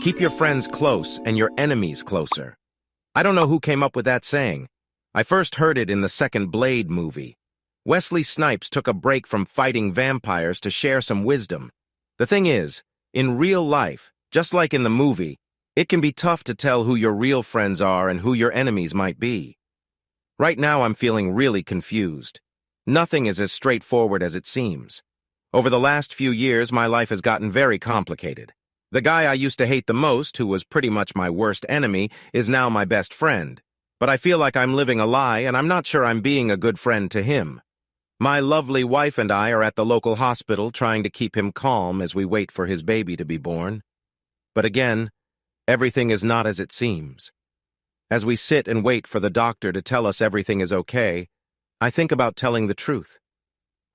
Keep your friends close and your enemies closer. I don't know who came up with that saying. I first heard it in the second Blade movie. Wesley Snipes took a break from fighting vampires to share some wisdom. The thing is, in real life, just like in the movie, it can be tough to tell who your real friends are and who your enemies might be. Right now I'm feeling really confused. Nothing is as straightforward as it seems. Over the last few years, my life has gotten very complicated. The guy I used to hate the most, who was pretty much my worst enemy, is now my best friend. But I feel like I'm living a lie, and I'm not sure I'm being a good friend to him. My lovely wife and I are at the local hospital trying to keep him calm as we wait for his baby to be born. But again, everything is not as it seems. As we sit and wait for the doctor to tell us everything is okay, I think about telling the truth.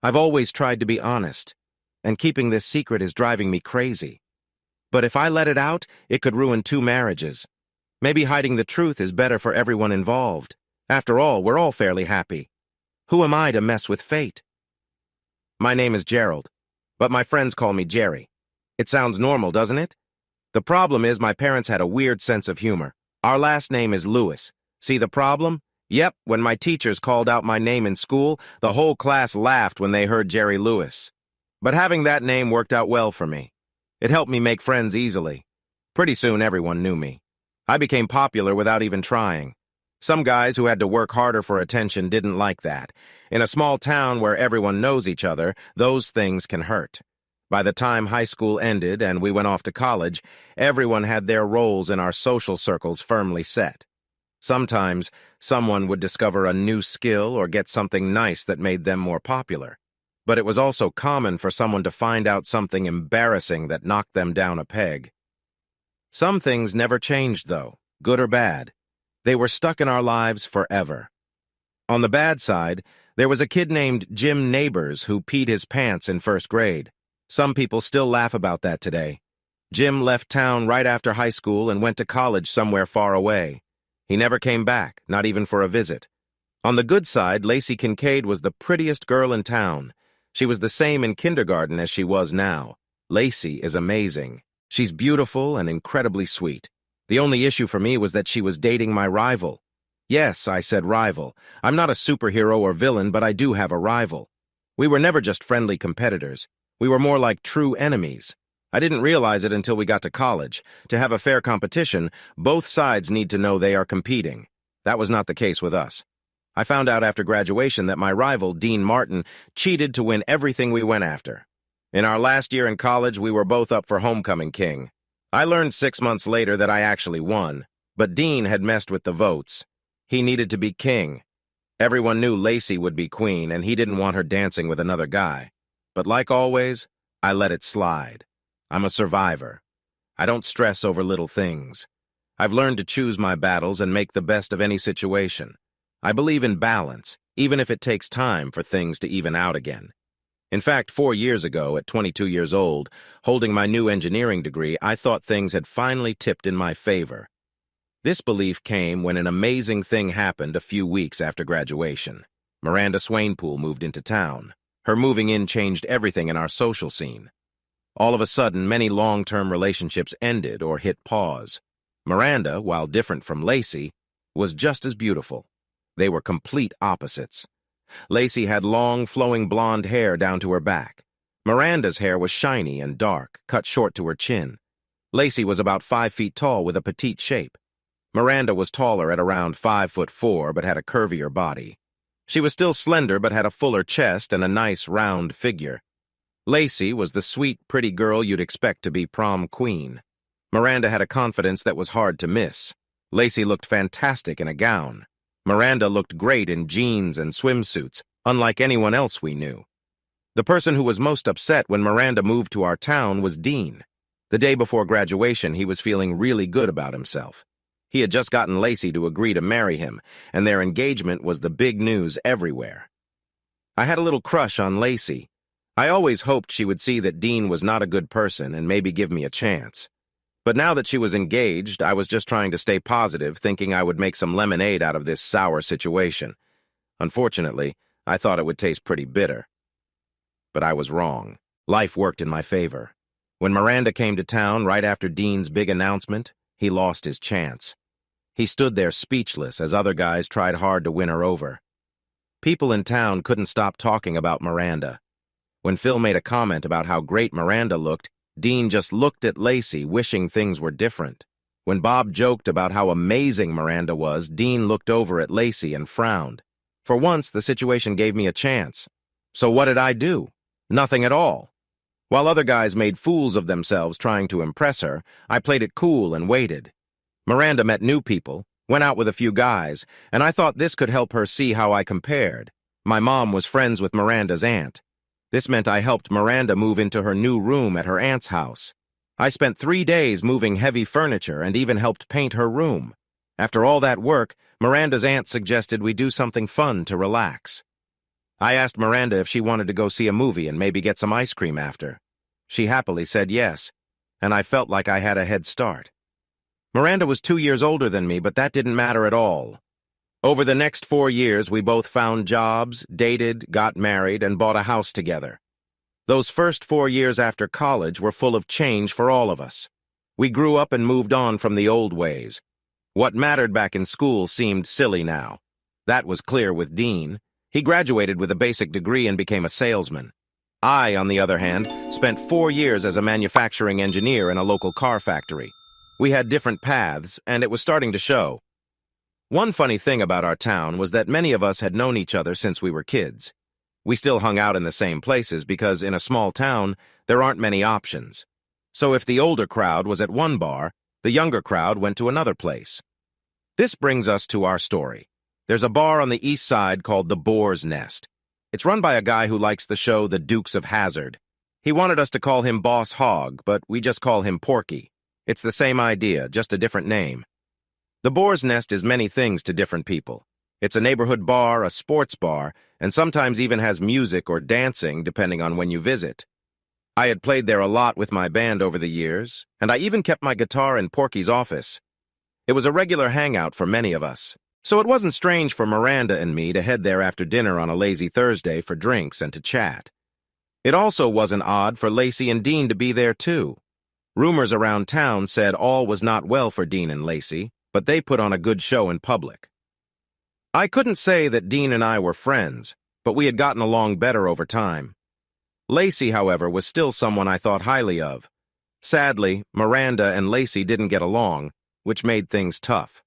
I've always tried to be honest, and keeping this secret is driving me crazy. But if I let it out, it could ruin 2 marriages. Maybe hiding the truth is better for everyone involved. After all, we're all fairly happy. Who am I to mess with fate? My name is Gerald, but my friends call me Gerry. It sounds normal, doesn't it? The problem is my parents had a weird sense of humor. Our last name is Lewis. See the problem? Yep, when my teachers called out my name in school, the whole class laughed when they heard Jerry Lewis. But having that name worked out well for me. It helped me make friends easily. Pretty soon everyone knew me. I became popular without even trying. Some guys who had to work harder for attention didn't like that. In a small town where everyone knows each other, those things can hurt. By the time high school ended and we went off to college, everyone had their roles in our social circles firmly set. Sometimes, someone would discover a new skill or get something nice that made them more popular. But it was also common for someone to find out something embarrassing that knocked them down a peg. Some things never changed, though, good or bad. They were stuck in our lives forever. On the bad side, there was a kid named Jim Neighbors who peed his pants in 1st grade. Some people still laugh about that today. Jim left town right after high school and went to college somewhere far away. He never came back, not even for a visit. On the good side, Lacey Kincaid was the prettiest girl in town. She was the same in kindergarten as she was now. Lacey is amazing. She's beautiful and incredibly sweet. The only issue for me was that she was dating my rival. Yes, I said rival. I'm not a superhero or villain, but I do have a rival. We were never just friendly competitors. We were more like true enemies. I didn't realize it until we got to college. To have a fair competition, both sides need to know they are competing. That was not the case with us. I found out after graduation that my rival, Dean Martin, cheated to win everything we went after. In our last year in college, we were both up for homecoming king. I learned 6 months later that I actually won, but Dean had messed with the votes. He needed to be king. Everyone knew Lacey would be queen, and he didn't want her dancing with another guy. But like always, I let it slide. I'm a survivor. I don't stress over little things. I've learned to choose my battles and make the best of any situation. I believe in balance, even if it takes time for things to even out again. In fact, 4 years ago, at 22 years old, holding my new engineering degree, I thought things had finally tipped in my favor. This belief came when an amazing thing happened a few weeks after graduation. Miranda Swainpool moved into town. Her moving in changed everything in our social scene. All of a sudden, many long-term relationships ended or hit pause. Miranda, while different from Lacey, was just as beautiful. They were complete opposites. Lacey had long, flowing blonde hair down to her back. Miranda's hair was shiny and dark, cut short to her chin. Lacey was about 5 feet tall with a petite shape. Miranda was taller at around 5'4", but had a curvier body. She was still slender but had a fuller chest and a nice, round figure. Lacey was the sweet, pretty girl you'd expect to be prom queen. Miranda had a confidence that was hard to miss. Lacey looked fantastic in a gown. Miranda looked great in jeans and swimsuits, unlike anyone else we knew. The person who was most upset when Miranda moved to our town was Dean. The day before graduation, he was feeling really good about himself. He had just gotten Lacey to agree to marry him, and their engagement was the big news everywhere. I had a little crush on Lacey. I always hoped she would see that Dean was not a good person and maybe give me a chance. But now that she was engaged, I was just trying to stay positive, thinking I would make some lemonade out of this sour situation. Unfortunately, I thought it would taste pretty bitter. But I was wrong. Life worked in my favor. When Miranda came to town right after Dean's big announcement, he lost his chance. He stood there speechless as other guys tried hard to win her over. People in town couldn't stop talking about Miranda. When Phil made a comment about how great Miranda looked, Dean just looked at Lacey, wishing things were different. When Bob joked about how amazing Miranda was, Dean looked over at Lacey and frowned. For once, the situation gave me a chance. So what did I do? Nothing at all. While other guys made fools of themselves trying to impress her, I played it cool and waited. Miranda met new people, went out with a few guys, and I thought this could help her see how I compared. My mom was friends with Miranda's aunt. This meant I helped Miranda move into her new room at her aunt's house. I spent 3 days moving heavy furniture and even helped paint her room. After all that work, Miranda's aunt suggested we do something fun to relax. I asked Miranda if she wanted to go see a movie and maybe get some ice cream after. She happily said yes, and I felt like I had a head start. Miranda was 2 years older than me, but that didn't matter at all. Over the next 4 years, we both found jobs, dated, got married, and bought a house together. Those first 4 years after college were full of change for all of us. We grew up and moved on from the old ways. What mattered back in school seemed silly now. That was clear with Dean. He graduated with a basic degree and became a salesman. I, on the other hand, spent 4 years as a manufacturing engineer in a local car factory. We had different paths, and it was starting to show. One funny thing about our town was that many of us had known each other since we were kids. We still hung out in the same places because in a small town, there aren't many options. So if the older crowd was at one bar, the younger crowd went to another place. This brings us to our story. There's a bar on the east side called the Boar's Nest. It's run by a guy who likes the show The Dukes of Hazzard. He wanted us to call him Boss Hogg, but we just call him Porky. It's the same idea, just a different name. The Boar's Nest is many things to different people. It's a neighborhood bar, a sports bar, and sometimes even has music or dancing depending on when you visit. I had played there a lot with my band over the years, and I even kept my guitar in Porky's office. It was a regular hangout for many of us, so it wasn't strange for Miranda and me to head there after dinner on a lazy Thursday for drinks and to chat. It also wasn't odd for Lacey and Dean to be there too. Rumors around town said all was not well for Dean and Lacey, but they put on a good show in public. I couldn't say that Dean and I were friends, but we had gotten along better over time. Lacey, however, was still someone I thought highly of. Sadly, Miranda and Lacey didn't get along, which made things tough.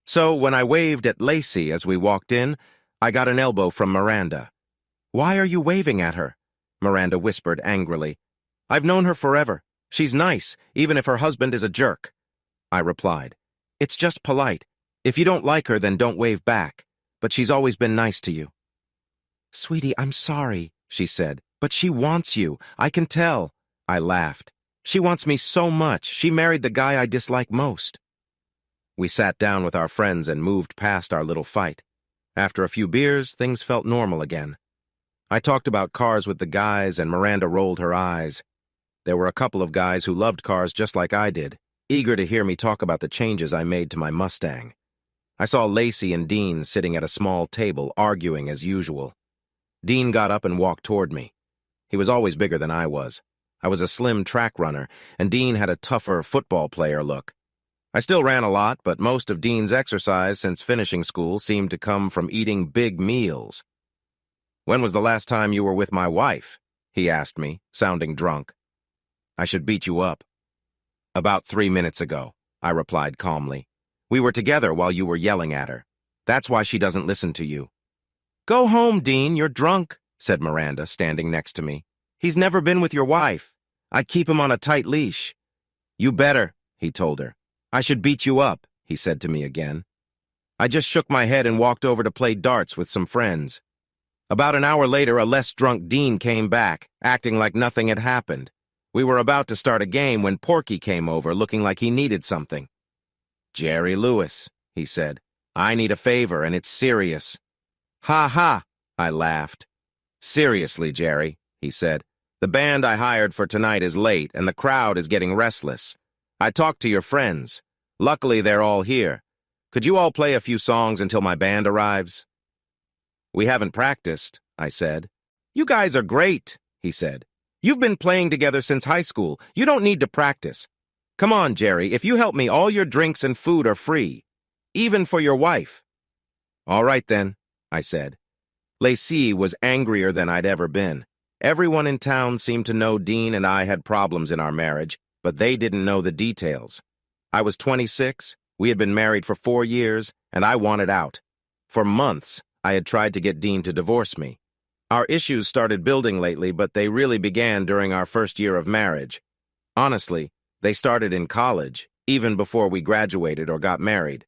So when I waved at Lacey as we walked in, I got an elbow from Miranda. "Why are you waving at her?" Miranda whispered angrily. "I've known her forever. She's nice, even if her husband is a jerk." I replied, "It's just polite. If you don't like her, then don't wave back. But she's always been nice to you." "Sweetie, I'm sorry," she said. "But she wants you. I can tell." I laughed. "She wants me so much. She married the guy I dislike most." We sat down with our friends and moved past our little fight. After a few beers, things felt normal again. I talked about cars with the guys, and Miranda rolled her eyes. There were a couple of guys who loved cars just like I did, eager to hear me talk about the changes I made to my Mustang. I saw Lacey and Dean sitting at a small table, arguing as usual. Dean got up and walked toward me. He was always bigger than I was. I was a slim track runner, and Dean had a tougher football player look. I still ran a lot, but most of Dean's exercise since finishing school seemed to come from eating big meals. "When was the last time you were with my wife?" he asked me, sounding drunk. "I should beat you up." "About 3 minutes ago," I replied calmly. "We were together while you were yelling at her. That's why she doesn't listen to you." "Go home, Dean, you're drunk," said Miranda, standing next to me. "He's never been with your wife. I keep him on a tight leash." "You better," he told her. "I should beat you up," he said to me again. I just shook my head and walked over to play darts with some friends. About an hour later, a less drunk Dean came back, acting like nothing had happened. We were about to start a game when Porky came over, looking like he needed something. "Jerry Lewis," he said. "I need a favor, and it's serious." "Ha ha," I laughed. "Seriously, Jerry," he said. "The band I hired for tonight is late, and the crowd is getting restless. I talked to your friends. Luckily, they're all here. Could you all play a few songs until my band arrives?" "We haven't practiced," I said. "You guys are great," he said. You've been playing together since high school. You don't need to practice. Come on, Gerry, if you help me, all your drinks and food are free. Even for your wife. All right then, I said. Lacey was angrier than I'd ever been. Everyone in town seemed to know Dean and I had problems in our marriage, but they didn't know the details. I was 26, we had been married for 4 years, and I wanted out. For months, I had tried to get Dean to divorce me. Our issues started building lately, but they really began during our first year of marriage. Honestly, they started in college, even before we graduated or got married.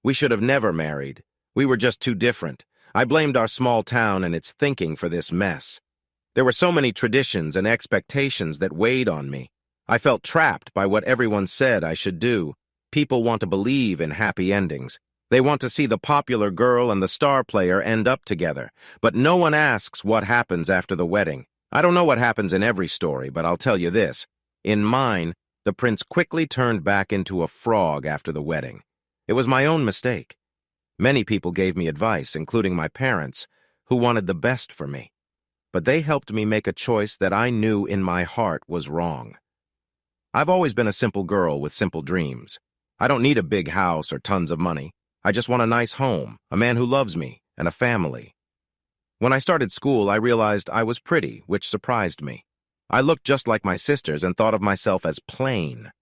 We should have never married. We were just too different. I blamed our small town and its thinking for this mess. There were so many traditions and expectations that weighed on me. I felt trapped by what everyone said I should do. People want to believe in happy endings. They want to see the popular girl and the star player end up together. But no one asks what happens after the wedding. I don't know what happens in every story, but I'll tell you this. In mine, the prince quickly turned back into a frog after the wedding. It was my own mistake. Many people gave me advice, including my parents, who wanted the best for me. But they helped me make a choice that I knew in my heart was wrong. I've always been a simple girl with simple dreams. I don't need a big house or tons of money. I just want a nice home, a man who loves me, and a family. When I started school, I realized I was pretty, which surprised me. I looked just like my sisters and thought of myself as plain.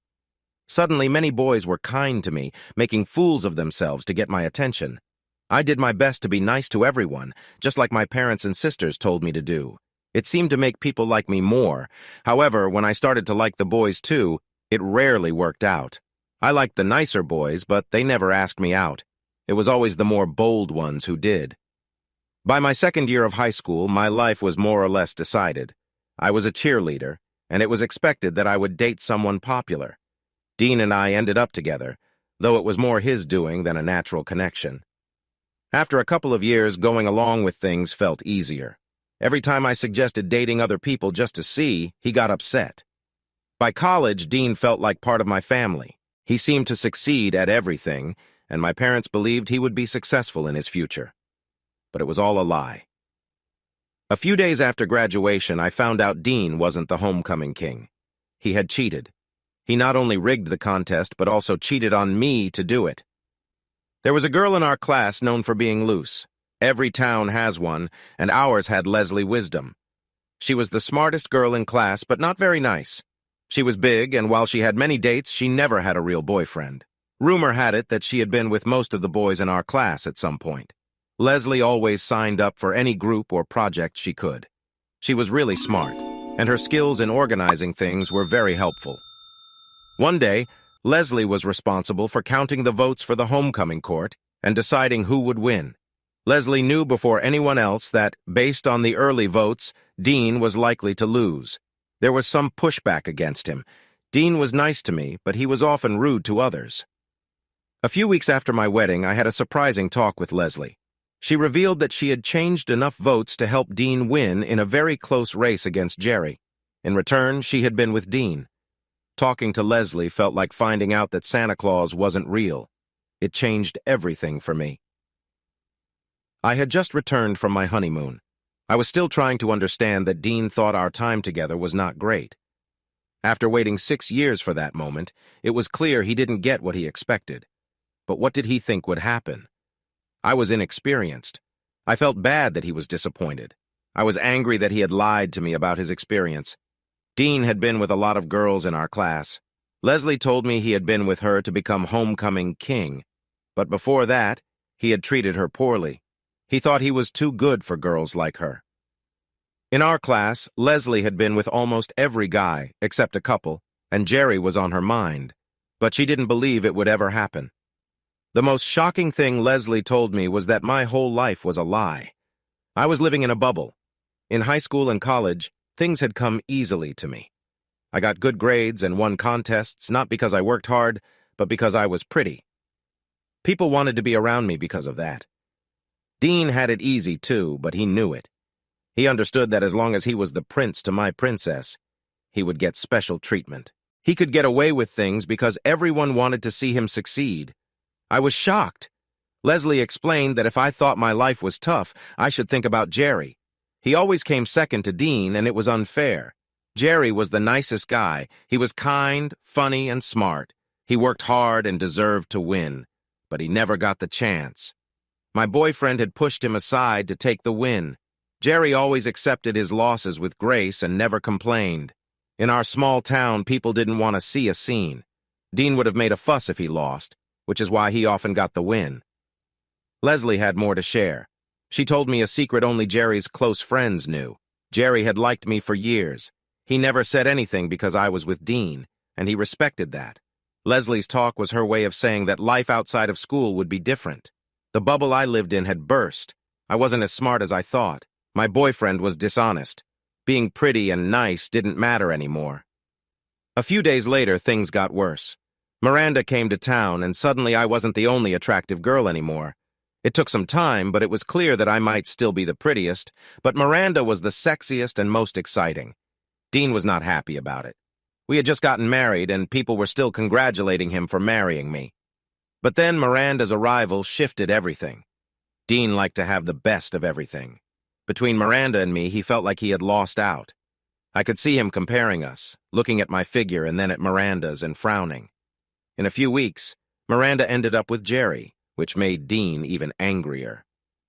Suddenly, many boys were kind to me, making fools of themselves to get my attention. I did my best to be nice to everyone, just like my parents and sisters told me to do. It seemed to make people like me more. However, when I started to like the boys too, it rarely worked out. I liked the nicer boys, but they never asked me out. It was always the more bold ones who did. By my second year of high school, my life was more or less decided. I was a cheerleader, and it was expected that I would date someone popular. Dean and I ended up together, though it was more his doing than a natural connection. After a couple of years, going along with things felt easier. Every time I suggested dating other people just to see, he got upset. By college, Dean felt like part of my family. He seemed to succeed at everything, and my parents believed he would be successful in his future. But it was all a lie. A few days after graduation, I found out Dean wasn't the homecoming king. He had cheated. He not only rigged the contest, but also cheated on me to do it. There was a girl in our class known for being loose. Every town has one, and ours had Leslie Wisdom. She was the smartest girl in class, but not very nice. She was big, and while she had many dates, she never had a real boyfriend. Rumor had it that she had been with most of the boys in our class at some point. Leslie always signed up for any group or project she could. She was really smart, and her skills in organizing things were very helpful. One day, Leslie was responsible for counting the votes for the homecoming court and deciding who would win. Leslie knew before anyone else that, based on the early votes, Dean was likely to lose. There was some pushback against him. Dean was nice to me, but he was often rude to others. A few weeks after my wedding, I had a surprising talk with Leslie. She revealed that she had changed enough votes to help Dean win in a very close race against Gerry. In return, she had been with Dean. Talking to Leslie felt like finding out that Santa Claus wasn't real. It changed everything for me. I had just returned from my honeymoon. I was still trying to understand that Dean thought our time together was not great. After waiting 6 years for that moment, it was clear he didn't get what he expected. But what did he think would happen? I was inexperienced. I felt bad that he was disappointed. I was angry that he had lied to me about his experience. Dean had been with a lot of girls in our class. Leslie told me he had been with her to become homecoming king. But before that, he had treated her poorly. He thought he was too good for girls like her. In our class, Leslie had been with almost every guy, except a couple, and Gerry was on her mind. But she didn't believe it would ever happen. The most shocking thing Leslie told me was that my whole life was a lie. I was living in a bubble. In high school and college, things had come easily to me. I got good grades and won contests not because I worked hard, but because I was pretty. People wanted to be around me because of that. Dean had it easy too, but he knew it. He understood that as long as he was the prince to my princess, he would get special treatment. He could get away with things because everyone wanted to see him succeed. I was shocked. Leslie explained that if I thought my life was tough, I should think about Gerry. He always came second to Dean, and it was unfair. Gerry was the nicest guy. He was kind, funny, and smart. He worked hard and deserved to win, but he never got the chance. My boyfriend had pushed him aside to take the win. Gerry always accepted his losses with grace and never complained. In our small town, people didn't want to see a scene. Dean would have made a fuss if he lost, which is why he often got the win. Leslie had more to share. She told me a secret only Gerry's close friends knew. Gerry had liked me for years. He never said anything because I was with Dean, and he respected that. Leslie's talk was her way of saying that life outside of school would be different. The bubble I lived in had burst. I wasn't as smart as I thought. My boyfriend was dishonest. Being pretty and nice didn't matter anymore. A few days later, things got worse. Miranda came to town, and suddenly I wasn't the only attractive girl anymore. It took some time, but it was clear that I might still be the prettiest, but Miranda was the sexiest and most exciting. Dean was not happy about it. We had just gotten married, and people were still congratulating him for marrying me. But then Miranda's arrival shifted everything. Dean liked to have the best of everything. Between Miranda and me, he felt like he had lost out. I could see him comparing us, looking at my figure and then at Miranda's and frowning. In a few weeks, Miranda ended up with Gerry, which made Dean even angrier.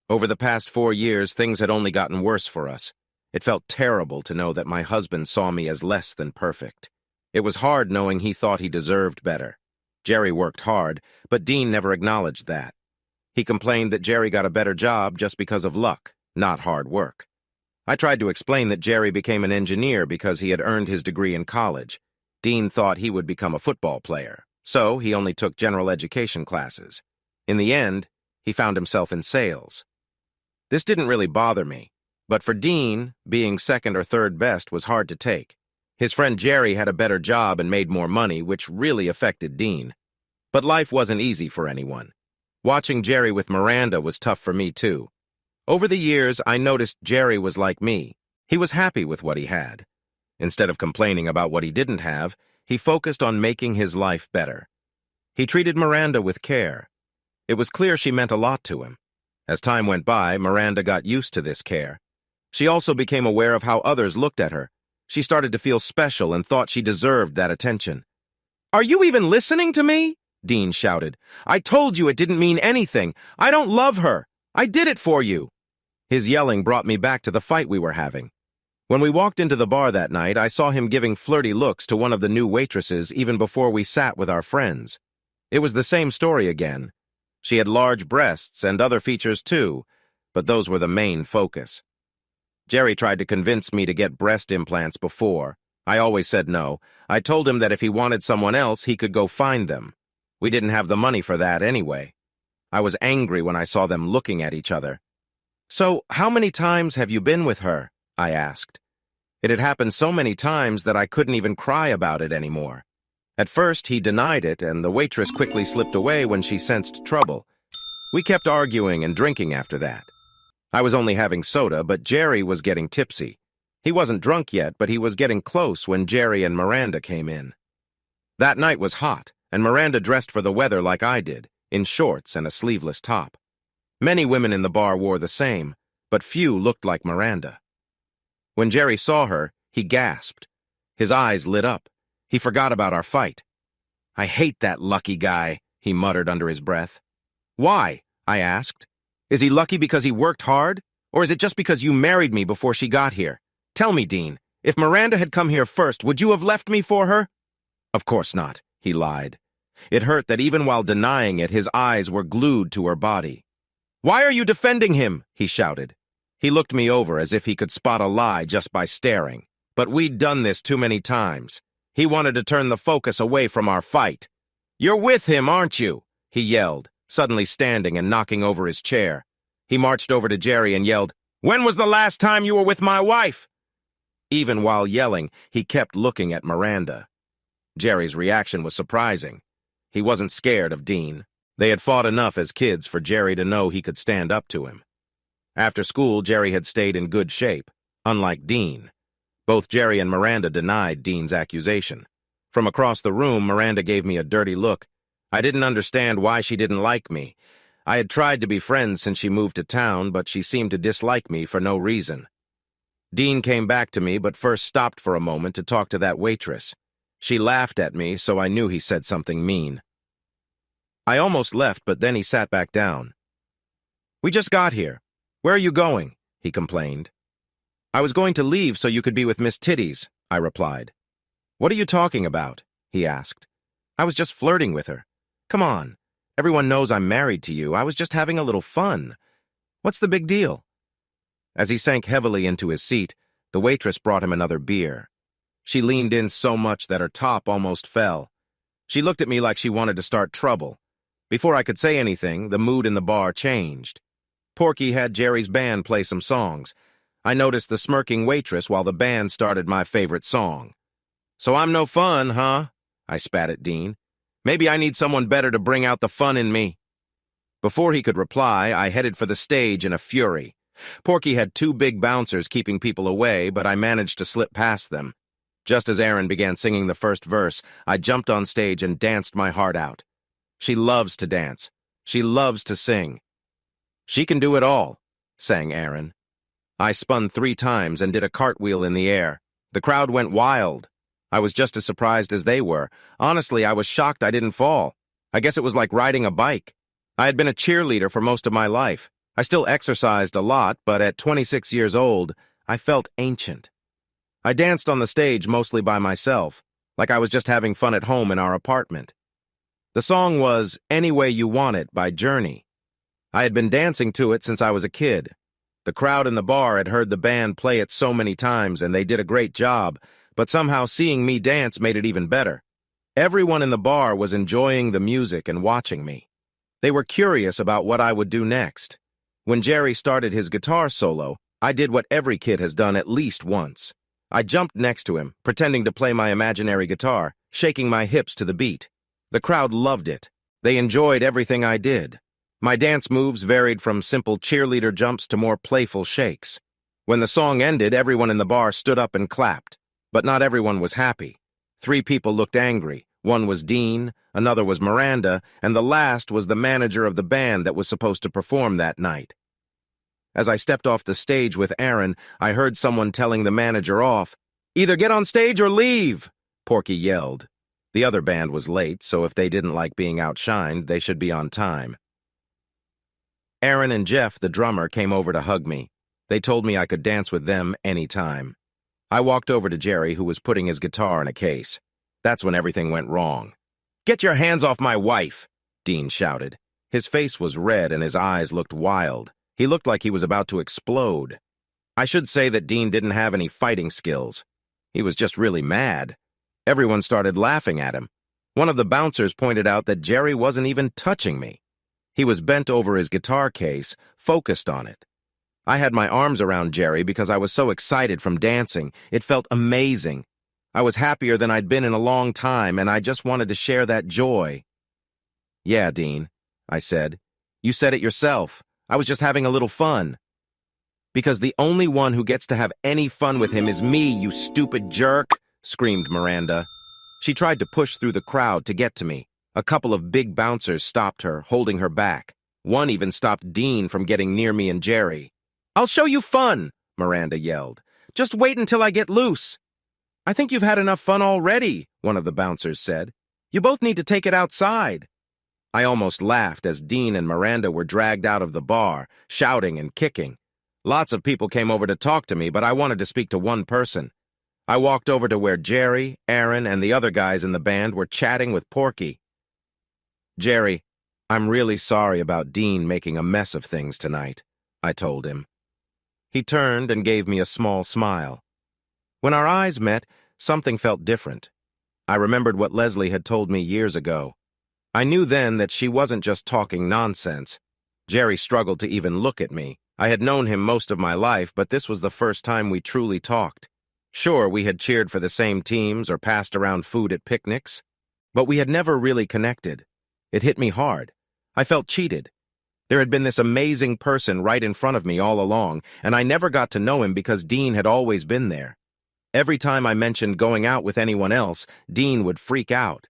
Over the past 4 years, things had only gotten worse for us. It felt terrible to know that my husband saw me as less than perfect. It was hard knowing he thought he deserved better. Gerry worked hard, but Dean never acknowledged that. He complained that Gerry got a better job just because of luck, not hard work. I tried to explain that Gerry became an engineer because he had earned his degree in college. Dean thought he would become a football player, so he only took general education classes. In the end, he found himself in sales. This didn't really bother me, but for Dean, being second or third best was hard to take. His friend Gerry had a better job and made more money, which really affected Dean. But life wasn't easy for anyone. Watching Gerry with Miranda was tough for me, too. Over the years, I noticed Gerry was like me. He was happy with what he had. Instead of complaining about what he didn't have, he focused on making his life better. He treated Miranda with care. It was clear she meant a lot to him. As time went by, Miranda got used to this care. She also became aware of how others looked at her. She started to feel special and thought she deserved that attention. "Are you even listening to me?" Dean shouted. "I told you it didn't mean anything. I don't love her. I did it for you." His yelling brought me back to the fight we were having. When we walked into the bar that night, I saw him giving flirty looks to one of the new waitresses even before we sat with our friends. It was the same story again. She had large breasts and other features too, but those were the main focus. Gerry tried to convince me to get breast implants before. I always said no. I told him that if he wanted someone else, he could go find them. We didn't have the money for that anyway. I was angry when I saw them looking at each other. "So, how many times have you been with her?" I asked. It had happened so many times that I couldn't even cry about it anymore. At first, he denied it, and the waitress quickly slipped away when she sensed trouble. We kept arguing and drinking after that. I was only having soda, but Gerry was getting tipsy. He wasn't drunk yet, but he was getting close when Gerry and Miranda came in. That night was hot, and Miranda dressed for the weather like I did, in shorts and a sleeveless top. Many women in the bar wore the same, but few looked like Miranda. When Gerry saw her, he gasped. His eyes lit up. He forgot about our fight. "I hate that lucky guy," he muttered under his breath. "Why?" I asked. "Is he lucky because he worked hard? Or is it just because you married me before she got here? Tell me, Dean, if Miranda had come here first, would you have left me for her?" "Of course not," he lied. It hurt that even while denying it, his eyes were glued to her body. "Why are you defending him?" he shouted. He looked me over as if he could spot a lie just by staring. But we'd done this too many times. He wanted to turn the focus away from our fight. "You're with him, aren't you?" he yelled, suddenly standing and knocking over his chair. He marched over to Gerry and yelled, "When was the last time you were with my wife?" Even while yelling, he kept looking at Miranda. Gerry's reaction was surprising. He wasn't scared of Dean. They had fought enough as kids for Gerry to know he could stand up to him. After school, Gerry had stayed in good shape, unlike Dean. Both Gerry and Miranda denied Dean's accusation. From across the room, Miranda gave me a dirty look. I didn't understand why she didn't like me. I had tried to be friends since she moved to town, but she seemed to dislike me for no reason. Dean came back to me, but first stopped for a moment to talk to that waitress. She laughed at me, so I knew he said something mean. I almost left, but then he sat back down. "We just got here. Where are you going?" he complained. "I was going to leave so you could be with Miss Titties," I replied. "What are you talking about?" he asked. "I was just flirting with her. Come on. Everyone knows I'm married to you. I was just having a little fun. What's the big deal?" As he sank heavily into his seat, the waitress brought him another beer. She leaned in so much that her top almost fell. She looked at me like she wanted to start trouble. Before I could say anything, the mood in the bar changed. Porky had Gerry's band play some songs. I noticed the smirking waitress while the band started my favorite song. "So I'm no fun, huh?" I spat at Dean. "Maybe I need someone better to bring out the fun in me." Before he could reply, I headed for the stage in a fury. Porky had two big bouncers keeping people away, but I managed to slip past them. Just as Aaron began singing the first verse, I jumped on stage and danced my heart out. She loves to dance. She loves to sing. "She can do it all," sang Aaron. I spun 3 times and did a cartwheel in the air. The crowd went wild. I was just as surprised as they were. Honestly, I was shocked I didn't fall. I guess it was like riding a bike. I had been a cheerleader for most of my life. I still exercised a lot, but at 26 years old, I felt ancient. I danced on the stage mostly by myself, like I was just having fun at home in our apartment. The song was "Any Way You Want It" by Gerry. I had been dancing to it since I was a kid. The crowd in the bar had heard the band play it so many times, and they did a great job, but somehow seeing me dance made it even better. Everyone in the bar was enjoying the music and watching me. They were curious about what I would do next. When Gerry started his guitar solo, I did what every kid has done at least once. I jumped next to him, pretending to play my imaginary guitar, shaking my hips to the beat. The crowd loved it. They enjoyed everything I did. My dance moves varied from simple cheerleader jumps to more playful shakes. When the song ended, everyone in the bar stood up and clapped. But not everyone was happy. 3 people looked angry. One was Dean, another was Miranda, and the last was the manager of the band that was supposed to perform that night. As I stepped off the stage with Aaron, I heard someone telling the manager off. "Either get on stage or leave," Porky yelled. The other band was late, so if they didn't like being outshined, they should be on time. Aaron and Jeff, the drummer, came over to hug me. They told me I could dance with them any time. I walked over to Gerry, who was putting his guitar in a case. That's when everything went wrong. "Get your hands off my wife!" Dean shouted. His face was red and his eyes looked wild. He looked like he was about to explode. I should say that Dean didn't have any fighting skills. He was just really mad. Everyone started laughing at him. One of the bouncers pointed out that Gerry wasn't even touching me. He was bent over his guitar case, focused on it. I had my arms around Gerry because I was so excited from dancing. It felt amazing. I was happier than I'd been in a long time, and I just wanted to share that joy. "Yeah, Dean," I said. "You said it yourself. I was just having a little fun." "Because the only one who gets to have any fun with him is me, you stupid jerk," screamed Miranda. She tried to push through the crowd to get to me. A couple of big bouncers stopped her, holding her back. One even stopped Dean from getting near me and Gerry. "I'll show you fun," Miranda yelled. "Just wait until I get loose." "I think you've had enough fun already," one of the bouncers said. "You both need to take it outside." I almost laughed as Dean and Miranda were dragged out of the bar, shouting and kicking. Lots of people came over to talk to me, but I wanted to speak to one person. I walked over to where Gerry, Aaron, and the other guys in the band were chatting with Porky. "Gerry, I'm really sorry about Dean making a mess of things tonight," I told him. He turned and gave me a small smile. When our eyes met, something felt different. I remembered what Leslie had told me years ago. I knew then that she wasn't just talking nonsense. Gerry struggled to even look at me. I had known him most of my life, but this was the first time we truly talked. Sure, we had cheered for the same teams or passed around food at picnics, but we had never really connected. It hit me hard. I felt cheated. There had been this amazing person right in front of me all along, and I never got to know him because Dean had always been there. Every time I mentioned going out with anyone else, Dean would freak out.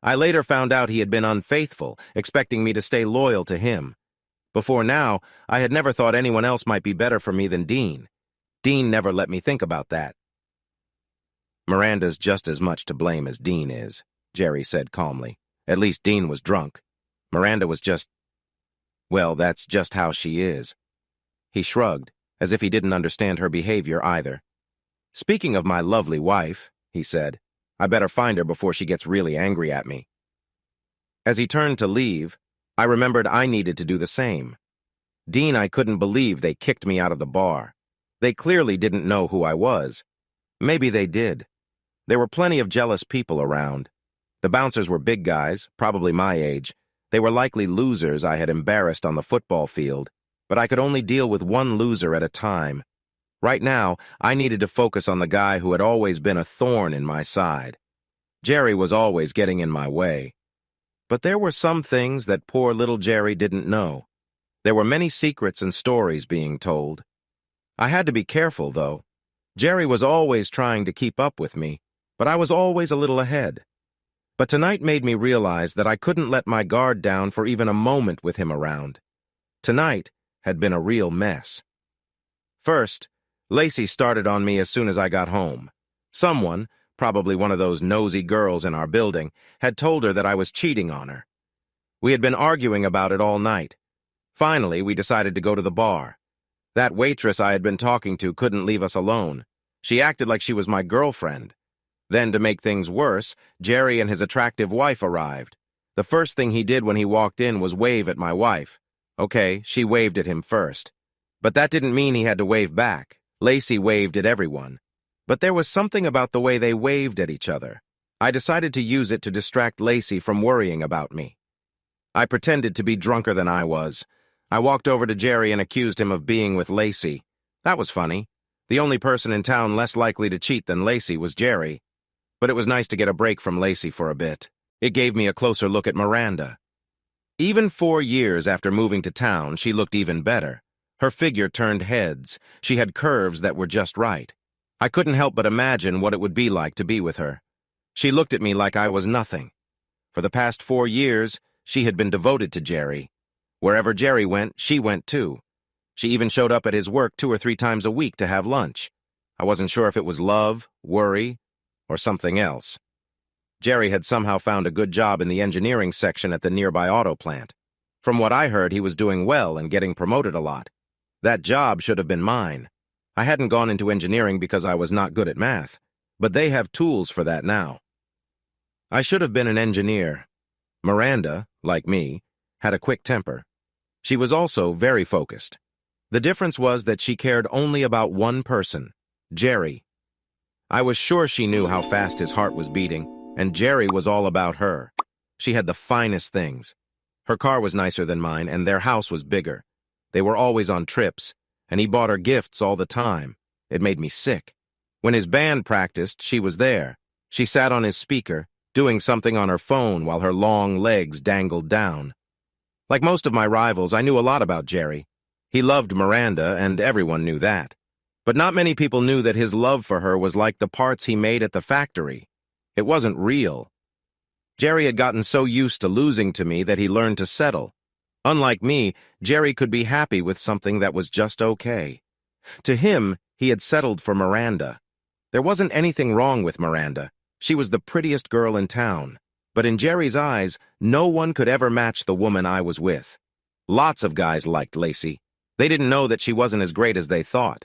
I later found out he had been unfaithful, expecting me to stay loyal to him. Before now, I had never thought anyone else might be better for me than Dean. Dean never let me think about that. Miranda's just as much to blame as Dean is, Gerry said calmly. At least Dean was drunk. Miranda was just... well, that's just how she is. He shrugged, as if he didn't understand her behavior either. Speaking of my lovely wife, he said, I better find her before she gets really angry at me. As he turned to leave, I remembered I needed to do the same. Dean, I couldn't believe they kicked me out of the bar. They clearly didn't know who I was. Maybe they did. There were plenty of jealous people around. The bouncers were big guys, probably my age. They were likely losers I had embarrassed on the football field, but I could only deal with one loser at a time. Right now, I needed to focus on the guy who had always been a thorn in my side. Gerry was always getting in my way. But there were some things that poor little Gerry didn't know. There were many secrets and stories being told. I had to be careful, though. Gerry was always trying to keep up with me, but I was always a little ahead. But tonight made me realize that I couldn't let my guard down for even a moment with him around. Tonight had been a real mess. First, Lacey started on me as soon as I got home. Someone, probably one of those nosy girls in our building, had told her that I was cheating on her. We had been arguing about it all night. Finally, we decided to go to the bar. That waitress I had been talking to couldn't leave us alone. She acted like she was my girlfriend. Then, to make things worse, Gerry and his attractive wife arrived. The first thing he did when he walked in was wave at my wife. Okay, she waved at him first. But that didn't mean he had to wave back. Lacey waved at everyone. But there was something about the way they waved at each other. I decided to use it to distract Lacey from worrying about me. I pretended to be drunker than I was. I walked over to Gerry and accused him of being with Lacey. That was funny. The only person in town less likely to cheat than Lacey was Gerry. But it was nice to get a break from Lacey for a bit. It gave me a closer look at Miranda. Even 4 years after moving to town, she looked even better. Her figure turned heads. She had curves that were just right. I couldn't help but imagine what it would be like to be with her. She looked at me like I was nothing. For the past 4 years, she had been devoted to Gerry. Wherever Gerry went, she went too. She even showed up at his work 2 or 3 times a week to have lunch. I wasn't sure if it was love, worry, or something else. Gerry had somehow found a good job in the engineering section at the nearby auto plant. From what I heard, he was doing well and getting promoted a lot. That job should have been mine. I hadn't gone into engineering because I was not good at math, but they have tools for that now. I should have been an engineer. Miranda, like me, had a quick temper. She was also very focused. The difference was that she cared only about one person, Gerry. I was sure she knew how fast his heart was beating, and Gerry was all about her. She had the finest things. Her car was nicer than mine, and their house was bigger. They were always on trips, and he bought her gifts all the time. It made me sick. When his band practiced, she was there. She sat on his speaker, doing something on her phone while her long legs dangled down. Like most of my rivals, I knew a lot about Gerry. He loved Miranda, and everyone knew that. But not many people knew that his love for her was like the parts he made at the factory. It wasn't real. Gerry had gotten so used to losing to me that he learned to settle. Unlike me, Gerry could be happy with something that was just okay. To him, he had settled for Miranda. There wasn't anything wrong with Miranda. She was the prettiest girl in town. But in Gerry's eyes, no one could ever match the woman I was with. Lots of guys liked Lacey. They didn't know that she wasn't as great as they thought.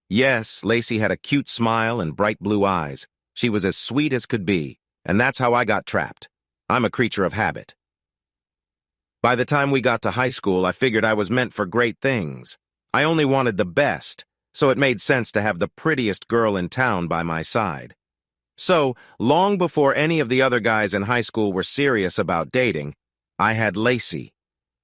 Yes, Lacey had a cute smile and bright blue eyes. She was as sweet as could be, and that's how I got trapped. I'm a creature of habit. By the time we got to high school, I figured I was meant for great things. I only wanted the best, so it made sense to have the prettiest girl in town by my side. So, long before any of the other guys in high school were serious about dating, I had Lacey.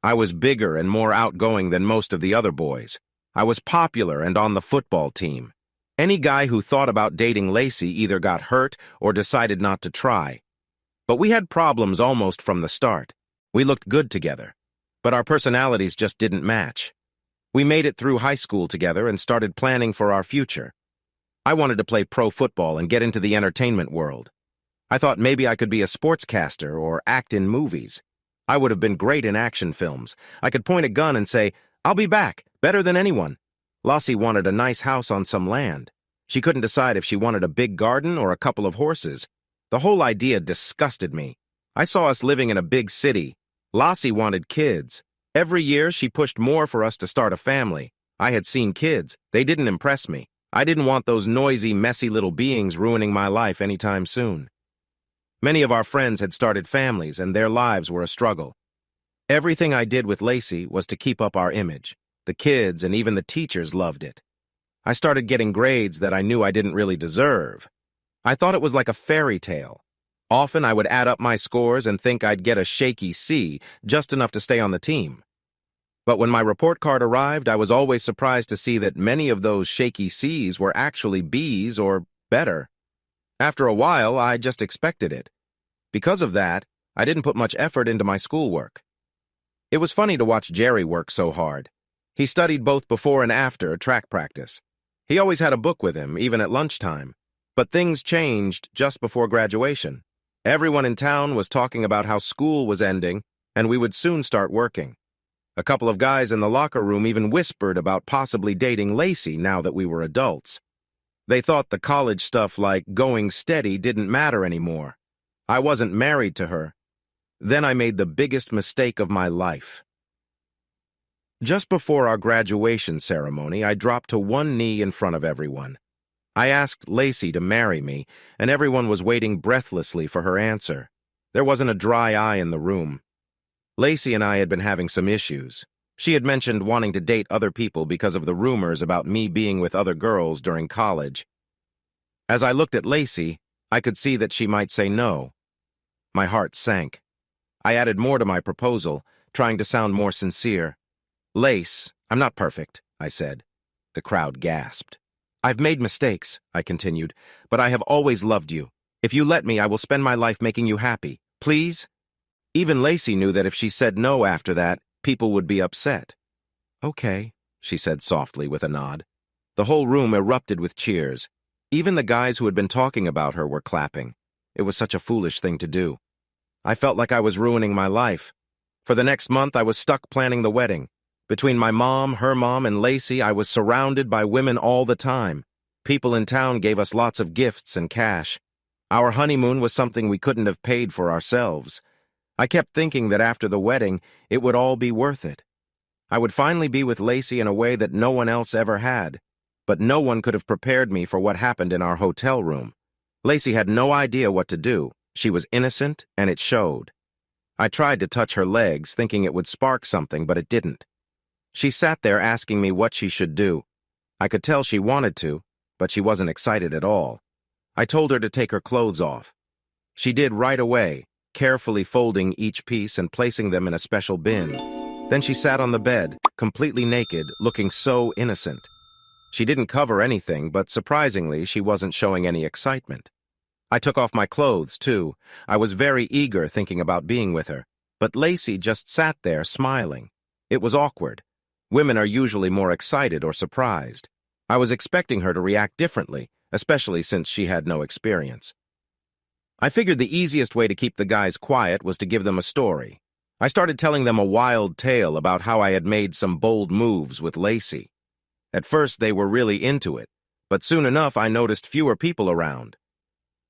I was bigger and more outgoing than most of the other boys. I was popular and on the football team. Any guy who thought about dating Lacey either got hurt or decided not to try. But we had problems almost from the start. We looked good together, but our personalities just didn't match. We made it through high school together and started planning for our future. I wanted to play pro football and get into the entertainment world. I thought maybe I could be a sportscaster or act in movies. I would have been great in action films. I could point a gun and say, "I'll be back, better than anyone." Lossie wanted a nice house on some land. She couldn't decide if she wanted a big garden or a couple of horses. The whole idea disgusted me. I saw us living in a big city. Lossie wanted kids. Every year, she pushed more for us to start a family. I had seen kids. They didn't impress me. I didn't want those noisy, messy little beings ruining my life anytime soon. Many of our friends had started families, and their lives were a struggle. Everything I did with Lacey was to keep up our image. The kids and even the teachers loved it. I started getting grades that I knew I didn't really deserve. I thought it was like a fairy tale. Often I would add up my scores and think I'd get a shaky C, just enough to stay on the team. But when my report card arrived, I was always surprised to see that many of those shaky C's were actually B's or better. After a while, I just expected it. Because of that, I didn't put much effort into my schoolwork. It was funny to watch Gerry work so hard. He studied both before and after track practice. He always had a book with him, even at lunchtime. But things changed just before graduation. Everyone in town was talking about how school was ending, and we would soon start working. A couple of guys in the locker room even whispered about possibly dating Lacey now that we were adults. They thought the college stuff like going steady didn't matter anymore. I wasn't married to her. Then I made the biggest mistake of my life. Just before our graduation ceremony, I dropped to one knee in front of everyone. I asked Lacey to marry me, and everyone was waiting breathlessly for her answer. There wasn't a dry eye in the room. Lacey and I had been having some issues. She had mentioned wanting to date other people because of the rumors about me being with other girls during college. As I looked at Lacey, I could see that she might say no. My heart sank. I added more to my proposal, trying to sound more sincere. "Lace, I'm not perfect," I said. The crowd gasped. "I've made mistakes," I continued, "but I have always loved you. If you let me, I will spend my life making you happy. Please?" Even Lacey knew that if she said no after that, people would be upset. "Okay," she said softly with a nod. The whole room erupted with cheers. Even the guys who had been talking about her were clapping. It was such a foolish thing to do. I felt like I was ruining my life. For the next month, I was stuck planning the wedding. Between my mom, her mom, and Lacey, I was surrounded by women all the time. People in town gave us lots of gifts and cash. Our honeymoon was something we couldn't have paid for ourselves. I kept thinking that after the wedding, it would all be worth it. I would finally be with Lacey in a way that no one else ever had. But no one could have prepared me for what happened in our hotel room. Lacey had no idea what to do. She was innocent, and it showed. I tried to touch her legs, thinking it would spark something, but it didn't. She sat there asking me what she should do. I could tell she wanted to, but she wasn't excited at all. I told her to take her clothes off. She did right away, carefully folding each piece and placing them in a special bin. Then she sat on the bed, completely naked, looking so innocent. She didn't cover anything, but surprisingly, she wasn't showing any excitement. I took off my clothes, too. I was very eager thinking about being with her. But Lacey just sat there, smiling. It was awkward. Women are usually more excited or surprised. I was expecting her to react differently, especially since she had no experience. I figured the easiest way to keep the guys quiet was to give them a story. I started telling them a wild tale about how I had made some bold moves with Lacey. At first, they were really into it, but soon enough, I noticed fewer people around.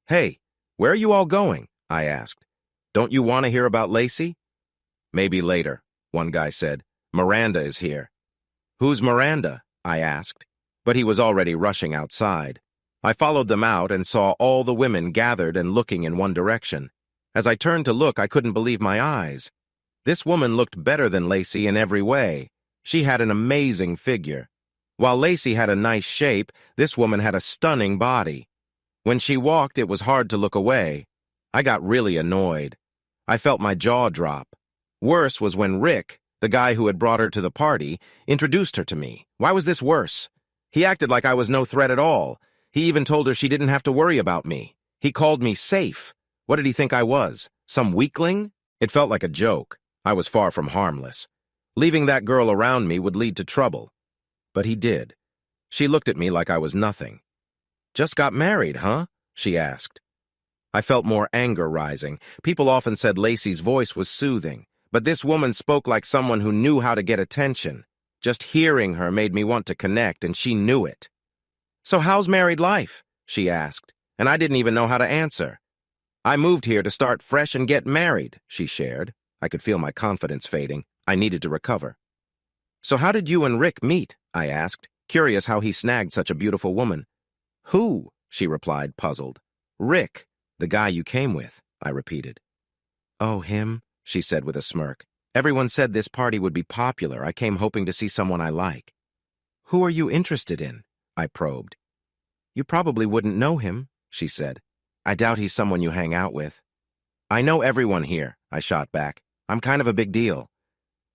"Hey, where are you all going?" I asked. "Don't you want to hear about Lacey?" "Maybe later," one guy said. "Miranda is here." "Who's Miranda?" I asked, but he was already rushing outside. I followed them out and saw all the women gathered and looking in one direction. As I turned to look, I couldn't believe my eyes. This woman looked better than Lacey in every way. She had an amazing figure. While Lacey had a nice shape, this woman had a stunning body. When she walked, it was hard to look away. I got really annoyed. I felt my jaw drop. Worse was when Rick, the guy who had brought her to the party, introduced her to me. Why was this worse? He acted like I was no threat at all. He even told her she didn't have to worry about me. He called me safe. What did he think I was? Some weakling? It felt like a joke. I was far from harmless. Leaving that girl around me would lead to trouble. But he did. She looked at me like I was nothing. "Just got married, huh?" she asked. I felt more anger rising. People often said Lacey's voice was soothing, but this woman spoke like someone who knew how to get attention. Just hearing her made me want to connect, and she knew it. "So how's married life?" she asked, and I didn't even know how to answer. "I moved here to start fresh and get married," she shared. I could feel my confidence fading. I needed to recover. "So how did you and Rick meet?" I asked, curious how he snagged such a beautiful woman. "Who?" she replied, puzzled. "Rick, the guy you came with," I repeated. "Oh, him?" she said with a smirk. "Everyone said this party would be popular. I came hoping to see someone I like." "Who are you interested in?" I probed. "You probably wouldn't know him," she said. "I doubt he's someone you hang out with." "I know everyone here," I shot back. "I'm kind of a big deal."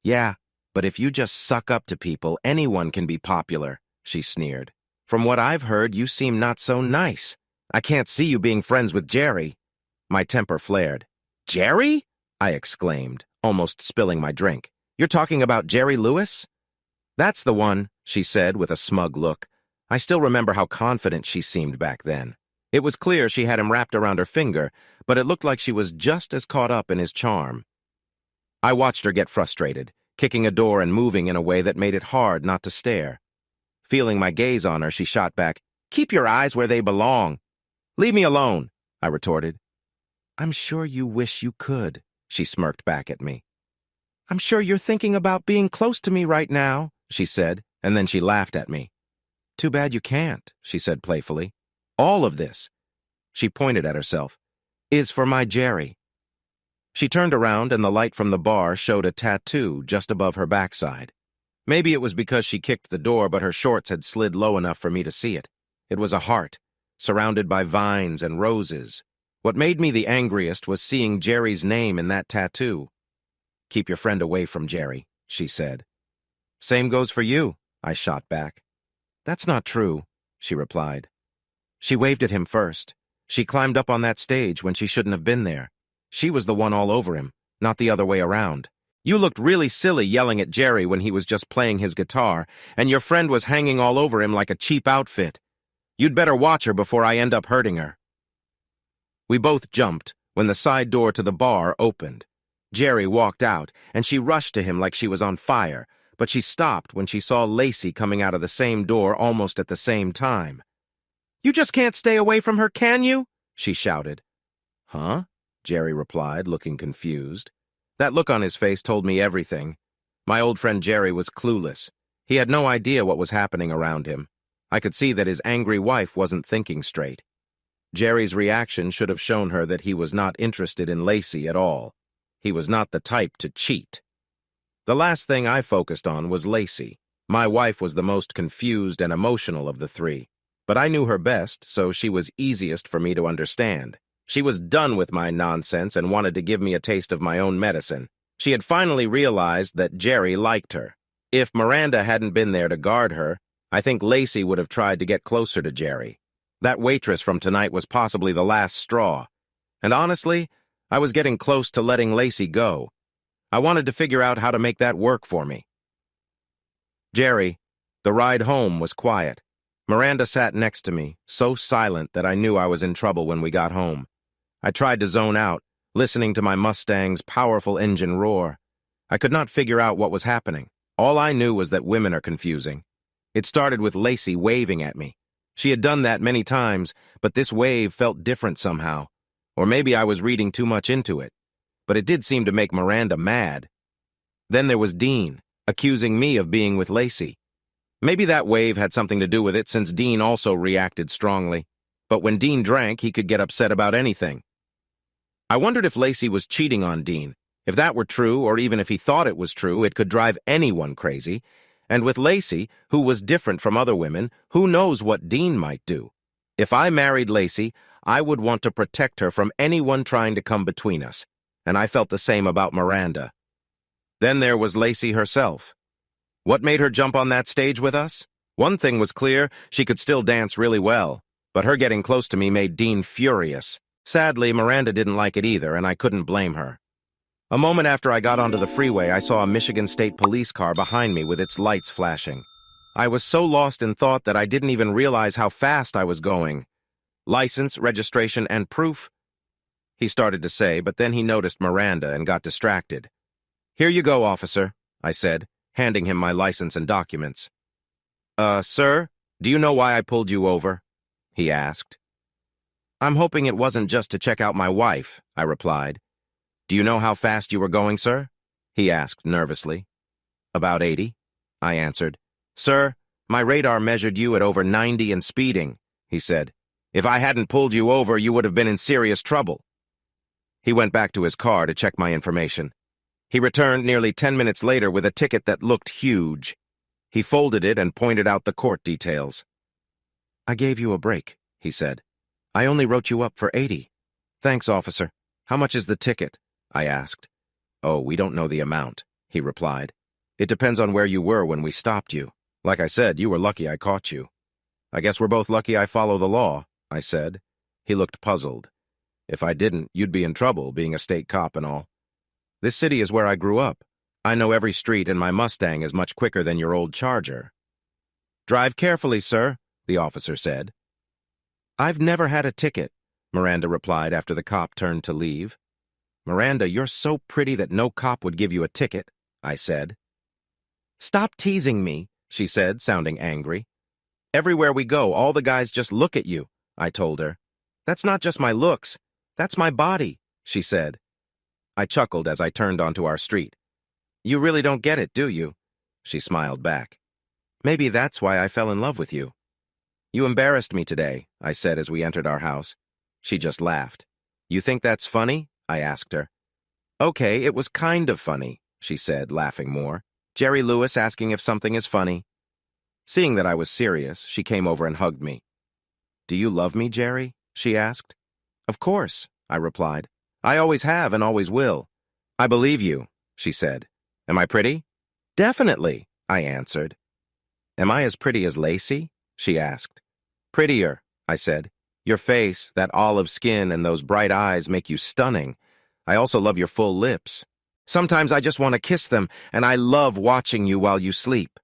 "Yeah, but if you just suck up to people, anyone can be popular," she sneered. "From what I've heard, you seem not so nice. I can't see you being friends with Gerry." My temper flared. "Gerry?" I exclaimed, almost spilling my drink. "You're talking about Gerry Lewis?" "That's the one," she said with a smug look. I still remember how confident she seemed back then. It was clear she had him wrapped around her finger, but it looked like she was just as caught up in his charm. I watched her get frustrated, kicking a door and moving in a way that made it hard not to stare. Feeling my gaze on her, she shot back, "Keep your eyes where they belong." "Leave me alone," I retorted. "I'm sure you wish you could," she smirked back at me. "I'm sure you're thinking about being close to me right now," she said, and then she laughed at me. "Too bad you can't," she said playfully. "All of this," she pointed at herself, "is for my Gerry." She turned around and the light from the bar showed a tattoo just above her backside. Maybe it was because she kicked the door, but her shorts had slid low enough for me to see it. It was a heart, surrounded by vines and roses. What made me the angriest was seeing Gerry's name in that tattoo. "Keep your friend away from Gerry," she said. "Same goes for you," I shot back. "That's not true," she replied. She waved at him first. She climbed up on that stage when she shouldn't have been there. She was the one all over him, not the other way around. "You looked really silly yelling at Gerry when he was just playing his guitar, and your friend was hanging all over him like a cheap outfit. You'd better watch her before I end up hurting her." We both jumped when the side door to the bar opened. Gerry walked out, and she rushed to him like she was on fire, but she stopped when she saw Lacey coming out of the same door almost at the same time. "You just can't stay away from her, can you?" she shouted. "Huh?" Gerry replied, looking confused. That look on his face told me everything. My old friend Gerry was clueless. He had no idea what was happening around him. I could see that his angry wife wasn't thinking straight. Gerry's reaction should have shown her that he was not interested in Lacey at all. He was not the type to cheat. The last thing I focused on was Lacey. My wife was the most confused and emotional of the three, but I knew her best, so she was easiest for me to understand. She was done with my nonsense and wanted to give me a taste of my own medicine. She had finally realized that Gerry liked her. If Miranda hadn't been there to guard her, I think Lacey would have tried to get closer to Gerry. That waitress from tonight was possibly the last straw. And honestly, I was getting close to letting Lacey go. I wanted to figure out how to make that work for me. "Gerry, the ride home was quiet. Miranda sat next to me, so silent that I knew I was in trouble when we got home. I tried to zone out, listening to my Mustang's powerful engine roar. I could not figure out what was happening. All I knew was that women are confusing. It started with Lacey waving at me. She had done that many times, but this wave felt different somehow. Or maybe I was reading too much into it. But it did seem to make Miranda mad. Then there was Dean, accusing me of being with Lacey. Maybe that wave had something to do with it, since Dean also reacted strongly. But when Dean drank, he could get upset about anything. I wondered if Lacey was cheating on Dean. If that were true, or even if he thought it was true, it could drive anyone crazy. And with Lacey, who was different from other women, who knows what Dean might do? If I married Lacey, I would want to protect her from anyone trying to come between us. And I felt the same about Miranda. Then there was Lacey herself. What made her jump on that stage with us? One thing was clear, she could still dance really well. But her getting close to me made Dean furious. Sadly, Miranda didn't like it either, and I couldn't blame her. A moment after I got onto the freeway, I saw a Michigan State police car behind me with its lights flashing. I was so lost in thought that I didn't even realize how fast I was going. "License, registration, and proof," he started to say, but then he noticed Miranda and got distracted. "Here you go, officer," I said, handing him my license and documents. Sir, do you know why I pulled you over?" he asked. "I'm hoping it wasn't just to check out my wife," I replied. "Do you know how fast you were going, sir?" he asked nervously. "About 80, I answered. "Sir, my radar measured you at over 90 and speeding," he said. "If I hadn't pulled you over, you would have been in serious trouble." He went back to his car to check my information. He returned nearly 10 minutes later with a ticket that looked huge. He folded it and pointed out the court details. "I gave you a break," he said. "I only wrote you up for 80. "Thanks, officer. How much is the ticket?" I asked. "Oh, we don't know the amount," he replied. "It depends on where you were when we stopped you. Like I said, you were lucky I caught you." "I guess we're both lucky I follow the law," I said. He looked puzzled. "If I didn't, you'd be in trouble, being a state cop and all. This city is where I grew up. I know every street, and my Mustang is much quicker than your old Charger." "Drive carefully, sir," the officer said. "I've never had a ticket," Miranda replied after the cop turned to leave. "Miranda, you're so pretty that no cop would give you a ticket," I said. "Stop teasing me," she said, sounding angry. "Everywhere we go, all the guys just look at you," I told her. "That's not just my looks. That's my body," she said. I chuckled as I turned onto our street. "You really don't get it, do you?" She smiled back. "Maybe that's why I fell in love with you." "You embarrassed me today," I said as we entered our house. She just laughed. "You think that's funny?" I asked her. "Okay, it was kind of funny," she said, laughing more. "Jerry Lewis asking if something is funny." Seeing that I was serious, she came over and hugged me. "Do you love me, Jerry?" she asked. "Of course," I replied. "I always have and always will." "I believe you," she said. "Am I pretty?" "Definitely," I answered. "Am I as pretty as Lacey?" she asked. "Prettier," I said. "Your face, that olive skin, and those bright eyes make you stunning. I also love your full lips. Sometimes I just want to kiss them, and I love watching you while you sleep."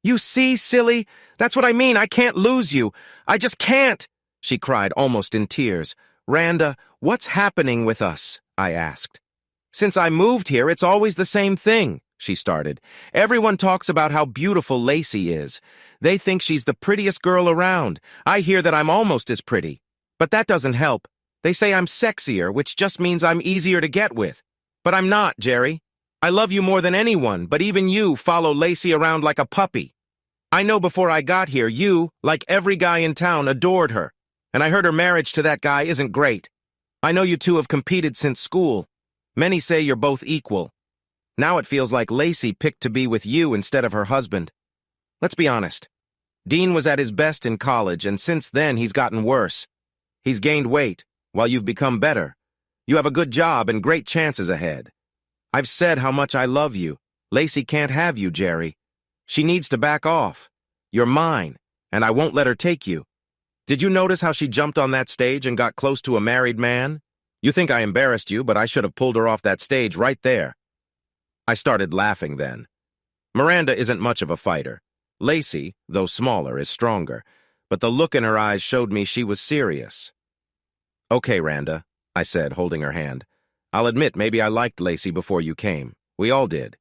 "You see, silly? That's what I mean. I can't lose you. I just can't," she cried, almost in tears. "Randa, what's happening with us?" I asked. "Since I moved here, it's always the same thing," she started. "Everyone talks about how beautiful Lacey is. They think she's the prettiest girl around. I hear that I'm almost as pretty. But that doesn't help. They say I'm sexier, which just means I'm easier to get with. But I'm not, Jerry. I love you more than anyone, but even you follow Lacey around like a puppy. I know before I got here, you, like every guy in town, adored her. And I heard her marriage to that guy isn't great. I know you two have competed since school. Many say you're both equal. Now it feels like Lacey picked to be with you instead of her husband. Let's be honest. Dean was at his best in college, and since then he's gotten worse. He's gained weight, while you've become better. You have a good job and great chances ahead. I've said how much I love you. Lacey can't have you, Jerry. She needs to back off. You're mine, and I won't let her take you. Did you notice how she jumped on that stage and got close to a married man? You think I embarrassed you, but I should have pulled her off that stage right there." I started laughing then. Miranda isn't much of a fighter. Lacey, though smaller, is stronger, but the look in her eyes showed me she was serious. "Okay, Randa," I said, holding her hand. "I'll admit maybe I liked Lacey before you came. We all did.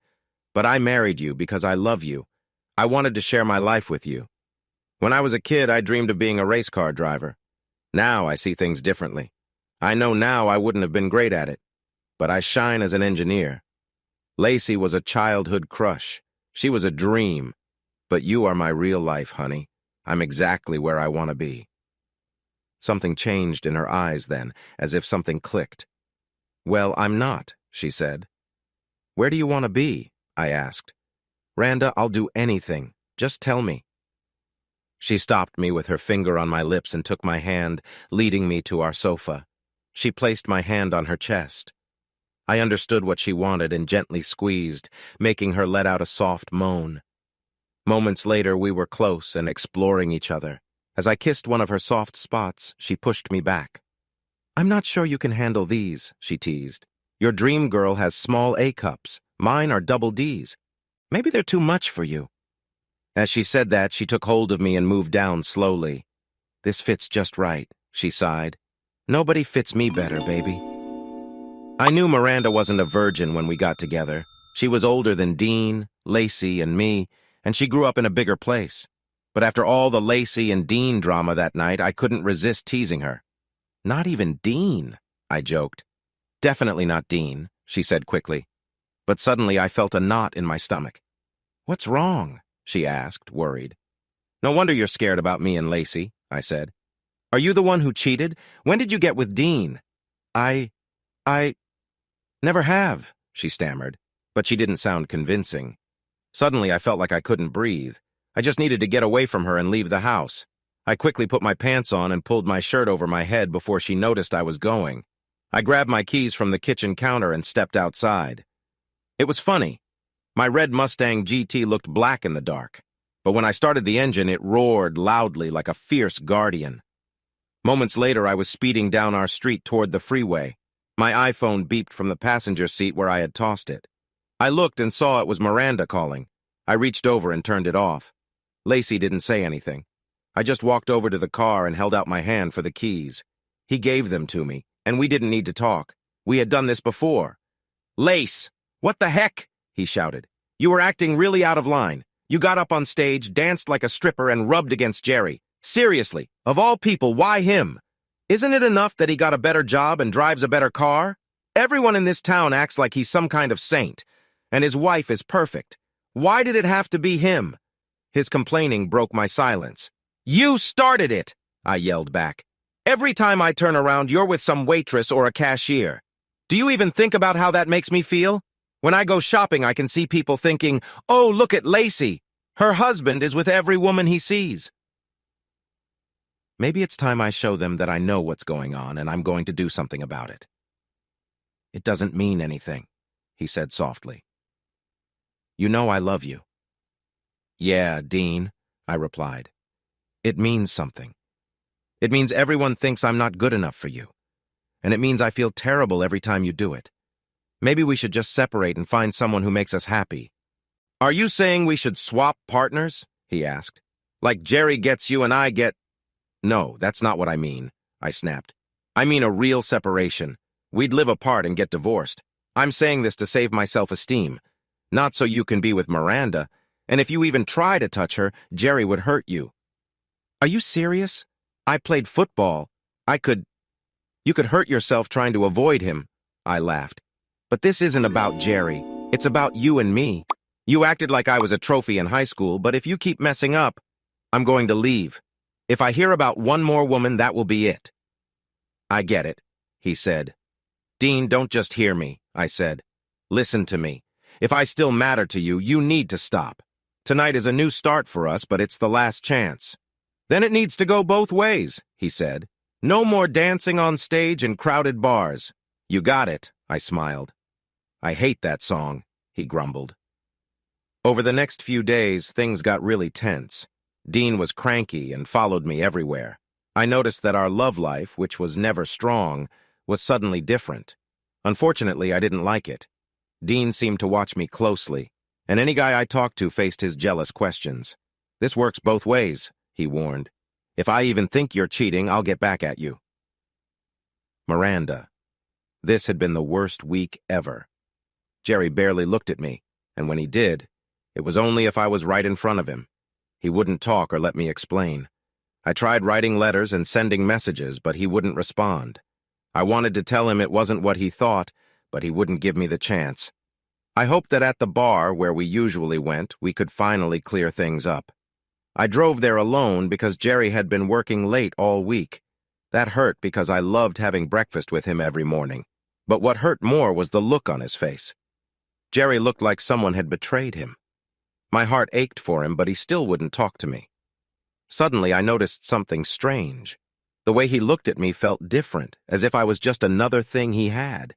But I married you because I love you. I wanted to share my life with you. When I was a kid, I dreamed of being a race car driver. Now I see things differently. I know now I wouldn't have been great at it, but I shine as an engineer. Lacey was a childhood crush. She was a dream. But you are my real life, honey. I'm exactly where I want to be." Something changed in her eyes then, as if something clicked. "Well, I'm not," she said. "Where do you want to be?" I asked. "Randa, I'll do anything. Just tell me." She stopped me with her finger on my lips and took my hand, leading me to our sofa. She placed my hand on her chest. I understood what she wanted and gently squeezed, making her let out a soft moan. Moments later, we were close and exploring each other. As I kissed one of her soft spots, she pushed me back. "I'm not sure you can handle these," she teased. "Your dream girl has small A cups. Mine are double Ds. Maybe they're too much for you." As she said that, she took hold of me and moved down slowly. "This fits just right," she sighed. "Nobody fits me better, baby." I knew Miranda wasn't a virgin when we got together. She was older than Dean, Lacey and me, and she grew up in a bigger place. But after all the Lacey and Dean drama that night, I couldn't resist teasing her. Not even Dean, I joked. Definitely not Dean, she said quickly. But suddenly I felt a knot in my stomach. What's wrong? She asked, worried. No wonder you're scared about me and Lacey, I said. Are you the one who cheated? When did you get with Dean? I never have, she stammered, but she didn't sound convincing. Suddenly I felt like I couldn't breathe. I just needed to get away from her and leave the house. I quickly put my pants on and pulled my shirt over my head before she noticed I was going. I grabbed my keys from the kitchen counter and stepped outside. It was funny. My red Mustang GT looked black in the dark, but when I started the engine, it roared loudly like a fierce guardian. Moments later, I was speeding down our street toward the freeway. My iPhone beeped from the passenger seat where I had tossed it. I looked and saw it was Miranda calling. I reached over and turned it off. Lacey didn't say anything. I just walked over to the car and held out my hand for the keys. He gave them to me, and we didn't need to talk. We had done this before. Lace! What the heck? He shouted. You were acting really out of line. You got up on stage, danced like a stripper, and rubbed against Gerry. Seriously, of all people, why him? Isn't it enough that he got a better job and drives a better car? Everyone in this town acts like he's some kind of saint, and his wife is perfect. Why did it have to be him? His complaining broke my silence. You started it, I yelled back. Every time I turn around, you're with some waitress or a cashier. Do you even think about how that makes me feel? When I go shopping, I can see people thinking, oh, look at Lacey. Her husband is with every woman he sees. Maybe it's time I show them that I know what's going on and I'm going to do something about it. It doesn't mean anything, he said softly. You know I love you. Yeah, Dean, I replied. It means something. It means everyone thinks I'm not good enough for you. And it means I feel terrible every time you do it. Maybe we should just separate and find someone who makes us happy. Are you saying we should swap partners? He asked. Like Gerry gets you and I get... No, that's not what I mean, I snapped. I mean a real separation. We'd live apart and get divorced. I'm saying this to save my self-esteem. Not so you can be with Miranda, and if you even try to touch her, Gerry would hurt you. Are you serious? I played football. You could hurt yourself trying to avoid him, I laughed. But this isn't about Gerry. It's about you and me. You acted like I was a trophy in high school, but if you keep messing up, I'm going to leave. If I hear about one more woman, that will be it. I get it, he said. Dean, don't just hear me, I said. Listen to me. If I still matter to you, you need to stop. Tonight is a new start for us, but it's the last chance. Then it needs to go both ways, he said. No more dancing on stage in crowded bars. You got it, I smiled. I hate that song, he grumbled. Over the next few days, things got really tense. Dean was cranky and followed me everywhere. I noticed that our love life, which was never strong, was suddenly different. Unfortunately, I didn't like it. Dean seemed to watch me closely, and any guy I talked to faced his jealous questions. This works both ways, he warned. If I even think you're cheating, I'll get back at you. Miranda. This had been the worst week ever. Gerry barely looked at me, and when he did, it was only if I was right in front of him. He wouldn't talk or let me explain. I tried writing letters and sending messages, but he wouldn't respond. I wanted to tell him it wasn't what he thought, but he wouldn't give me the chance. I hoped that at the bar, where we usually went, we could finally clear things up. I drove there alone because Gerry had been working late all week. That hurt because I loved having breakfast with him every morning. But what hurt more was the look on his face. Gerry looked like someone had betrayed him. My heart ached for him, but he still wouldn't talk to me. Suddenly, I noticed something strange. The way he looked at me felt different, as if I was just another thing he had.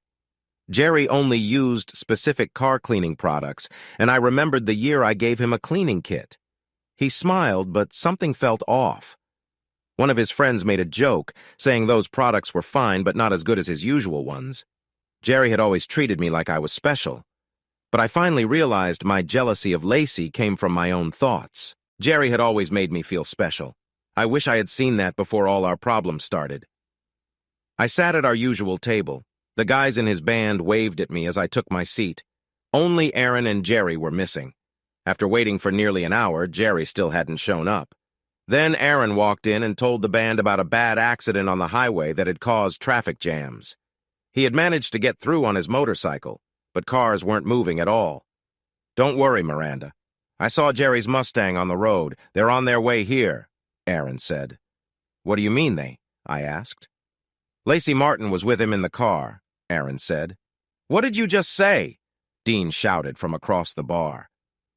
Gerry only used specific car cleaning products, and I remembered the year I gave him a cleaning kit. He smiled, but something felt off. One of his friends made a joke, saying those products were fine but not as good as his usual ones. Gerry had always treated me like I was special. But I finally realized my jealousy of Lacey came from my own thoughts. Gerry had always made me feel special. I wish I had seen that before all our problems started. I sat at our usual table. The guys in his band waved at me as I took my seat. Only Aaron and Gerry were missing. After waiting for nearly an hour, Gerry still hadn't shown up. Then Aaron walked in and told the band about a bad accident on the highway that had caused traffic jams. He had managed to get through on his motorcycle, but cars weren't moving at all. "Don't worry, Miranda. I saw Gerry's Mustang on the road. They're on their way here," Aaron said. "What do you mean they?" I asked. "Lacey Martin was with him in the car," Aaron said. "What did you just say?" Dean shouted from across the bar.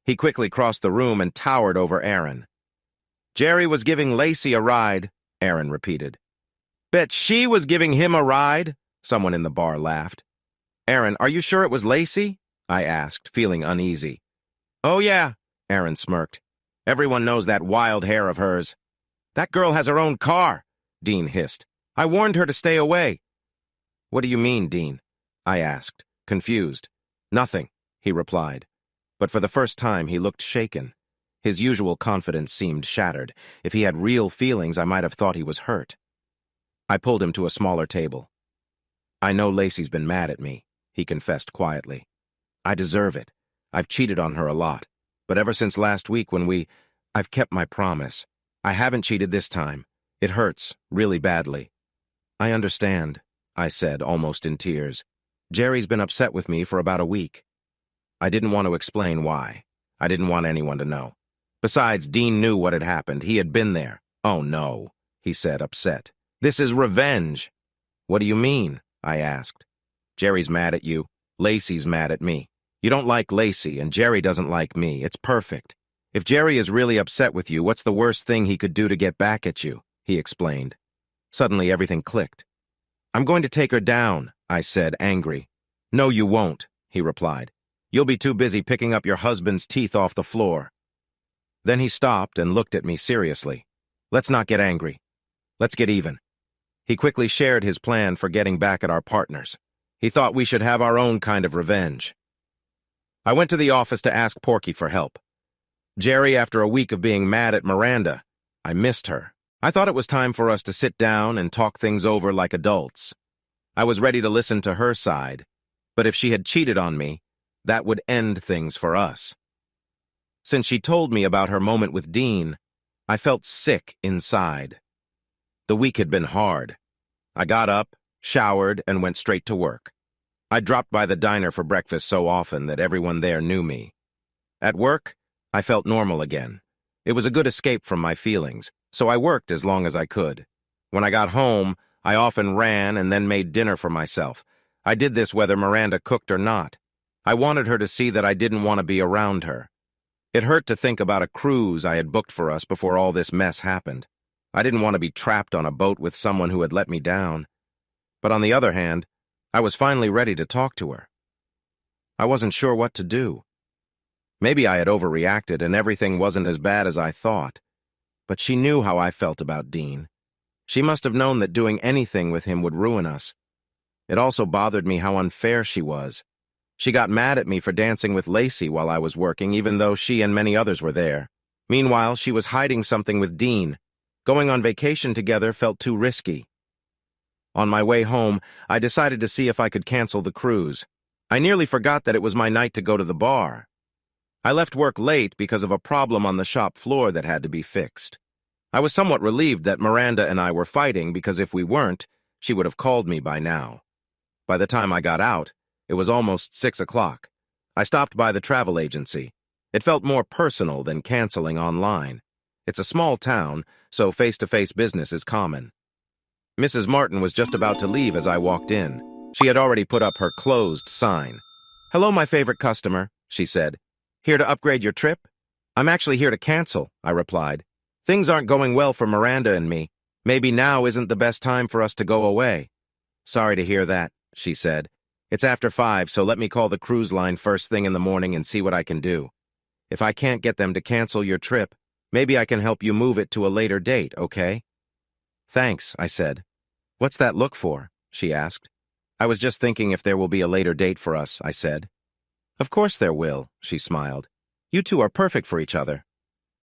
He quickly crossed the room and towered over Aaron. "Gerry was giving Lacey a ride," Aaron repeated. "Bet she was giving him a ride," someone in the bar laughed. "Aaron, are you sure it was Lacey?" I asked, feeling uneasy. "Oh yeah," Aaron smirked. "Everyone knows that wild hair of hers." "That girl has her own car," Dean hissed. "I warned her to stay away." "What do you mean, Dean?" I asked, confused. "Nothing," he replied. But for the first time, he looked shaken. His usual confidence seemed shattered. If he had real feelings, I might have thought he was hurt. I pulled him to a smaller table. "I know Lacey's been mad at me," he confessed quietly. "I deserve it. I've cheated on her a lot. But ever since last week when I've kept my promise. I haven't cheated this time. It hurts, really badly." "I understand," I said, almost in tears. "Gerry's been upset with me for about a week." I didn't want to explain why. I didn't want anyone to know. Besides, Dean knew what had happened. He had been there. "Oh no," he said, upset. "This is revenge." "What do you mean?" I asked. "Gerry's mad at you. Lacey's mad at me. You don't like Lacey, and Gerry doesn't like me. It's perfect. If Gerry is really upset with you, what's the worst thing he could do to get back at you?" he explained. Suddenly, everything clicked. "I'm going to take her down," I said, angry. "No, you won't," he replied. "You'll be too busy picking up your husband's teeth off the floor." Then he stopped and looked at me seriously. "Let's not get angry. Let's get even." He quickly shared his plan for getting back at our partners. He thought we should have our own kind of revenge. I went to the office to ask Porky for help. Gerry, after a week of being mad at Miranda, I missed her. I thought it was time for us to sit down and talk things over like adults. I was ready to listen to her side, but if she had cheated on me, that would end things for us. Since she told me about her moment with Dean, I felt sick inside. The week had been hard. I got up, showered, and went straight to work. I dropped by the diner for breakfast so often that everyone there knew me. At work, I felt normal again. It was a good escape from my feelings, so I worked as long as I could. When I got home, I often ran and then made dinner for myself. I did this whether Miranda cooked or not. I wanted her to see that I didn't want to be around her. It hurt to think about a cruise I had booked for us before all this mess happened. I didn't want to be trapped on a boat with someone who had let me down. But on the other hand, I was finally ready to talk to her. I wasn't sure what to do. Maybe I had overreacted and everything wasn't as bad as I thought. But she knew how I felt about Dean. She must have known that doing anything with him would ruin us. It also bothered me how unfair she was. She got mad at me for dancing with Lacey while I was working, even though she and many others were there. Meanwhile, she was hiding something with Dean. Going on vacation together felt too risky. On my way home, I decided to see if I could cancel the cruise. I nearly forgot that it was my night to go to the bar. I left work late because of a problem on the shop floor that had to be fixed. I was somewhat relieved that Miranda and I were fighting because if we weren't, she would have called me by now. By the time I got out, it was almost 6 o'clock. I stopped by the travel agency. It felt more personal than canceling online. It's a small town, so face-to-face business is common. Mrs. Martin was just about to leave as I walked in. She had already put up her closed sign. "Hello, my favorite customer," she said. "Here to upgrade your trip?" "I'm actually here to cancel," I replied. "Things aren't going well for Miranda and me. Maybe now isn't the best time for us to go away." "Sorry to hear that," she said. "It's after 5, so let me call the cruise line first thing in the morning and see what I can do. If I can't get them to cancel your trip, maybe I can help you move it to a later date, okay?" "Thanks," I said. "What's that look for?" she asked. "I was just thinking if there will be a later date for us," I said. "Of course there will," she smiled. "You two are perfect for each other."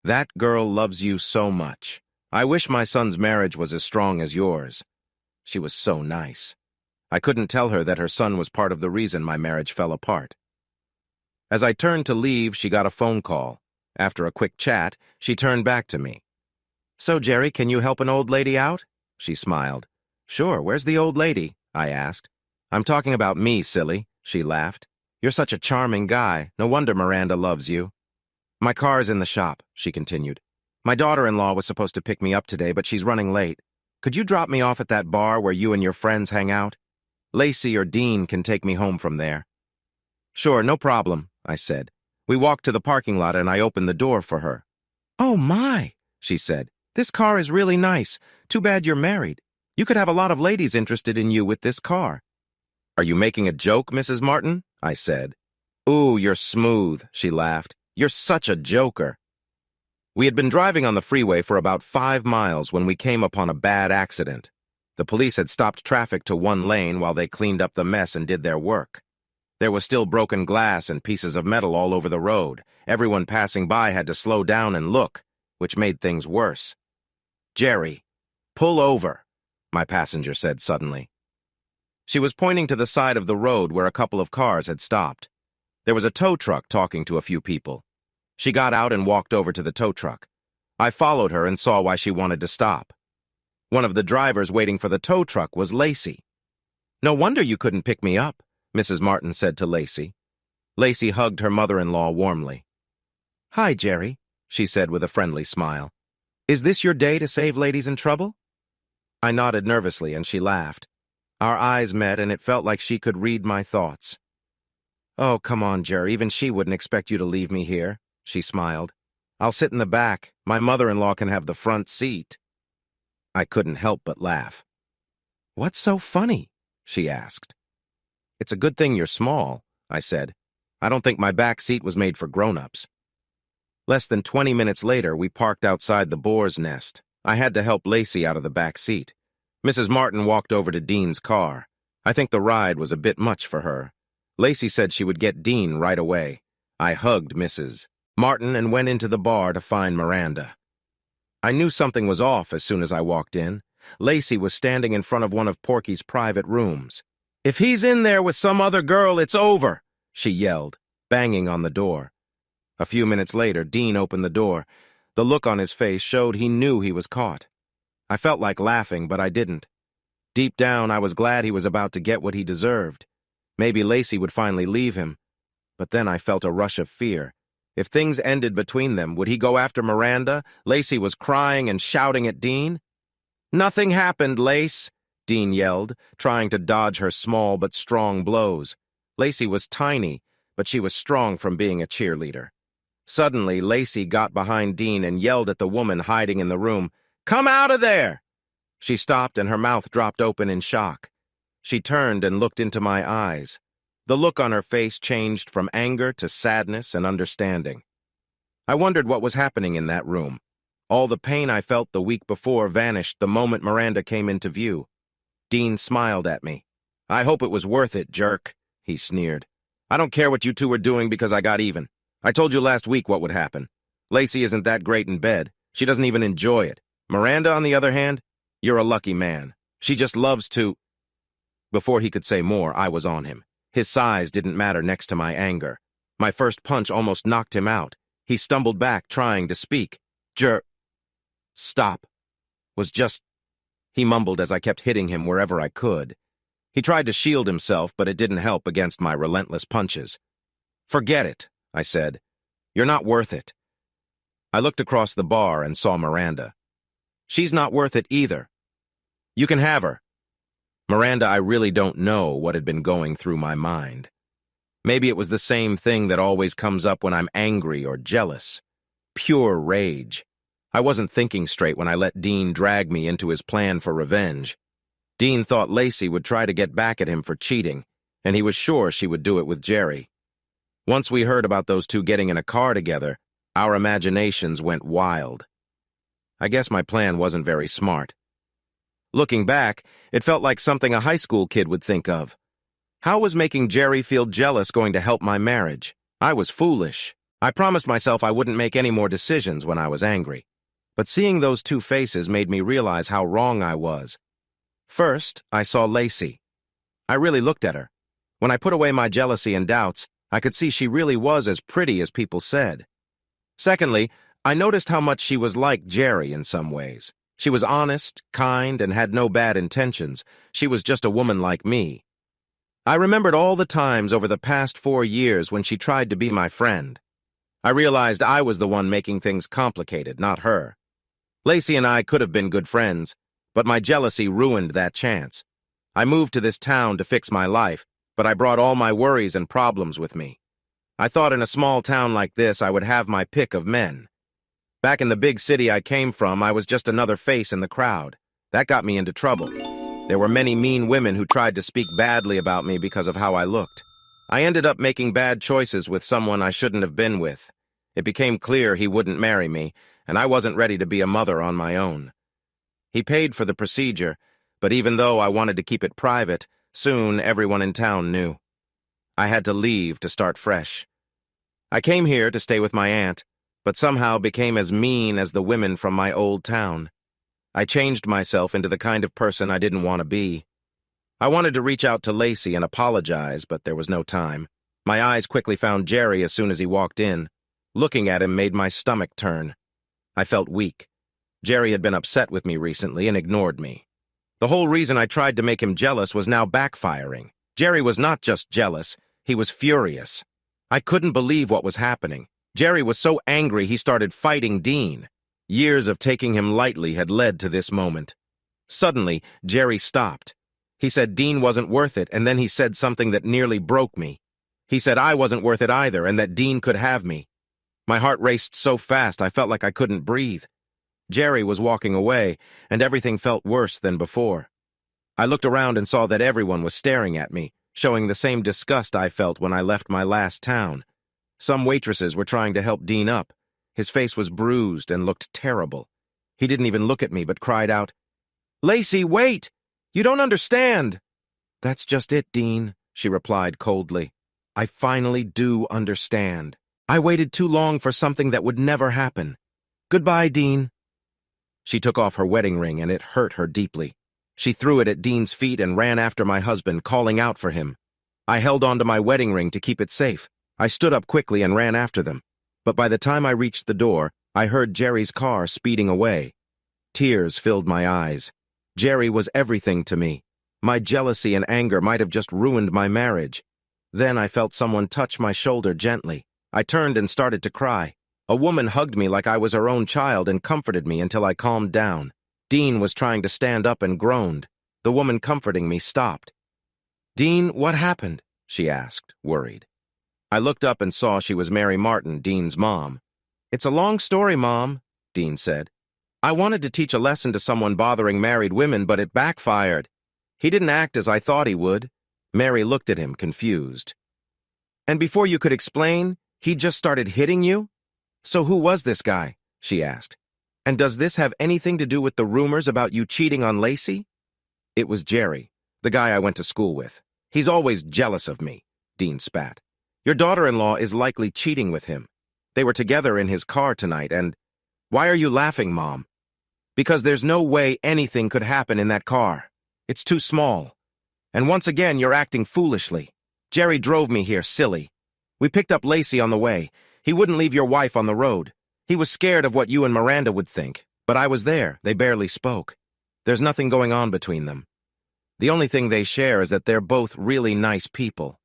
"That girl loves you so much. I wish my son's marriage was as strong as yours." She was so nice. I couldn't tell her that her son was part of the reason my marriage fell apart. As I turned to leave, she got a phone call. After a quick chat, she turned back to me. "So, Gerry, can you help an old lady out?" She smiled. "Sure, where's the old lady?" I asked. "I'm talking about me, silly," she laughed. "You're such a charming guy. No wonder Miranda loves you." "My car's in the shop," she continued. "My daughter-in-law was supposed to pick me up today, but she's running late. Could you drop me off at that bar where you and your friends hang out? Lacey or Dean can take me home from there." "Sure, no problem," I said. We walked to the parking lot and I opened the door for her. "Oh my," she said. "This car is really nice. Too bad you're married. You could have a lot of ladies interested in you with this car." "Are you making a joke, Mrs. Martin?" I said. "Ooh, you're smooth," she laughed. "You're such a joker." We had been driving on the freeway for about 5 miles when we came upon a bad accident. The police had stopped traffic to one lane while they cleaned up the mess and did their work. There was still broken glass and pieces of metal all over the road. Everyone passing by had to slow down and look, which made things worse. "Gerry, pull over," my passenger said suddenly. She was pointing to the side of the road where a couple of cars had stopped. There was a tow truck talking to a few people. She got out and walked over to the tow truck. I followed her and saw why she wanted to stop. One of the drivers waiting for the tow truck was Lacey. "No wonder you couldn't pick me up," Mrs. Martin said to Lacey. Lacey hugged her mother-in-law warmly. "Hi, Gerry," she said with a friendly smile. "Is this your day to save ladies in trouble?" I nodded nervously and she laughed. Our eyes met and it felt like she could read my thoughts. "Oh, come on, Gerry, even she wouldn't expect you to leave me here," she smiled. "I'll sit in the back. My mother-in-law can have the front seat." I couldn't help but laugh. "What's so funny?" she asked. "It's a good thing you're small," I said. "I don't think my back seat was made for grown-ups." Less than 20 minutes later, we parked outside the boar's nest. I had to help Lacey out of the back seat. Mrs. Martin walked over to Dean's car. I think the ride was a bit much for her. Lacey said she would get Dean right away. I hugged Mrs. Martin and went into the bar to find Miranda. I knew something was off as soon as I walked in. Lacey was standing in front of one of Porky's private rooms. "If he's in there with some other girl, it's over," she yelled, banging on the door. A few minutes later, Dean opened the door. The look on his face showed he knew he was caught. I felt like laughing, but I didn't. Deep down, I was glad he was about to get what he deserved. Maybe Lacey would finally leave him. But then I felt a rush of fear. If things ended between them, would he go after Miranda? Lacey was crying and shouting at Dean. "Nothing happened, Lace," Dean yelled, trying to dodge her small but strong blows. Lacey was tiny, but she was strong from being a cheerleader. Suddenly, Lacey got behind Dean and yelled at the woman hiding in the room, "Come out of there!" She stopped and her mouth dropped open in shock. She turned and looked into my eyes. The look on her face changed from anger to sadness and understanding. I wondered what was happening in that room. All the pain I felt the week before vanished the moment Miranda came into view. Dean smiled at me. "I hope it was worth it, jerk," he sneered. "I don't care what you two were doing because I got even. I told you last week what would happen. Lacey isn't that great in bed. She doesn't even enjoy it. Miranda, on the other hand, you're a lucky man. She just loves to—" Before he could say more, I was on him. His size didn't matter next to my anger. My first punch almost knocked him out. He stumbled back, trying to speak. "Stop. Was just—" he mumbled as I kept hitting him wherever I could. He tried to shield himself, but it didn't help against my relentless punches. "Forget it," I said. "You're not worth it." I looked across the bar and saw Miranda. "She's not worth it either. You can have her." Miranda, I really don't know what had been going through my mind. Maybe it was the same thing that always comes up when I'm angry or jealous. Pure rage. I wasn't thinking straight when I let Dean drag me into his plan for revenge. Dean thought Lacey would try to get back at him for cheating, and he was sure she would do it with Gerry. Once we heard about those two getting in a car together, our imaginations went wild. I guess my plan wasn't very smart. Looking back, it felt like something a high school kid would think of. How was making Gerry feel jealous going to help my marriage? I was foolish. I promised myself I wouldn't make any more decisions when I was angry. But seeing those two faces made me realize how wrong I was. First, I saw Lacey. I really looked at her. When I put away my jealousy and doubts, I could see she really was as pretty as people said. Secondly, I noticed how much she was like Gerry in some ways. She was honest, kind, and had no bad intentions. She was just a woman like me. I remembered all the times over the past 4 years when she tried to be my friend. I realized I was the one making things complicated, not her. Lacey and I could have been good friends, but my jealousy ruined that chance. I moved to this town to fix my life, but I brought all my worries and problems with me. I thought in a small town like this I would have my pick of men. Back in the big city I came from, I was just another face in the crowd. That got me into trouble. There were many mean women who tried to speak badly about me because of how I looked. I ended up making bad choices with someone I shouldn't have been with. It became clear he wouldn't marry me, and I wasn't ready to be a mother on my own. He paid for the procedure, but even though I wanted to keep it private, soon everyone in town knew. I had to leave to start fresh. I came here to stay with my aunt, but somehow became as mean as the women from my old town. I changed myself into the kind of person I didn't want to be. I wanted to reach out to Lacey and apologize, but there was no time. My eyes quickly found Gerry as soon as he walked in. Looking at him made my stomach turn. I felt weak. Gerry had been upset with me recently and ignored me. The whole reason I tried to make him jealous was now backfiring. Gerry was not just jealous, he was furious. I couldn't believe what was happening. Gerry was so angry he started fighting Dean. Years of taking him lightly had led to this moment. Suddenly, Gerry stopped. He said Dean wasn't worth it, and then he said something that nearly broke me. He said I wasn't worth it either, and that Dean could have me. My heart raced so fast I felt like I couldn't breathe. Gerry was walking away, and everything felt worse than before. I looked around and saw that everyone was staring at me, showing the same disgust I felt when I left my last town. Some waitresses were trying to help Dean up. His face was bruised and looked terrible. He didn't even look at me but cried out, "Lacey, wait! You don't understand!" "That's just it, Dean," she replied coldly. "I finally do understand. I waited too long for something that would never happen. Goodbye, Dean." She took off her wedding ring and it hurt her deeply. She threw it at Dean's feet and ran after my husband, calling out for him. I held onto my wedding ring to keep it safe. I stood up quickly and ran after them. But by the time I reached the door, I heard Gerry's car speeding away. Tears filled my eyes. Gerry was everything to me. My jealousy and anger might have just ruined my marriage. Then I felt someone touch my shoulder gently. I turned and started to cry. A woman hugged me like I was her own child and comforted me until I calmed down. Dean was trying to stand up and groaned. The woman comforting me stopped. "Dean, what happened?" she asked, worried. I looked up and saw she was Mary Martin, Dean's mom. "It's a long story, Mom," Dean said. "I wanted to teach a lesson to someone bothering married women, but it backfired. He didn't act as I thought he would." Mary looked at him, confused. "And before you could explain, he just started hitting you? So who was this guy?" she asked. "And does this have anything to do with the rumors about you cheating on Lacey?" "It was Gerry, the guy I went to school with. He's always jealous of me," Dean spat. "Your daughter-in-law is likely cheating with him. They were together in his car tonight, and—" "Why are you laughing, Mom?" "Because there's no way anything could happen in that car. It's too small. And once again, you're acting foolishly. Gerry drove me here, silly. We picked up Lacey on the way. He wouldn't leave your wife on the road. He was scared of what you and Miranda would think. But I was there. They barely spoke. There's nothing going on between them. The only thing they share is that they're both really nice people."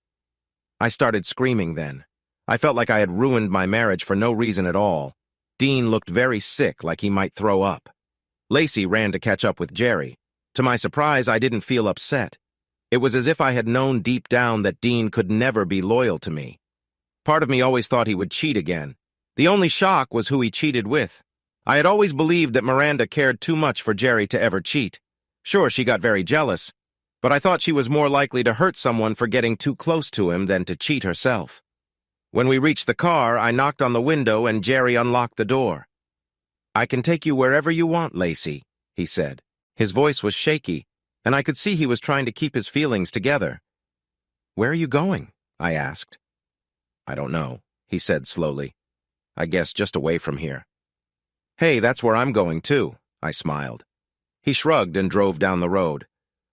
I started screaming then. I felt like I had ruined my marriage for no reason at all. Dean looked very sick, like he might throw up. Lacey ran to catch up with Gerry. To my surprise, I didn't feel upset. It was as if I had known deep down that Dean could never be loyal to me. Part of me always thought he would cheat again. The only shock was who he cheated with. I had always believed that Miranda cared too much for Gerry to ever cheat. Sure, she got very jealous, but I thought she was more likely to hurt someone for getting too close to him than to cheat herself. When we reached the car, I knocked on the window and Gerry unlocked the door. "I can take you wherever you want, Lacey," he said. His voice was shaky, and I could see he was trying to keep his feelings together. "Where are you going?" I asked. "I don't know," he said slowly. "I guess just away from here." "Hey, that's where I'm going too," I smiled. He shrugged and drove down the road.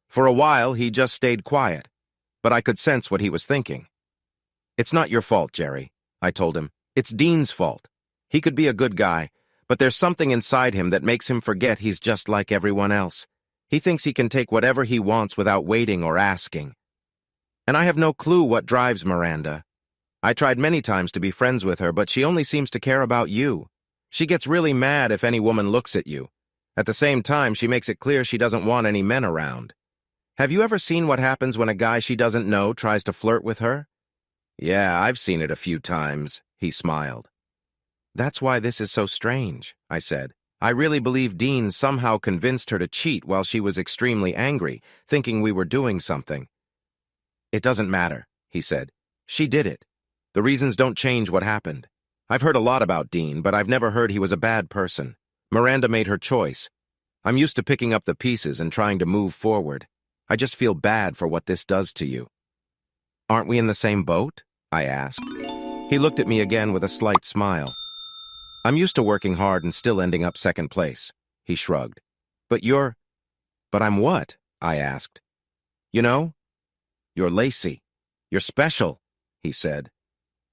For a while, he just stayed quiet, but I could sense what he was thinking. It's not your fault, Gerry, I told him. It's Dean's fault. He could be a good guy, but there's something inside him that makes him forget he's just like everyone else. He thinks he can take whatever he wants without waiting or asking. And I have no clue what drives Miranda. I tried many times to be friends with her, but she only seems to care about you. She gets really mad if any woman looks at you. At the same time, she makes it clear she doesn't want any men around. Have you ever seen what happens when a guy she doesn't know tries to flirt with her? Yeah, I've seen it a few times, he smiled. That's why this is so strange, I said. I really believe Dean somehow convinced her to cheat while she was extremely angry, thinking we were doing something. It doesn't matter, he said. She did it. The reasons don't change what happened. I've heard a lot about Dean, but I've never heard he was a bad person. Miranda made her choice. I'm used to picking up the pieces and trying to move forward. I just feel bad for what this does to you. Aren't we in the same boat? I asked. He looked at me again with a slight smile. I'm used to working hard and still ending up second place, he shrugged. But I'm what? I asked. You know, you're lacy. You're special, he said.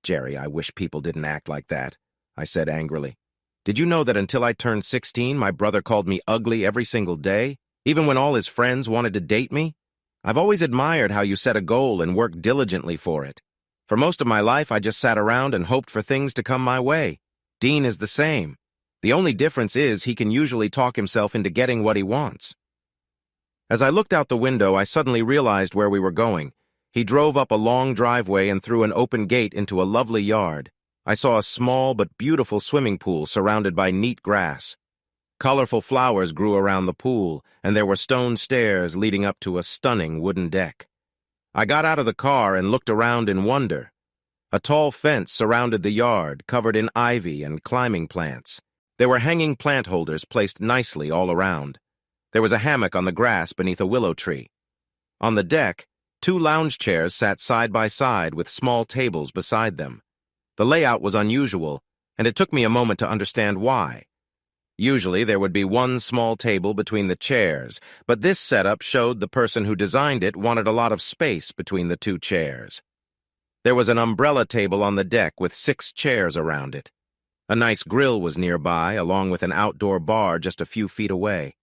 Gerry, I wish people didn't act like that, I said angrily. Did you know that until I turned 16, my brother called me ugly every single day, even when all his friends wanted to date me? I've always admired how you set a goal and work diligently for it. For most of my life, I just sat around and hoped for things to come my way. Dean is the same. The only difference is he can usually talk himself into getting what he wants. As I looked out the window, I suddenly realized where we were going. He drove up a long driveway and through an open gate into a lovely yard. I saw a small but beautiful swimming pool surrounded by neat grass. Colorful flowers grew around the pool, and there were stone stairs leading up to a stunning wooden deck. I got out of the car and looked around in wonder. A tall fence surrounded the yard, covered in ivy and climbing plants. There were hanging plant holders placed nicely all around. There was a hammock on the grass beneath a willow tree. On the deck, 2 lounge chairs sat side by side with small tables beside them. The layout was unusual, and it took me a moment to understand why. Usually there would be one small table between the chairs, but this setup showed the person who designed it wanted a lot of space between the 2 chairs. There was an umbrella table on the deck with 6 chairs around it. A nice grill was nearby, along with an outdoor bar just a few feet away.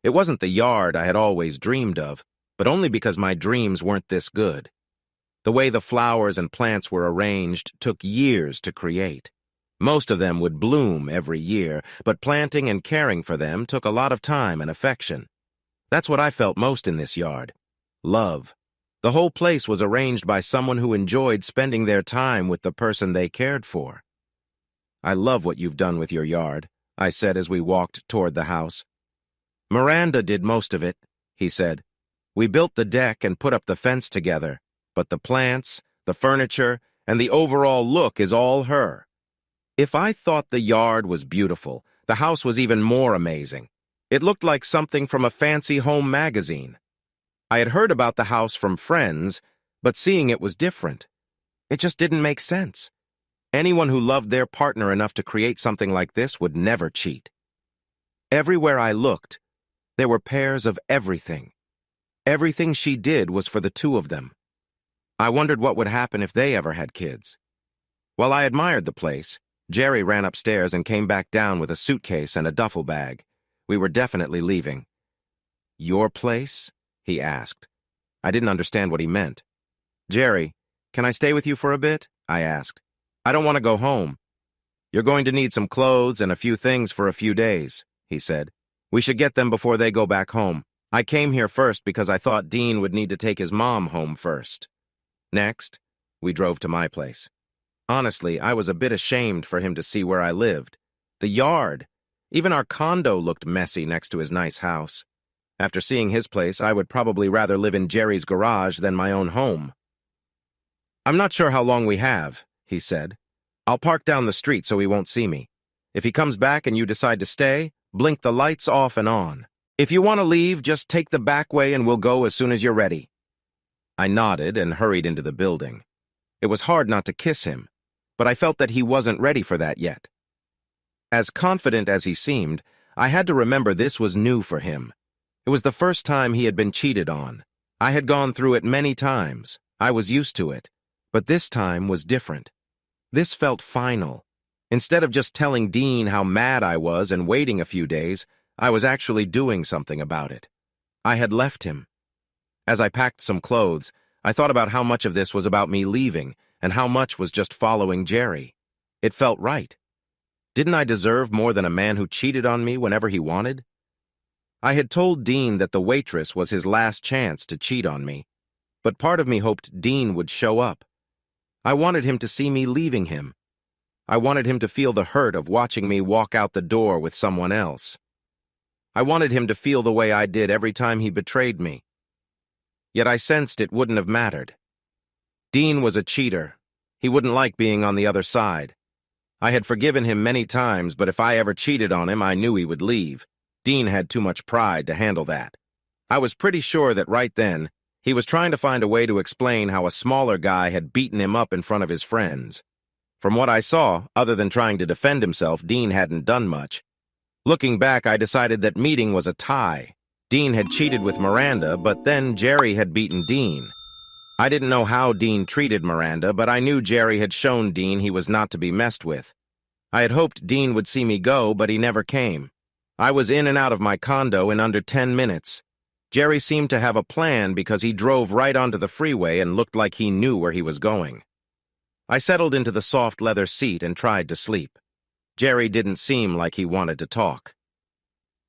It wasn't the yard I had always dreamed of, but only because my dreams weren't this good. The way the flowers and plants were arranged took years to create. Most of them would bloom every year, but planting and caring for them took a lot of time and affection. That's what I felt most in this yard. Love. The whole place was arranged by someone who enjoyed spending their time with the person they cared for. I love what you've done with your yard, I said as we walked toward the house. Miranda did most of it, he said. We built the deck and put up the fence together, but the plants, the furniture, and the overall look is all her. If I thought the yard was beautiful, the house was even more amazing. It looked like something from a fancy home magazine. I had heard about the house from friends, but seeing it was different. It just didn't make sense. Anyone who loved their partner enough to create something like this would never cheat. Everywhere I looked, there were pairs of everything. Everything she did was for the 2 of them. I wondered what would happen if they ever had kids. While I admired the place, Gerry ran upstairs and came back down with a suitcase and a duffel bag. We were definitely leaving. Your place? He asked. I didn't understand what he meant. Gerry, can I stay with you for a bit? I asked. I don't want to go home. You're going to need some clothes and a few things for a few days, he said. We should get them before they go back home. I came here first because I thought Dean would need to take his mom home first. Next, we drove to my place. Honestly, I was a bit ashamed for him to see where I lived. The yard. Even our condo looked messy next to his nice house. After seeing his place, I would probably rather live in Gerry's garage than my own home. I'm not sure how long we have, he said. I'll park down the street so he won't see me. If he comes back and you decide to stay, blink the lights off and on. If you want to leave, just take the back way and we'll go as soon as you're ready. I nodded and hurried into the building. It was hard not to kiss him, but I felt that he wasn't ready for that yet. As confident as he seemed, I had to remember this was new for him. It was the first time he had been cheated on. I had gone through it many times. I was used to it. But this time was different. This felt final. Instead of just telling Dean how mad I was and waiting a few days, I was actually doing something about it. I had left him. As I packed some clothes, I thought about how much of this was about me leaving and how much was just following Gerry. It felt right. Didn't I deserve more than a man who cheated on me whenever he wanted? I had told Dean that the waitress was his last chance to cheat on me, but part of me hoped Dean would show up. I wanted him to see me leaving him. I wanted him to feel the hurt of watching me walk out the door with someone else. I wanted him to feel the way I did every time he betrayed me. Yet I sensed it wouldn't have mattered. Dean was a cheater. He wouldn't like being on the other side. I had forgiven him many times, but if I ever cheated on him, I knew he would leave. Dean had too much pride to handle that. I was pretty sure that right then, he was trying to find a way to explain how a smaller guy had beaten him up in front of his friends. From what I saw, other than trying to defend himself, Dean hadn't done much. Looking back, I decided that meeting was a tie. Dean had cheated with Miranda, but then Gerry had beaten Dean. I didn't know how Dean treated Miranda, but I knew Gerry had shown Dean he was not to be messed with. I had hoped Dean would see me go, but he never came. I was in and out of my condo in under 10 minutes. Gerry seemed to have a plan because he drove right onto the freeway and looked like he knew where he was going. I settled into the soft leather seat and tried to sleep. Gerry didn't seem like he wanted to talk.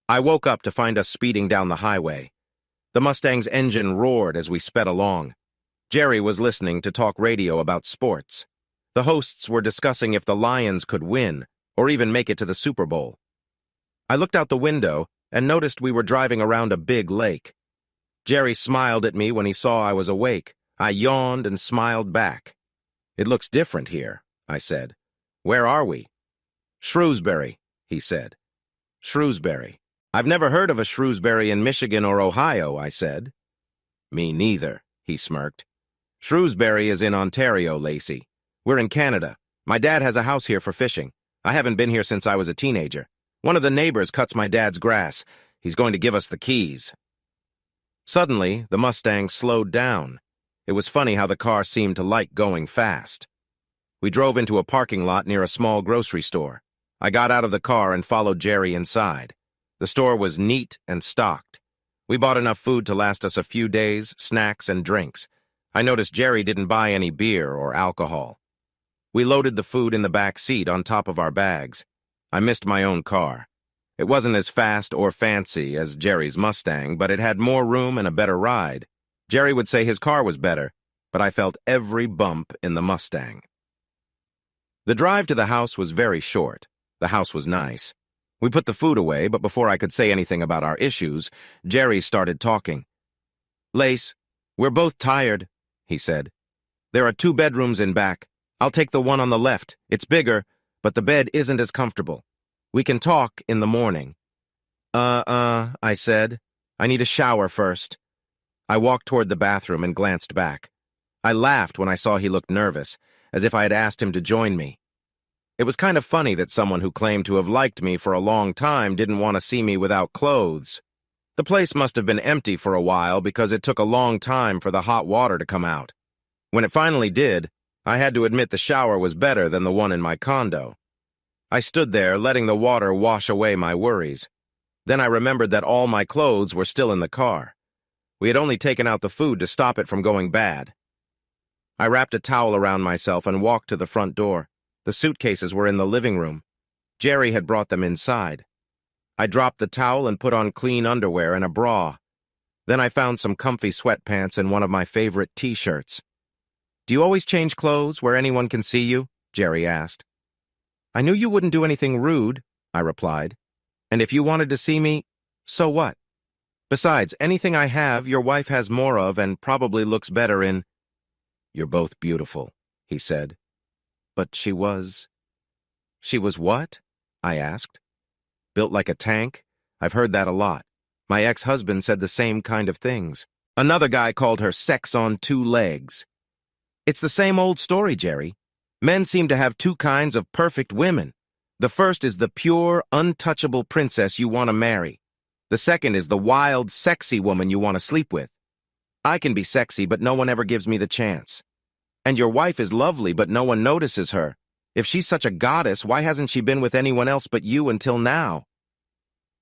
I woke up to find us speeding down the highway. The Mustang's engine roared as we sped along. Gerry was listening to talk radio about sports. The hosts were discussing if the Lions could win or even make it to the Super Bowl. I looked out the window and noticed we were driving around a big lake. Gerry smiled at me when he saw I was awake. I yawned and smiled back. "It looks different here," I said. "Where are we?" "Shrewsbury," he said. "Shrewsbury. I've never heard of a Shrewsbury in Michigan or Ohio," I said. "Me neither," he smirked. "Shrewsbury is in Ontario, Lacey. We're in Canada. My dad has a house here for fishing. I haven't been here since I was a teenager. One of the neighbors cuts my dad's grass. He's going to give us the keys." Suddenly, the Mustang slowed down. It was funny how the car seemed to like going fast. We drove into a parking lot near a small grocery store. I got out of the car and followed Gerry inside. The store was neat and stocked. We bought enough food to last us a few days, snacks and drinks. I noticed Gerry didn't buy any beer or alcohol. We loaded the food in the back seat on top of our bags. I missed my own car. It wasn't as fast or fancy as Gerry's Mustang, but it had more room and a better ride. Gerry would say his car was better, but I felt every bump in the Mustang. The drive to the house was very short. The house was nice. We put the food away, but before I could say anything about our issues, Gerry started talking. "Lace, we're both tired," he said. "There are 2 bedrooms in back. I'll take the one on the left. It's bigger, but the bed isn't as comfortable. We can talk in the morning." I said. "I need a shower first." I walked toward the bathroom and glanced back. I laughed when I saw he looked nervous, as if I had asked him to join me. It was kind of funny that someone who claimed to have liked me for a long time didn't want to see me without clothes. The place must have been empty for a while because it took a long time for the hot water to come out. When it finally did, I had to admit the shower was better than the one in my condo. I stood there, letting the water wash away my worries. Then I remembered that all my clothes were still in the car. We had only taken out the food to stop it from going bad. I wrapped a towel around myself and walked to the front door. The suitcases were in the living room. Gerry had brought them inside. I dropped the towel and put on clean underwear and a bra. Then I found some comfy sweatpants and one of my favorite t-shirts. "Do you always change clothes where anyone can see you?" Gerry asked. "I knew you wouldn't do anything rude," I replied. "And if you wanted to see me, so what? Besides, anything I have, your wife has more of and probably looks better in." "You're both beautiful," he said. "But she was..." "She was what?" I asked. "Built like a tank? I've heard that a lot. My ex-husband said the same kind of things. Another guy called her sex on 2 legs. It's the same old story, Gerry. Men seem to have 2 kinds of perfect women. The first is the pure, untouchable princess you want to marry. The second is the wild, sexy woman you want to sleep with. I can be sexy, but no one ever gives me the chance." And your wife is lovely, but no one notices her. If she's such a goddess, why hasn't she been with anyone else but you until now?"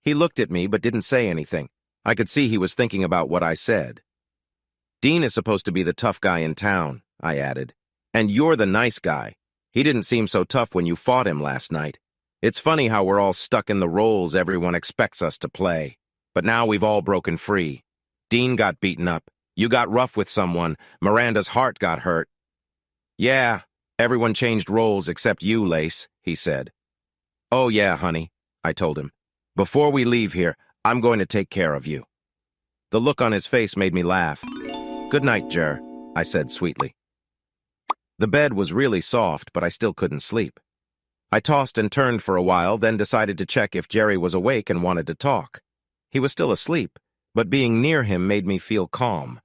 He looked at me but didn't say anything. I could see he was thinking about what I said. "Dean is supposed to be the tough guy in town," I added. "And you're the nice guy. He didn't seem so tough when you fought him last night. It's funny how we're all stuck in the roles everyone expects us to play. But now we've all broken free. Dean got beaten up. You got rough with someone. Miranda's heart got hurt." "Yeah, everyone changed roles except you, Lace," he said. "Oh yeah, honey," I told him. "Before we leave here, I'm going to take care of you." The look on his face made me laugh. "Good night, Ger," I said sweetly. The bed was really soft, but I still couldn't sleep. I tossed and turned for a while, then decided to check if Gerry was awake and wanted to talk. He was still asleep, but being near him made me feel calm.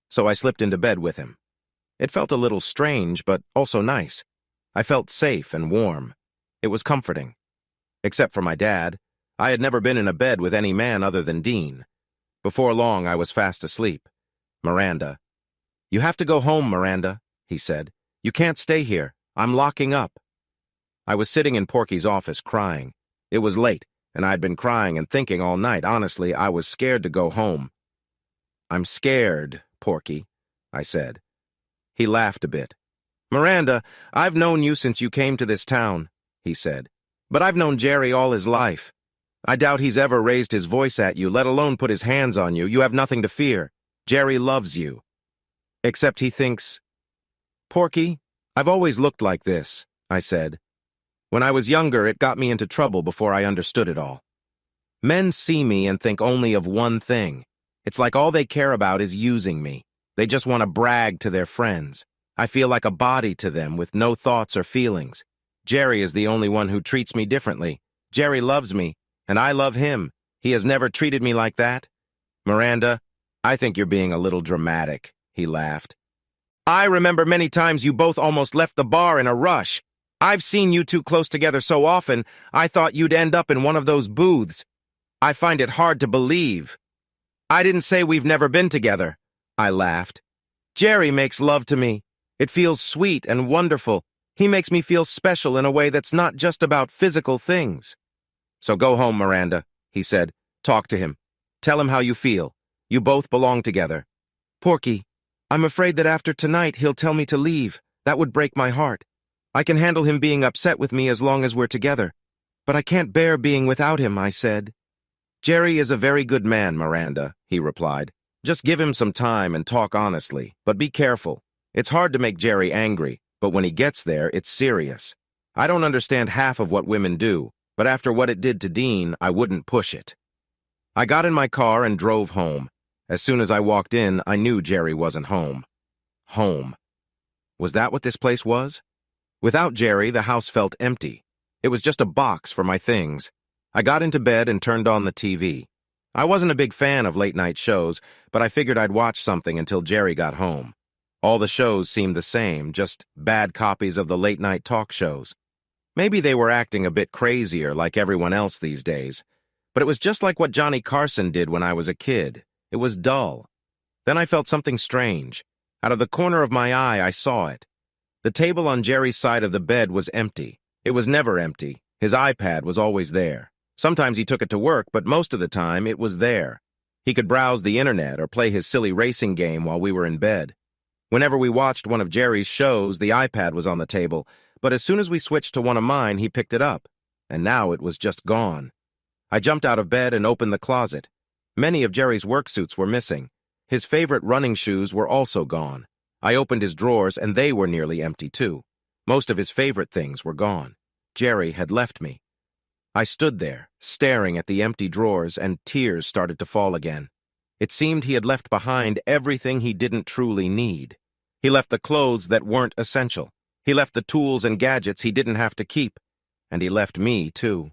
So I slipped into bed with him. It felt a little strange, but also nice. I felt safe and warm. It was comforting. Except for my dad, I had never been in a bed with any man other than Dean. Before long, I was fast asleep. Miranda. "You have to go home, Miranda," he said. "You can't stay here. I'm locking up." I was sitting in Porky's office crying. It was late, and I'd been crying and thinking all night. Honestly, I was scared to go home. "I'm scared, Porky," I said. He laughed a bit. "Miranda, I've known you since you came to this town," he said. "But I've known Gerry all his life. I doubt he's ever raised his voice at you, let alone put his hands on you. You have nothing to fear. Gerry loves you. Except he thinks—" "Porky, I've always looked like this," I said. "When I was younger, it got me into trouble before I understood it all. Men see me and think only of one thing. It's like all they care about is using me. They just want to brag to their friends. I feel like a body to them with no thoughts or feelings. Gerry is the only one who treats me differently. Gerry loves me, and I love him. He has never treated me like that. Miranda, I think you're being a little dramatic," he laughed. "I remember many times you both almost left the bar in a rush. I've seen you two close together so often, I thought you'd end up in one of those booths. I find it hard to believe." "I didn't say we've never been together," I laughed. "Gerry makes love to me. It feels sweet and wonderful. He makes me feel special in a way that's not just about physical things." "So go home, Miranda," he said. "Talk to him. Tell him how you feel. You both belong together." "Porky, I'm afraid that after tonight he'll tell me to leave. That would break my heart. I can handle him being upset with me as long as we're together. But I can't bear being without him," I said. "Gerry is a very good man, Miranda," he replied. "Just give him some time and talk honestly, but be careful. It's hard to make Gerry angry, but when he gets there, it's serious. I don't understand half of what women do, but after what it did to Dean, I wouldn't push it." I got in my car and drove home. As soon as I walked in, I knew Gerry wasn't home. Home. Was that what this place was? Without Gerry, the house felt empty. It was just a box for my things. I got into bed and turned on the TV. I wasn't a big fan of late-night shows, but I figured I'd watch something until Gerry got home. All the shows seemed the same, just bad copies of the late-night talk shows. Maybe they were acting a bit crazier like everyone else these days, but it was just like what Johnny Carson did when I was a kid. It was dull. Then I felt something strange. Out of the corner of my eye, I saw it. The table on Gerry's side of the bed was empty. It was never empty. His iPad was always there. Sometimes he took it to work, but most of the time it was there. He could browse the internet or play his silly racing game while we were in bed. Whenever we watched one of Gerry's shows, the iPad was on the table, but as soon as we switched to one of mine, he picked it up, and now it was just gone. I jumped out of bed and opened the closet. Many of Gerry's work suits were missing. His favorite running shoes were also gone. I opened his drawers, and they were nearly empty, too. Most of his favorite things were gone. Gerry had left me. I stood there, staring at the empty drawers, and tears started to fall again. It seemed he had left behind everything he didn't truly need. He left the clothes that weren't essential. He left the tools and gadgets he didn't have to keep. And he left me, too.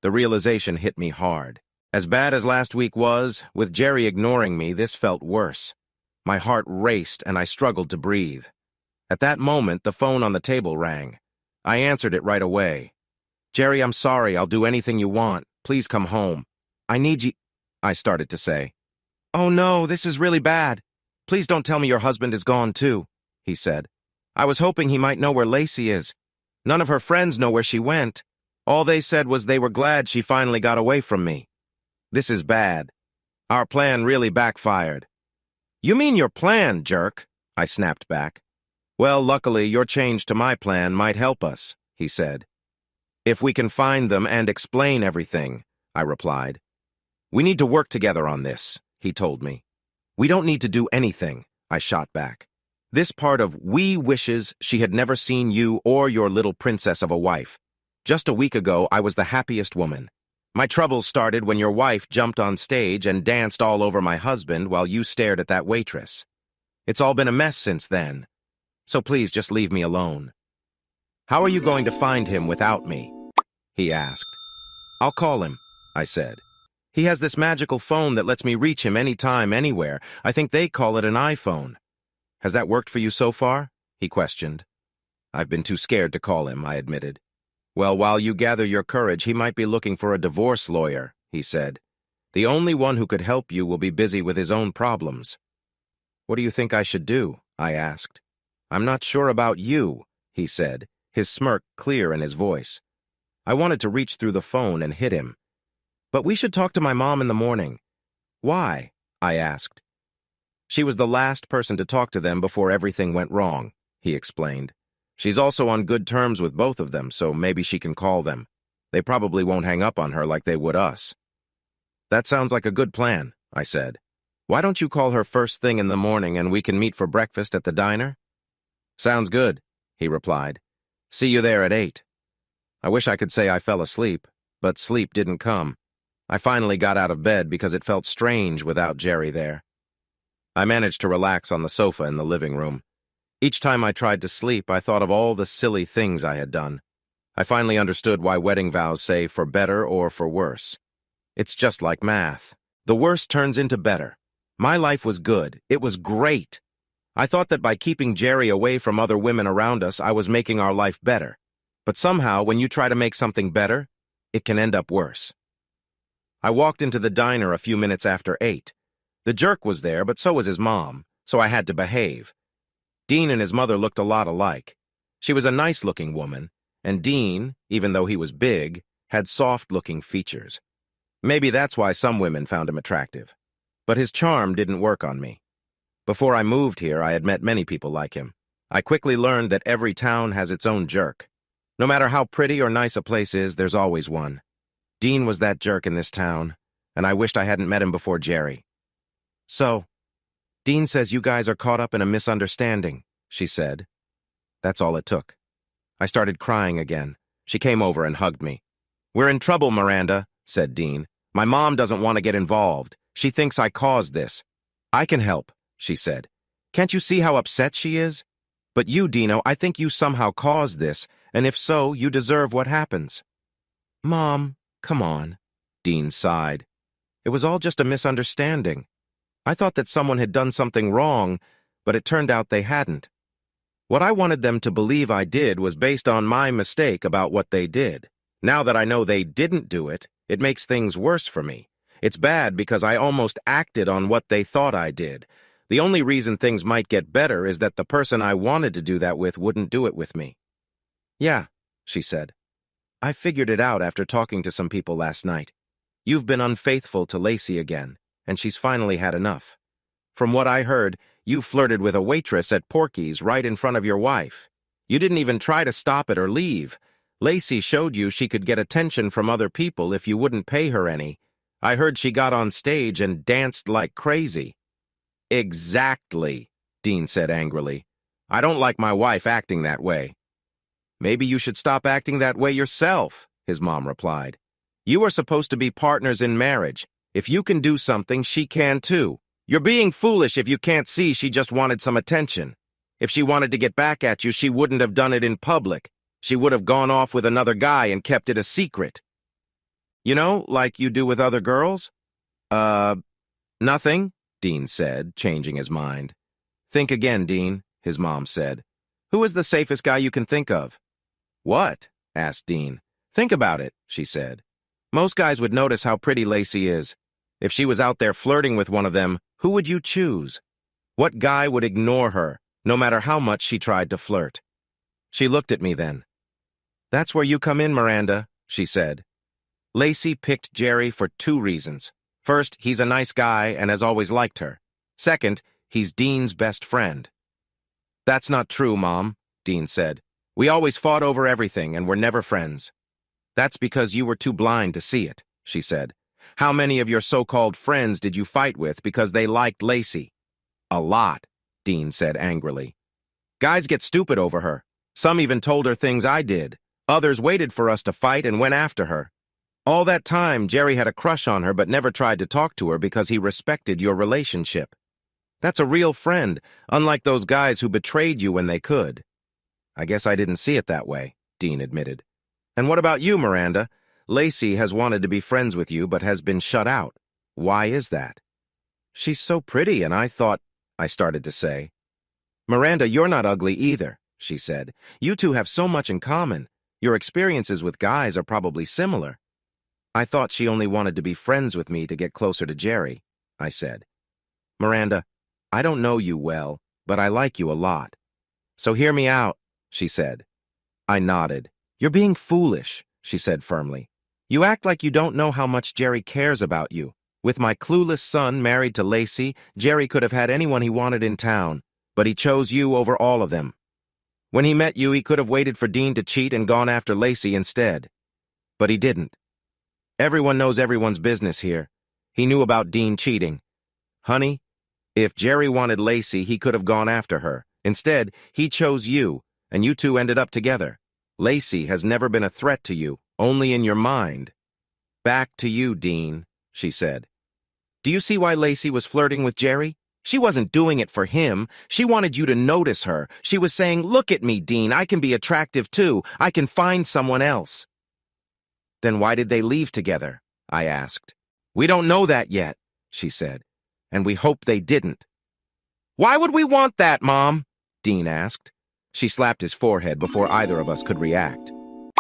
The realization hit me hard. As bad as last week was, with Gerry ignoring me, this felt worse. My heart raced, and I struggled to breathe. At that moment, the phone on the table rang. I answered it right away. "Gerry, I'm sorry. I'll do anything you want. Please come home. I need you," I started to say. "Oh no, this is really bad. Please don't tell me your husband is gone too." he said. I was hoping he might know where Lacey is. None of her friends know where she went. All they said was they were glad she finally got away from me. This is bad. Our plan really backfired. You mean your plan, jerk? I snapped back. Well, luckily, your change to my plan might help us, he said. If we can find them and explain everything, I replied. We need to work together on this, he told me. We don't need to do anything, I shot back. This part of we wishes she had never seen you or your little princess of a wife. Just a week ago, I was the happiest woman. My troubles started when your wife jumped on stage and danced all over my husband while you stared at that waitress. It's all been a mess since then. So please just leave me alone. How are you going to find him without me? He asked. I'll call him, I said. He has this magical phone that lets me reach him anytime, anywhere. I think they call it an iPhone. Has that worked for you so far? He questioned. I've been too scared to call him, I admitted. Well, while you gather your courage, he might be looking for a divorce lawyer, he said. The only one who could help you will be busy with his own problems. What do you think I should do? I asked. I'm not sure about you, he said, his smirk clear in his voice. I wanted to reach through the phone and hit him. But we should talk to my mom in the morning. Why? I asked. She was the last person to talk to them before everything went wrong, he explained. She's also on good terms with both of them, so maybe she can call them. They probably won't hang up on her like they would us. That sounds like a good plan, I said. Why don't you call her first thing in the morning and we can meet for breakfast at the diner? Sounds good, he replied. See you there at 8. I wish I could say I fell asleep, but sleep didn't come. I finally got out of bed because it felt strange without Gerry there. I managed to relax on the sofa in the living room. Each time I tried to sleep, I thought of all the silly things I had done. I finally understood why wedding vows say for better or for worse. It's just like math. The worst turns into better. My life was good. It was great. I thought that by keeping Gerry away from other women around us, I was making our life better. But somehow, when you try to make something better, it can end up worse. I walked into the diner a few minutes after 8. The jerk was there, but so was his mom, so I had to behave. Dean and his mother looked a lot alike. She was a nice-looking woman, and Dean, even though he was big, had soft-looking features. Maybe that's why some women found him attractive. But his charm didn't work on me. Before I moved here, I had met many people like him. I quickly learned that every town has its own jerk. No matter how pretty or nice a place is, there's always one. Dean was that jerk in this town, and I wished I hadn't met him before Gerry. So, Dean says you guys are caught up in a misunderstanding, she said. That's all it took. I started crying again. She came over and hugged me. We're in trouble, Miranda, said Dean. My mom doesn't want to get involved. She thinks I caused this. I can help, she said. Can't you see how upset she is? But you, Dino, I think you somehow caused this, and if so, you deserve what happens. Mom, come on, Dean sighed. It was all just a misunderstanding. I thought that someone had done something wrong, but it turned out they hadn't. What I wanted them to believe I did was based on my mistake about what they did. Now that I know they didn't do it, it makes things worse for me. It's bad because I almost acted on what they thought I did. The only reason things might get better is that the person I wanted to do that with wouldn't do it with me. Yeah, she said. I figured it out after talking to some people last night. You've been unfaithful to Lacey again, and she's finally had enough. From what I heard, you flirted with a waitress at Porky's right in front of your wife. You didn't even try to stop it or leave. Lacey showed you she could get attention from other people if you wouldn't pay her any. I heard she got on stage and danced like crazy. Exactly, Dean said angrily. I don't like my wife acting that way. Maybe you should stop acting that way yourself, his mom replied. You are supposed to be partners in marriage. If you can do something, she can too. You're being foolish if you can't see she just wanted some attention. If she wanted to get back at you, she wouldn't have done it in public. She would have gone off with another guy and kept it a secret. You know, like you do with other girls? Nothing, Dean said, changing his mind. Think again, Dean, his mom said. Who is the safest guy you can think of? What? Asked Dean. Think about it, she said. Most guys would notice how pretty Lacey is. If she was out there flirting with one of them, who would you choose? What guy would ignore her? no matter how much she tried to flirt. She looked at me then. "That's where you come in, Miranda," she said. Lacey picked Gerry for 2 reasons. First, he's a nice guy and has always liked her. Second, he's Dean's best friend. "That's not true, Mom," Dean said. "We always fought over everything and were never friends." "That's because you were too blind to see it," she said. "How many of your so-called friends did you fight with because they liked Lacey?" "A lot," Dean said angrily. "Guys get stupid over her. Some even told her things I did. Others waited for us to fight and went after her. All that time, Gerry had a crush on her but never tried to talk to her because he respected your relationship. That's a real friend, unlike those guys who betrayed you when they could." "I guess I didn't see it that way," Dean admitted. "And what about you, Miranda? Lacey has wanted to be friends with you but has been shut out. Why is that?" "She's so pretty, and I thought," I started to say. "Miranda, you're not ugly either," she said. "You two have so much in common. Your experiences with guys are probably similar." "I thought she only wanted to be friends with me to get closer to Gerry," I said. "Miranda, I don't know you well, but I like you a lot. So hear me out," she said. I nodded. "You're being foolish," she said firmly. "You act like you don't know how much Gerry cares about you. With my clueless son married to Lacey, Gerry could have had anyone he wanted in town, but he chose you over all of them. When he met you, he could have waited for Dean to cheat and gone after Lacey instead. But he didn't. Everyone knows everyone's business here. He knew about Dean cheating. Honey, if Gerry wanted Lacey, he could have gone after her. Instead, he chose you, and you two ended up together. Lacey has never been a threat to you, only in your mind." "Back to you, Dean," she said. "Do you see why Lacey was flirting with Gerry? She wasn't doing it for him. She wanted you to notice her. She was saying, 'Look at me, Dean. I can be attractive too. I can find someone else.'" "Then why did they leave together?" I asked. "We don't know that yet," she said, "and we hope they didn't." "Why would we want that, Mom?" Dean asked. She slapped his forehead before either of us could react.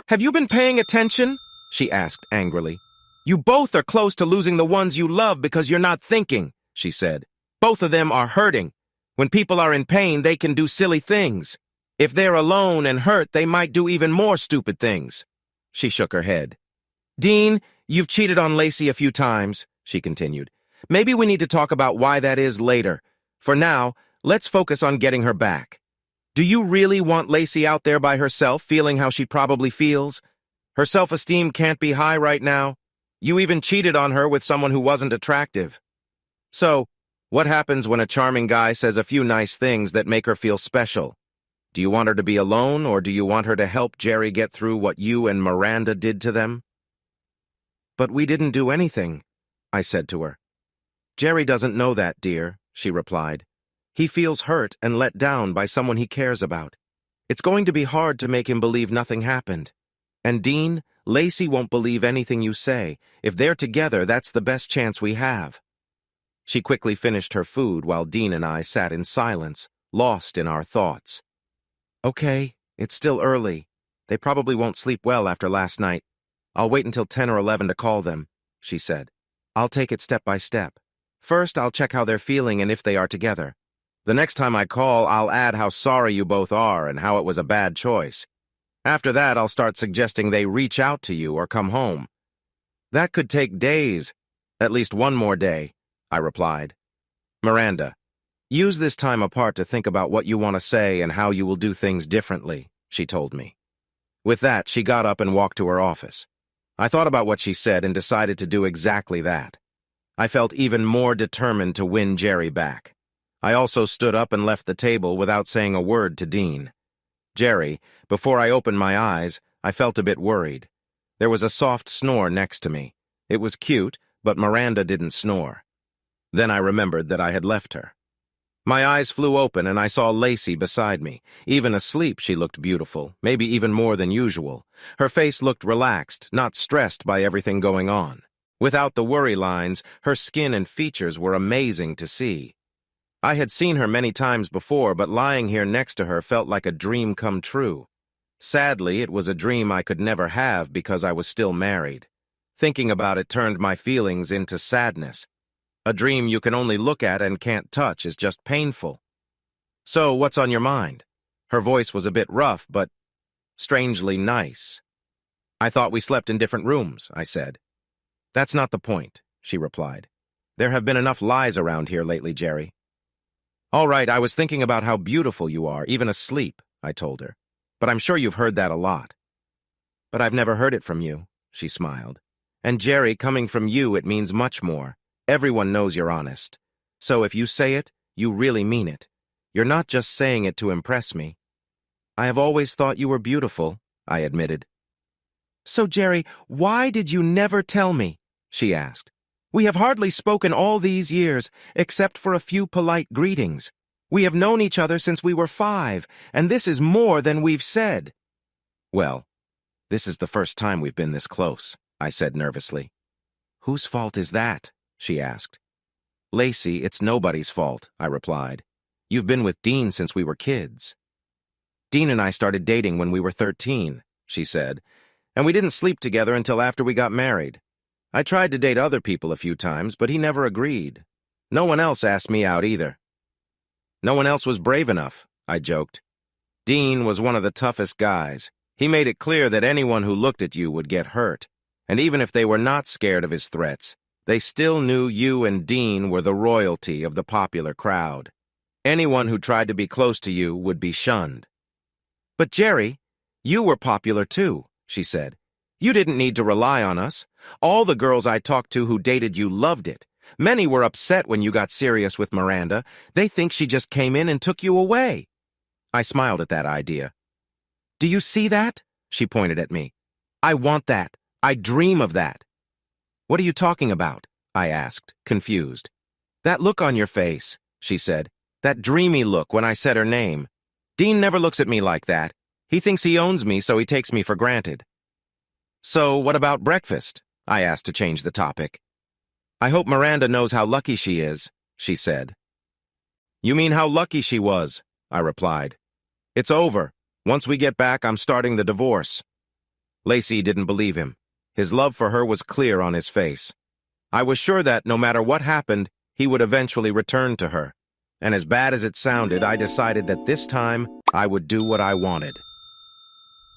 "Have you been paying attention?" she asked angrily. "You both are close to losing the ones you love because you're not thinking," she said. "Both of them are hurting. When people are in pain, they can do silly things. If they're alone and hurt, they might do even more stupid things." She shook her head. "Dean, you've cheated on Lacey a few times," she continued. "Maybe we need to talk about why that is later. For now, let's focus on getting her back. Do you really want Lacey out there by herself, feeling how she probably feels? Her self-esteem can't be high right now. You even cheated on her with someone who wasn't attractive. So, what happens when a charming guy says a few nice things that make her feel special? Do you want her to be alone, or do you want her to help Gerry get through what you and Miranda did to them?" "But we didn't do anything," I said to her. "Gerry doesn't know that, dear," she replied. "He feels hurt and let down by someone he cares about. It's going to be hard to make him believe nothing happened. And Dean, Lacey won't believe anything you say. If they're together, that's the best chance we have." She quickly finished her food while Dean and I sat in silence, lost in our thoughts. "Okay, it's still early. They probably won't sleep well after last night. I'll wait until 10 or 11 to call them," she said. "I'll take it step by step. First, I'll check how they're feeling and if they are together. The next time I call, I'll add how sorry you both are and how it was a bad choice. After that, I'll start suggesting they reach out to you or come home. That could take days, at least one more day," I replied. "Miranda, use this time apart to think about what you want to say and how you will do things differently," she told me. With that, she got up and walked to her office. I thought about what she said and decided to do exactly that. I felt even more determined to win Gerry back. I also stood up and left the table without saying a word to Dean. Gerry, before I opened my eyes, I felt a bit worried. There was a soft snore next to me. It was cute, but Miranda didn't snore. Then I remembered that I had left her. My eyes flew open and I saw Lacey beside me. Even asleep, she looked beautiful, maybe even more than usual. Her face looked relaxed, not stressed by everything going on. Without the worry lines, her skin and features were amazing to see. I had seen her many times before, but lying here next to her felt like a dream come true. Sadly, it was a dream I could never have because I was still married. Thinking about it turned my feelings into sadness. A dream you can only look at and can't touch is just painful. So, what's on your mind? Her voice was a bit rough, but strangely nice. I thought we slept in different rooms, I said. That's not the point, she replied. There have been enough lies around here lately, Gerry. All right, I was thinking about how beautiful you are, even asleep, I told her. But I'm sure you've heard that a lot. But I've never heard it from you, she smiled. And Gerry, coming from you, it means much more. Everyone knows you're honest. So if you say it, you really mean it. You're not just saying it to impress me. I have always thought you were beautiful, I admitted. So, Gerry, why did you never tell me? She asked. We have hardly spoken all these years, except for a few polite greetings. We have known each other since we were 5, and this is more than we've said. Well, this is the first time we've been this close, I said nervously. Whose fault is that? She asked. Lacey, it's nobody's fault, I replied. You've been with Dean since we were kids. Dean and I started dating when we were 13, she said, and we didn't sleep together until after we got married. I tried to date other people a few times, but he never agreed. No one else asked me out either. No one else was brave enough, I joked. Dean was one of the toughest guys. He made it clear that anyone who looked at you would get hurt, and even if they were not scared of his threats, they still knew you and Dean were the royalty of the popular crowd. Anyone who tried to be close to you would be shunned. But Gerry, you were popular too, she said. You didn't need to rely on us. All the girls I talked to who dated you loved it. Many were upset when you got serious with Miranda. They think she just came in and took you away. I smiled at that idea. Do you see that? She pointed at me. I want that. I dream of that. What are you talking about? I asked, confused. That look on your face, she said. That dreamy look when I said her name. Dean never looks at me like that. He thinks he owns me, so he takes me for granted. So, what about breakfast? I asked to change the topic. I hope Miranda knows how lucky she is, she said. You mean how lucky she was, I replied. It's over. Once we get back, I'm starting the divorce. Lacey didn't believe him. His love for her was clear on his face. I was sure that, no matter what happened, he would eventually return to her. And as bad as it sounded, I decided that this time, I would do what I wanted.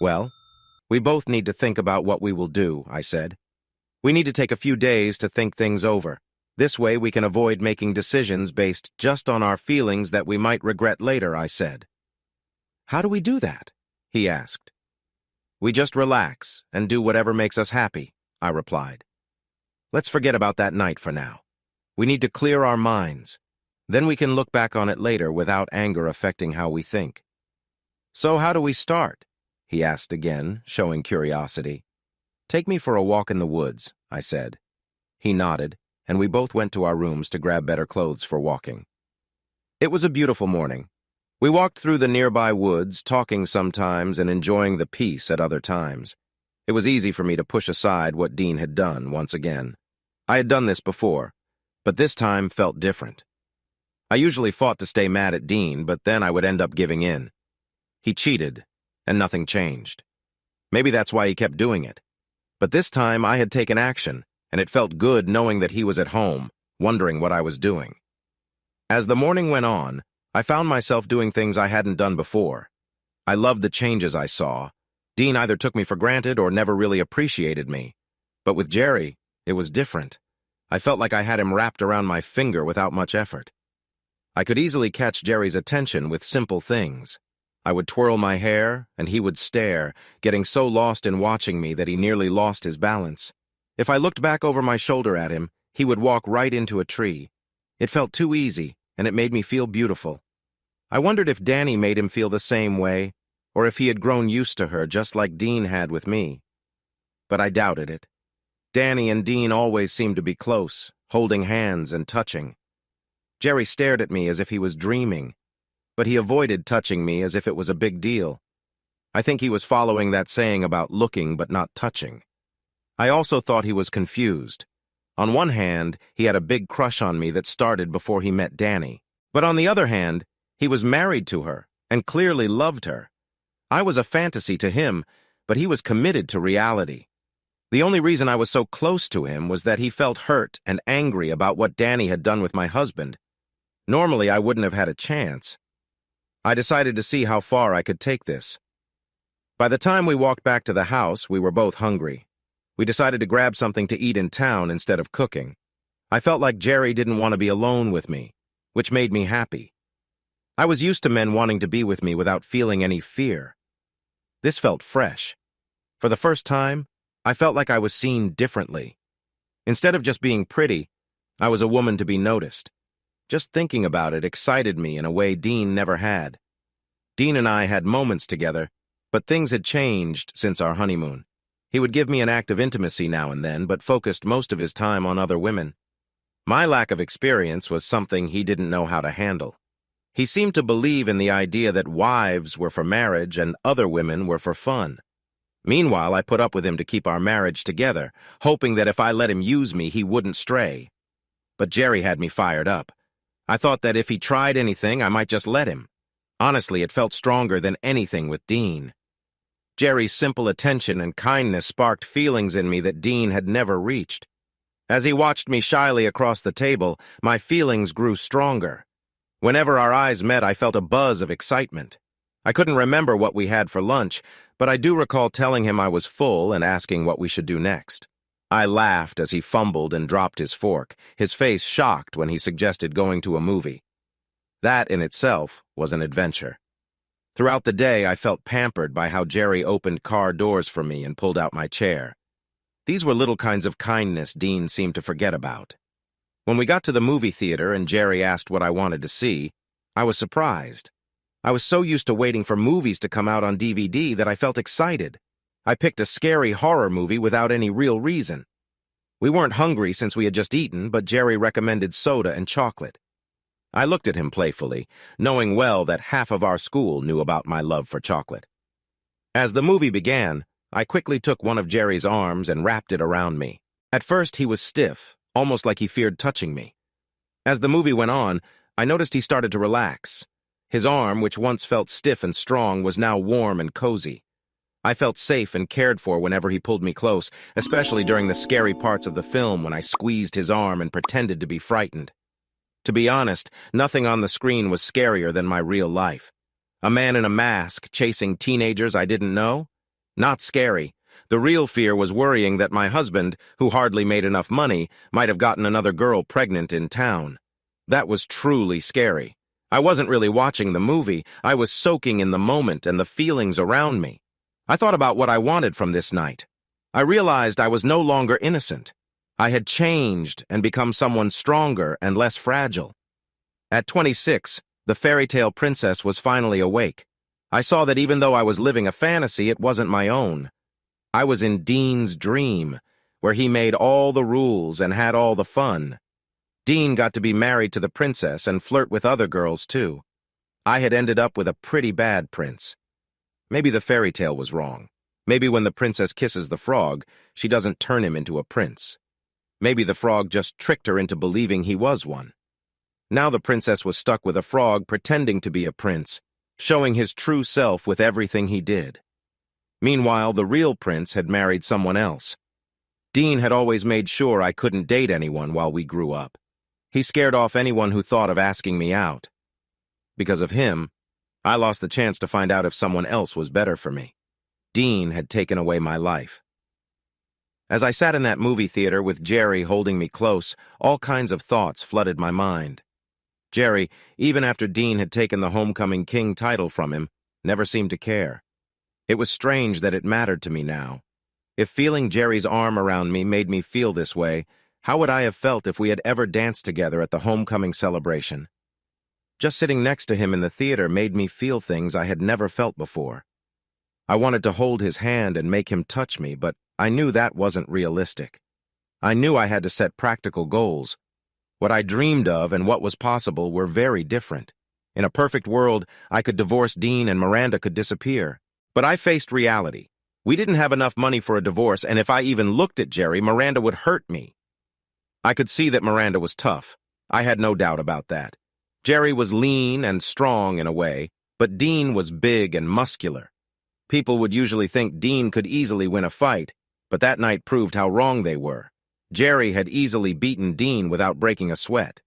Well, we both need to think about what we will do, I said. We need to take a few days to think things over. This way we can avoid making decisions based just on our feelings that we might regret later, I said. How do we do that? He asked. We just relax and do whatever makes us happy, I replied. Let's forget about that night for now. We need to clear our minds. Then we can look back on it later without anger affecting how we think. So how do we start? He asked again, showing curiosity. Take me for a walk in the woods, I said. He nodded, and we both went to our rooms to grab better clothes for walking. It was a beautiful morning. We walked through the nearby woods, talking sometimes and enjoying the peace at other times. It was easy for me to push aside what Dean had done once again. I had done this before, but this time felt different. I usually fought to stay mad at Dean, but then I would end up giving in. He cheated, and nothing changed. Maybe that's why he kept doing it. But this time I had taken action, and it felt good knowing that he was at home, wondering what I was doing. As the morning went on, I found myself doing things I hadn't done before. I loved the changes I saw. Dean either took me for granted or never really appreciated me. But with Gerry, it was different. I felt like I had him wrapped around my finger without much effort. I could easily catch Gerry's attention with simple things. I would twirl my hair, and he would stare, getting so lost in watching me that he nearly lost his balance. If I looked back over my shoulder at him, he would walk right into a tree. It felt too easy, and it made me feel beautiful. I wondered if Danny made him feel the same way, or if he had grown used to her just like Dean had with me. But I doubted it. Danny and Dean always seemed to be close, holding hands and touching. Gerry stared at me as if he was dreaming, but he avoided touching me as if it was a big deal. I think he was following that saying about looking but not touching. I also thought he was confused. On one hand, he had a big crush on me that started before he met Danny. But on the other hand, he was married to her and clearly loved her. I was a fantasy to him, but he was committed to reality. The only reason I was so close to him was that he felt hurt and angry about what Danny had done with my husband. Normally, I wouldn't have had a chance. I decided to see how far I could take this. By the time we walked back to the house, we were both hungry. We decided to grab something to eat in town instead of cooking. I felt like Gerry didn't want to be alone with me, which made me happy. I was used to men wanting to be with me without feeling any fear. This felt fresh. For the first time, I felt like I was seen differently. Instead of just being pretty, I was a woman to be noticed. Just thinking about it excited me in a way Dean never had. Dean and I had moments together, but things had changed since our honeymoon. He would give me an act of intimacy now and then, but focused most of his time on other women. My lack of experience was something he didn't know how to handle. He seemed to believe in the idea that wives were for marriage and other women were for fun. Meanwhile, I put up with him to keep our marriage together, hoping that if I let him use me, he wouldn't stray. But Gerry had me fired up. I thought that if he tried anything, I might just let him. Honestly, it felt stronger than anything with Dean. Gerry's simple attention and kindness sparked feelings in me that Dean had never reached. As he watched me shyly across the table, my feelings grew stronger. Whenever our eyes met, I felt a buzz of excitement. I couldn't remember what we had for lunch, but I do recall telling him I was full and asking what we should do next. I laughed as he fumbled and dropped his fork, his face shocked when he suggested going to a movie. That in itself was an adventure. Throughout the day, I felt pampered by how Gerry opened car doors for me and pulled out my chair. These were little kinds of kindness Dean seemed to forget about. When we got to the movie theater and Gerry asked what I wanted to see, I was surprised. I was so used to waiting for movies to come out on DVD that I felt excited. I picked a scary horror movie without any real reason. We weren't hungry since we had just eaten, but Gerry recommended soda and chocolate. I looked at him playfully, knowing well that half of our school knew about my love for chocolate. As the movie began, I quickly took one of Gerry's arms and wrapped it around me. At first, he was stiff, almost like he feared touching me. As the movie went on, I noticed he started to relax. His arm, which once felt stiff and strong, was now warm and cozy. I felt safe and cared for whenever he pulled me close, especially during the scary parts of the film when I squeezed his arm and pretended to be frightened. To be honest, nothing on the screen was scarier than my real life. A man in a mask chasing teenagers I didn't know? Not scary. The real fear was worrying that my husband, who hardly made enough money, might have gotten another girl pregnant in town. That was truly scary. I wasn't really watching the movie. I was soaking in the moment and the feelings around me. I thought about what I wanted from this night. I realized I was no longer innocent. I had changed and become someone stronger and less fragile. At 26, the fairy tale princess was finally awake. I saw that even though I was living a fantasy, it wasn't my own. I was in Dean's dream, where he made all the rules and had all the fun. Dean got to be married to the princess and flirt with other girls, too. I had ended up with a pretty bad prince. Maybe the fairy tale was wrong. Maybe when the princess kisses the frog, she doesn't turn him into a prince. Maybe the frog just tricked her into believing he was one. Now the princess was stuck with a frog pretending to be a prince, showing his true self with everything he did. Meanwhile, the real prince had married someone else. Dean had always made sure I couldn't date anyone while we grew up. He scared off anyone who thought of asking me out. Because of him, I lost the chance to find out if someone else was better for me. Dean had taken away my life. As I sat in that movie theater with Gerry holding me close, all kinds of thoughts flooded my mind. Gerry, even after Dean had taken the homecoming king title from him, never seemed to care. It was strange that it mattered to me now. If feeling Gerry's arm around me made me feel this way, how would I have felt if we had ever danced together at the homecoming celebration? Just sitting next to him in the theater made me feel things I had never felt before. I wanted to hold his hand and make him touch me, but I knew that wasn't realistic. I knew I had to set practical goals. What I dreamed of and what was possible were very different. In a perfect world, I could divorce Dean and Miranda could disappear. But I faced reality. We didn't have enough money for a divorce, and if I even looked at Gerry, Miranda would hurt me. I could see that Miranda was tough. I had no doubt about that. Gerry was lean and strong in a way, but Dean was big and muscular. People would usually think Dean could easily win a fight, but that night proved how wrong they were. Gerry had easily beaten Dean without breaking a sweat.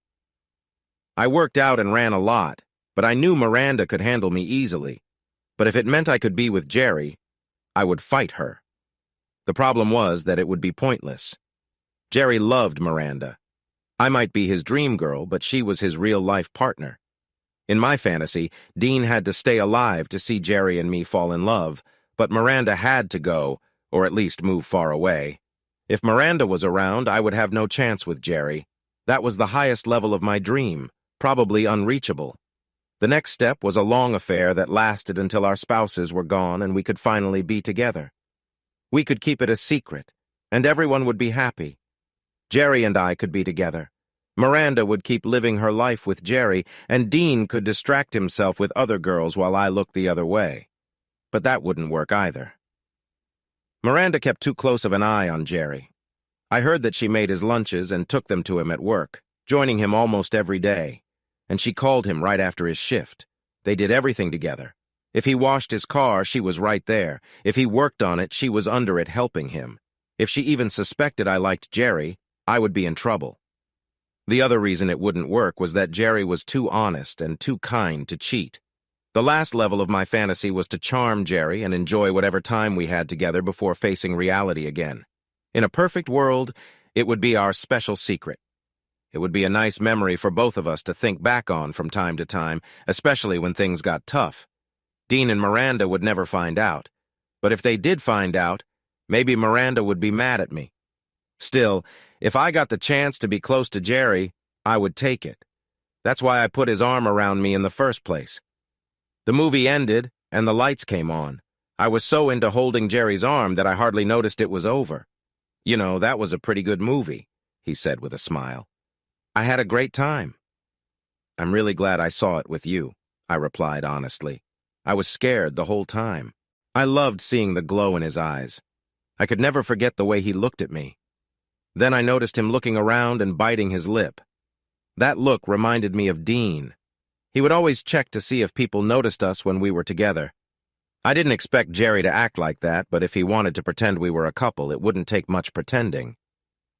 I worked out and ran a lot, But I knew Miranda could handle me easily. But if it meant I could be with Gerry, I would fight her. The problem was that it would be pointless. Gerry loved Miranda. I might be his dream girl, but she was his real-life partner. In my fantasy, Dean had to stay alive to see Gerry and me fall in love, but Miranda had to go, or at least move far away. If Miranda was around, I would have no chance with Gerry. That was the highest level of my dream, probably unreachable. The next step was a long affair that lasted until our spouses were gone and we could finally be together. We could keep it a secret, and everyone would be happy. Gerry and I could be together. Miranda would keep living her life with Gerry, and Dean could distract himself with other girls while I looked the other way. But that wouldn't work either. Miranda kept too close of an eye on Gerry. I heard that she made his lunches and took them to him at work, joining him almost every day. And she called him right after his shift. They did everything together. If he washed his car, she was right there. If he worked on it, she was under it helping him. If she even suspected I liked Gerry, I would be in trouble. The other reason it wouldn't work was that Gerry was too honest and too kind to cheat. The last level of my fantasy was to charm Gerry and enjoy whatever time we had together before facing reality again. In a perfect world, it would be our special secret. It would be a nice memory for both of us to think back on from time to time, especially when things got tough. Dean and Miranda would never find out. But if they did find out, maybe Miranda would be mad at me. Still, if I got the chance to be close to Gerry, I would take it. That's why I put his arm around me in the first place. The movie ended, and the lights came on. I was so into holding Gerry's arm that I hardly noticed it was over. "You know, that was a pretty good movie," he said with a smile. "I had a great time." "I'm really glad I saw it with you," I replied honestly. I was scared the whole time. I loved seeing the glow in his eyes. I could never forget the way he looked at me. Then I noticed him looking around and biting his lip. That look reminded me of Dean. He would always check to see if people noticed us when we were together. I didn't expect Gerry to act like that, but if he wanted to pretend we were a couple, it wouldn't take much pretending.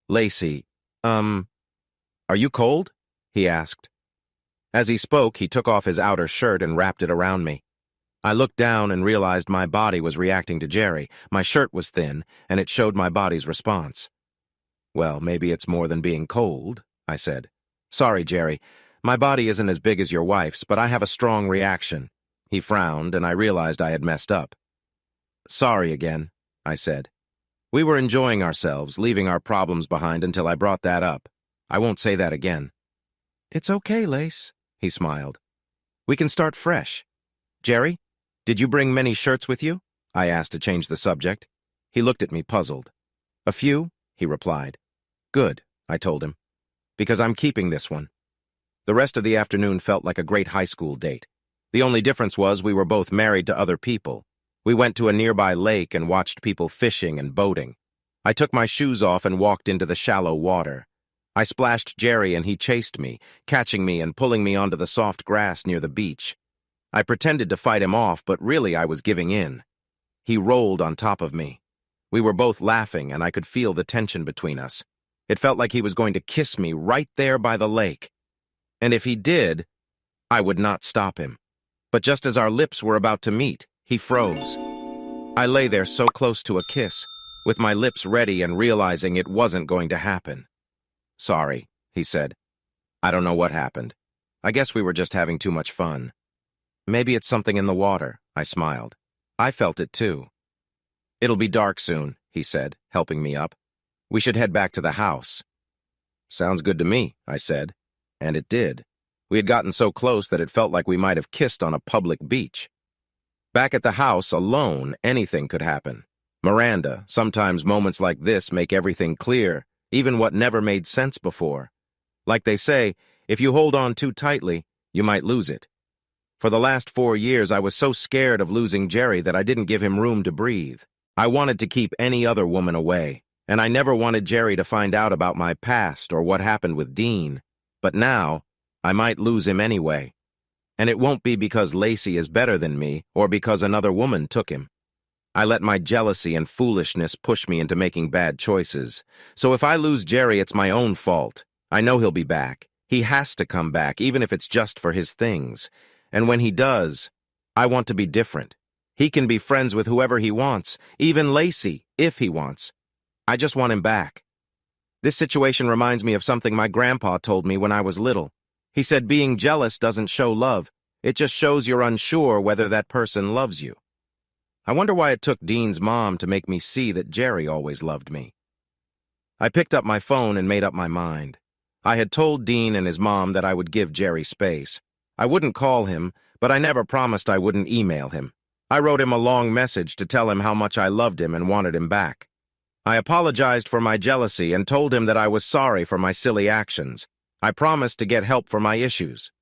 "Lacey, are you cold?" he asked. As he spoke, he took off his outer shirt and wrapped it around me. I looked down and realized my body was reacting to Gerry. My shirt was thin, and it showed my body's response. "Well, maybe it's more than being cold," I said. "Sorry, Gerry. My body isn't as big as your wife's, but I have a strong reaction." He frowned, and I realized I had messed up. "Sorry again," I said. We were enjoying ourselves, leaving our problems behind until I brought that up. I won't say that again. "It's okay, Lace," he smiled. "We can start fresh. Gerry, did you bring many shirts with you?" I asked to change the subject. He looked at me puzzled. "A few," he replied. "Good," I told him, "because I'm keeping this one." The rest of the afternoon felt like a great high school date. The only difference was we were both married to other people. We went to a nearby lake and watched people fishing and boating. I took my shoes off and walked into the shallow water. I splashed Gerry and he chased me, catching me and pulling me onto the soft grass near the beach. I pretended to fight him off, but really I was giving in. He rolled on top of me. We were both laughing, and I could feel the tension between us. It felt like he was going to kiss me right there by the lake. And if he did, I would not stop him. But just as our lips were about to meet, he froze. I lay there so close to a kiss, with my lips ready and realizing it wasn't going to happen. "Sorry," he said. "I don't know what happened. I guess we were just having too much fun." "Maybe it's something in the water," I smiled. I felt it too. "It'll be dark soon," he said, helping me up. "We should head back to the house." "Sounds good to me," I said. And it did. We had gotten so close that it felt like we might have kissed on a public beach. Back at the house, alone, anything could happen. Miranda, sometimes moments like this make everything clear, even what never made sense before. Like they say, if you hold on too tightly, you might lose it. For the last 4 years, I was so scared of losing Gerry that I didn't give him room to breathe. I wanted to keep any other woman away, and I never wanted Gerry to find out about my past or what happened with Dean. But now, I might lose him anyway. And it won't be because Lacey is better than me or because another woman took him. I let my jealousy and foolishness push me into making bad choices. So if I lose Gerry, it's my own fault. I know he'll be back. He has to come back, even if it's just for his things. And when he does, I want to be different. He can be friends with whoever he wants, even Lacey, if he wants. I just want him back. This situation reminds me of something my grandpa told me when I was little. He said being jealous doesn't show love. It just shows you're unsure whether that person loves you. I wonder why it took Dean's mom to make me see that Gerry always loved me. I picked up my phone and made up my mind. I had told Dean and his mom that I would give Gerry space. I wouldn't call him, but I never promised I wouldn't email him. I wrote him a long message to tell him how much I loved him and wanted him back. I apologized for my jealousy and told him that I was sorry for my silly actions. I promised to get help for my issues.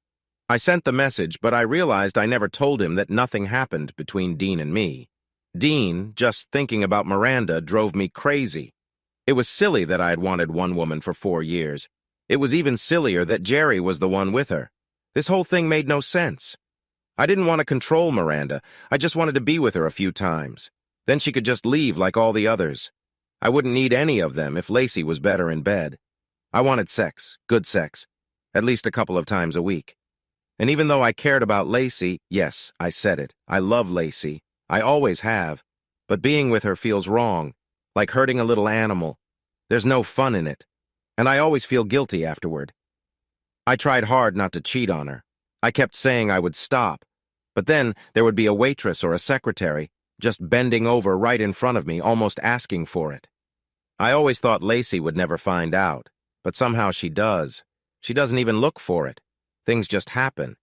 I sent the message, but I realized I never told him that nothing happened between Dean and me. Dean, just thinking about Miranda, drove me crazy. It was silly that I had wanted one woman for 4 years. It was even sillier that Gerry was the one with her. This whole thing made no sense. I didn't want to control Miranda. I just wanted to be with her a few times. Then she could just leave like all the others. I wouldn't need any of them if Lacey was better in bed. I wanted sex, good sex, at least a couple of times a week. And even though I cared about Lacey, yes, I said it, I love Lacey. I always have. But being with her feels wrong, like hurting a little animal. There's no fun in it. And I always feel guilty afterward. I tried hard not to cheat on her. I kept saying I would stop. But then there would be a waitress or a secretary just bending over right in front of me, almost asking for it. I always thought Lacey would never find out, but somehow she does. She doesn't even look for it. Things just happen.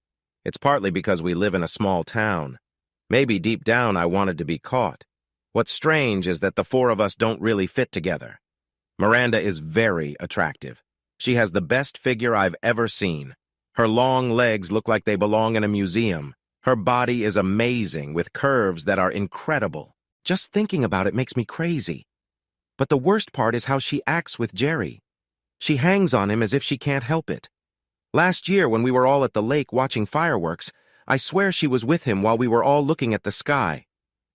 It's partly because we live in a small town. Maybe deep down I wanted to be caught. What's strange is that the 4 of us don't really fit together. Miranda is very attractive. She has the best figure I've ever seen. Her long legs look like they belong in a museum. Her body is amazing, with curves that are incredible. Just thinking about it makes me crazy. But the worst part is how she acts with Gerry. She hangs on him as if she can't help it. Last year, when we were all at the lake watching fireworks, I swear she was with him while we were all looking at the sky.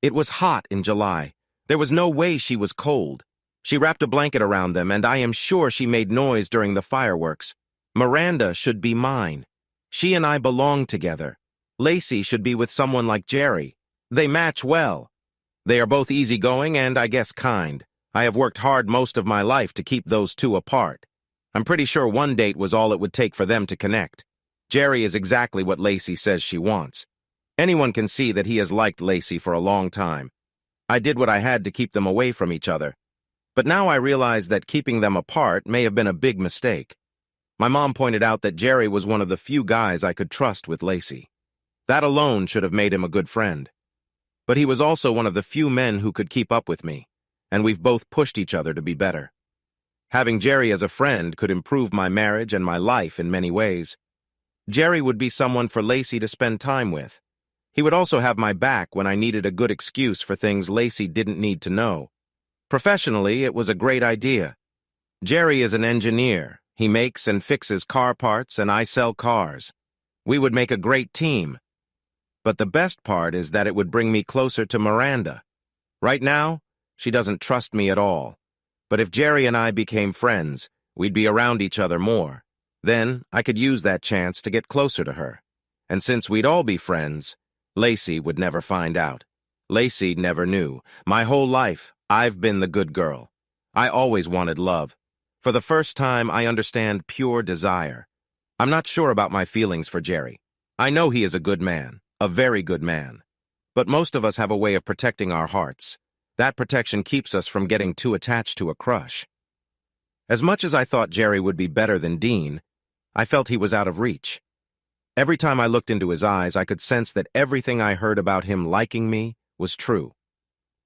It was hot in July. There was no way she was cold. She wrapped a blanket around them, and I am sure she made noise during the fireworks. Miranda should be mine. She and I belong together. Lacey should be with someone like Gerry. They match well. They are both easygoing and, I guess, kind. I have worked hard most of my life to keep those 2 apart. I'm pretty sure one date was all it would take for them to connect. Gerry is exactly what Lacey says she wants. Anyone can see that he has liked Lacey for a long time. I did what I had to keep them away from each other. But now I realize that keeping them apart may have been a big mistake. My mom pointed out that Gerry was one of the few guys I could trust with Lacey. That alone should have made him a good friend. But he was also one of the few men who could keep up with me, and we've both pushed each other to be better. Having Gerry as a friend could improve my marriage and my life in many ways. Gerry would be someone for Lacey to spend time with. He would also have my back when I needed a good excuse for things Lacey didn't need to know. Professionally, it was a great idea. Gerry is an engineer. He makes and fixes car parts, and I sell cars. We would make a great team. But the best part is that it would bring me closer to Miranda. Right now, she doesn't trust me at all. But if Gerry and I became friends, we'd be around each other more. Then I could use that chance to get closer to her. And since we'd all be friends, Lacey would never find out. Lacey never knew. My whole life, I've been the good girl. I always wanted love. For the first time, I understand pure desire. I'm not sure about my feelings for Gerry. I know he is a good man, a very good man. But most of us have a way of protecting our hearts. That protection keeps us from getting too attached to a crush. As much as I thought Gerry would be better than Dean, I felt he was out of reach. Every time I looked into his eyes, I could sense that everything I heard about him liking me was true.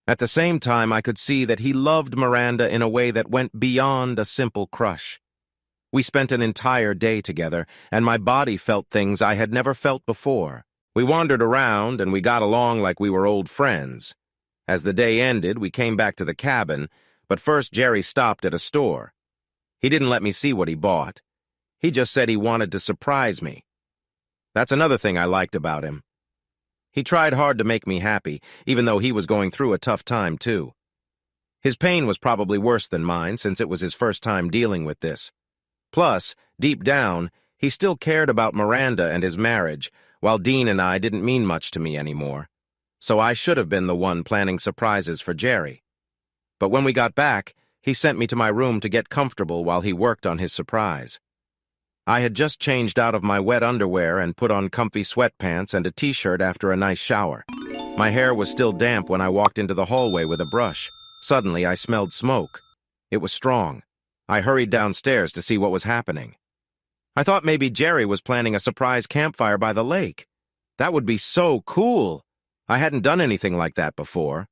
At the same time, I could see that he loved Miranda in a way that went beyond a simple crush. We spent an entire day together, and my body felt things I had never felt before. We wandered around, and we got along like we were old friends. As the day ended, we came back to the cabin, but first Gerry stopped at a store. He didn't let me see what he bought. He just said he wanted to surprise me. That's another thing I liked about him. He tried hard to make me happy, even though he was going through a tough time, too. His pain was probably worse than mine, since it was his first time dealing with this. Plus, deep down, he still cared about Miranda and his marriage, while Dean and I didn't mean much to me anymore. So I should have been the one planning surprises for Gerry. But when we got back, he sent me to my room to get comfortable while he worked on his surprise. I had just changed out of my wet underwear and put on comfy sweatpants and a t-shirt after a nice shower. My hair was still damp when I walked into the hallway with a brush. Suddenly, I smelled smoke. It was strong. I hurried downstairs to see what was happening. I thought maybe Gerry was planning a surprise campfire by the lake. That would be so cool. I hadn't done anything like that before.